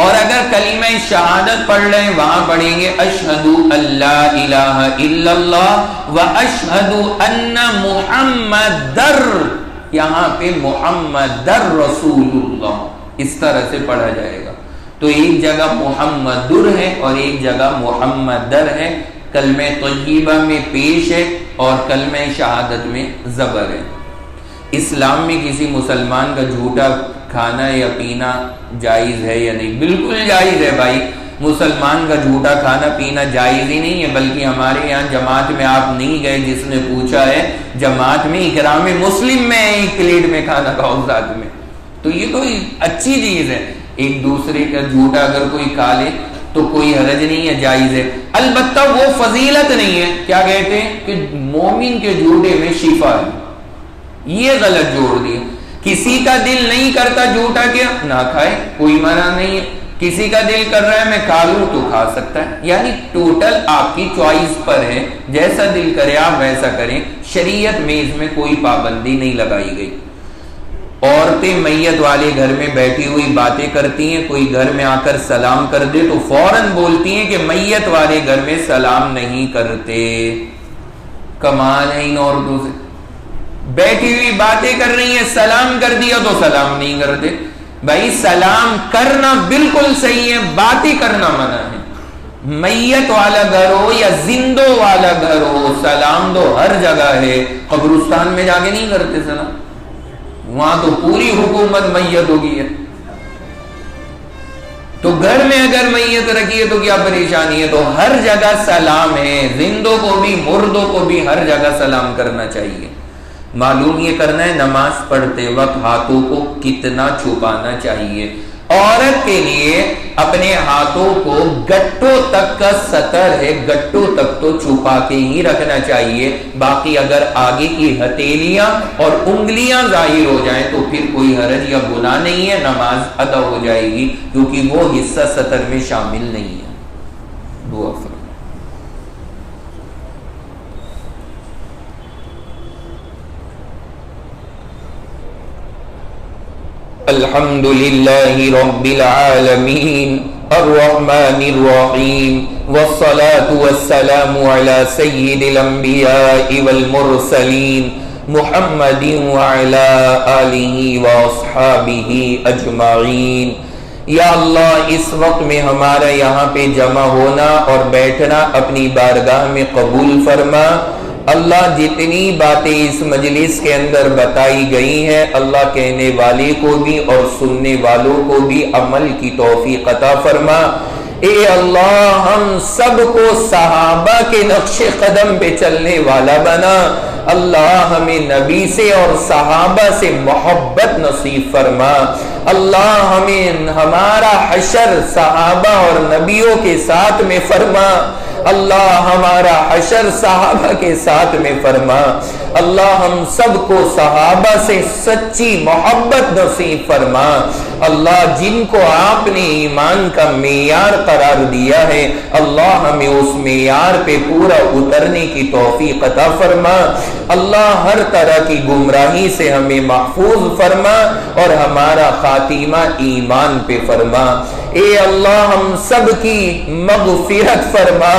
اور اگر کلمہ شہادت پڑھ رہے ہیں وہاں پڑھیں گے اشہدو اللہ الہ الا اللہ و اشہدو ان محمدر، یہاں پہ محمدر رسول اللہ، اس طرح سے پڑھا جائے گا۔ تو ایک جگہ محمدر ہے اور ایک جگہ محمدر ہے، کلمہ طیبہ میں پیش ہے اور کلمہ شہادت میں زبر ہے۔ اسلام میں کسی مسلمان کا جھوٹا کھانا یا پینا جائز ہے یا نہیں؟ بالکل جائز ہے بھائی، مسلمان کا جھوٹا کھانا پینا جائز ہی نہیں ہے، بلکہ ہمارے یہاں جماعت میں آپ نہیں گئے، جس نے پوچھا ہے جماعت میں اکرام مسلم میں ایک پلیٹ میں کھانا کھاؤ ساتھ میں، تو یہ تو اچھی چیز ہے۔ ایک دوسرے کا جھوٹا اگر کوئی کھا لے تو کوئی حرج نہیں ہے، جائز ہے۔ البتہ وہ فضیلت نہیں ہے، کیا کہتے ہیں کہ مومن کے جوڑے میں شفا ہے، یہ غلط جوڑ دیا۔ کسی کا دل نہیں کرتا جھوٹا کیا نہ کھائے، کوئی منع نہیں ہے، کسی کا دل کر رہا ہے میں کھا لوں تو کھا سکتا ہے، یعنی ٹوٹل آپ کی چوائس پر ہے، جیسا دل کرے آپ ویسا کریں، شریعت میں اس میں کوئی پابندی نہیں لگائی گئی۔ عورتیں میت والے گھر میں بیٹھی ہوئی باتیں کرتی ہیں، کوئی گھر میں آ کر سلام کر دے تو فوراً بولتی ہیں کہ میت والے گھر میں سلام نہیں کرتے۔ کمال ہے ان عورتوں سے، بیٹھی ہوئی باتیں کر رہی ہیں، سلام کر دیا تو سلام نہیں کرتے۔ بھائی سلام کرنا بالکل صحیح ہے، باتیں کرنا منع ہے۔ میت والا گھر ہو یا زندوں والا گھر ہو، سلام تو ہر جگہ ہے۔ قبرستان میں جا کے نہیں کرتے سلام، وہاں تو پوری حکومت میت ہوگی ہے، تو گھر میں اگر میت رکھی ہے تو کیا پریشانی ہے؟ تو ہر جگہ سلام ہے، زندوں کو بھی مردوں کو بھی ہر جگہ سلام کرنا چاہیے۔ معلوم یہ کرنا ہے نماز پڑھتے وقت ہاتھوں کو کتنا چھپانا چاہیے۔ عورت کے لیے اپنے ہاتھوں کو گٹوں تک کا سطر ہے، گٹوں تک تو چھپا کے ہی رکھنا چاہیے، باقی اگر آگے کی ہتھیلیاں اور انگلیاں ظاہر ہو جائیں تو پھر کوئی حرج یا گناہ نہیں ہے، نماز ادا ہو جائے گی، کیونکہ وہ حصہ سطر میں شامل نہیں ہے۔ دعا فرمائیں۔ الحمد للہ رب العالمین الرحمن الرحیم والصلاة والسلام علی سید الانبیاء والمرسلین محمد وعلی آلہ واصحابہ اجمعین۔ یا اللہ اس وقت میں ہمارا یہاں پہ جمع ہونا اور بیٹھنا اپنی بارگاہ میں قبول فرما۔ اللہ جتنی باتیں اس مجلس کے اندر بتائی گئی ہیں، اللہ کہنے والے کو بھی اور سننے والوں کو بھی عمل کی توفیق عطا فرما۔ اے اللہ ہم سب کو صحابہ کے نقش قدم پہ چلنے والا بنا۔ اللہ ہمیں نبی سے اور صحابہ سے محبت نصیب فرما۔ اللہ ہمیں ہمارا حشر صحابہ اور نبیوں کے ساتھ میں فرما۔ اللہ ہمارا حشر صحابہ کے ساتھ میں فرما۔ اللہ ہم سب کو صحابہ سے سچی محبت نصیب فرما۔ اللہ جن کو آپ نے ایمان کا معیار قرار دیا ہے، اللہ ہمیں اس معیار پہ پورا اترنے کی توفیق عطا فرما۔ اللہ ہر طرح کی گمراہی سے ہمیں محفوظ فرما اور ہمارا خاتمہ ایمان پہ فرما۔ اے اللہ ہم سب کی مغفرت فرما،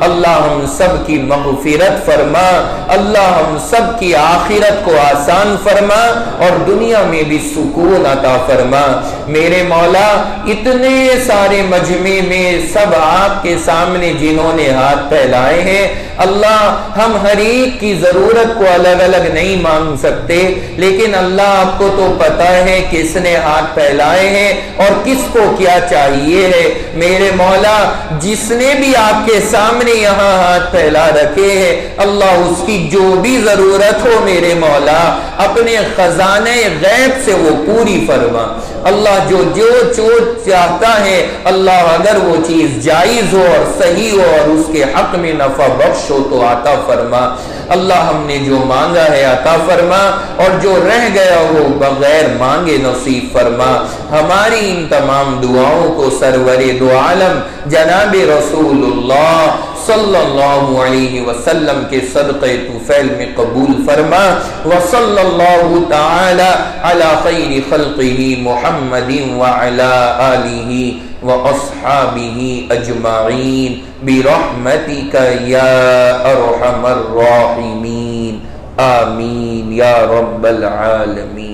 اللہ ہم سب کی مغفرت فرما، اللہ ہم سب کی آخرت کو آسان فرما اور دنیا میں بھی سکون عطا فرما۔ میرے مولا اتنے سارے مجمع میں سب آپ کے سامنے جنہوں نے ہاتھ پھیلائے ہیں، اللہ ہم ہر ایک کی ضرورت کو الگ الگ نہیں مانگ سکتے، لیکن اللہ آپ کو تو پتا ہے کس نے ہاتھ پھیلائے ہیں اور کس کو کیا چاہیے ہے۔ میرے مولا جس نے بھی آپ کے سامنے یہاں ہاتھ پھیلا رکھے ہیں، اللہ اس کی جو بھی ضرورت ہو میرے مولا اپنے خزانے غیب سے وہ پوری فرما۔ اللہ جو چاہتا ہے اللہ اگر وہ چیز جائز ہو اور صحیح ہو اور اس کے حق میں نفع بخش ہو تو عطا فرما۔ اللہ ہم نے جو مانگا ہے عطا فرما اور جو رہ گیا ہو بغیر مانگے نصیب فرما۔ ہماری ان تمام دعاؤں کو سرور دو عالم جناب رسول اللہ صلی اللہ علیہ وسلم کے صدقہ طفیل میں قبول فرما۔ وصلی اللہ تعالی علی خیر خلقہ محمد وعلی آلہ واصحابہ اجمعین برحمتک یا ارحم الراحمین، آمین یا رب العالمین۔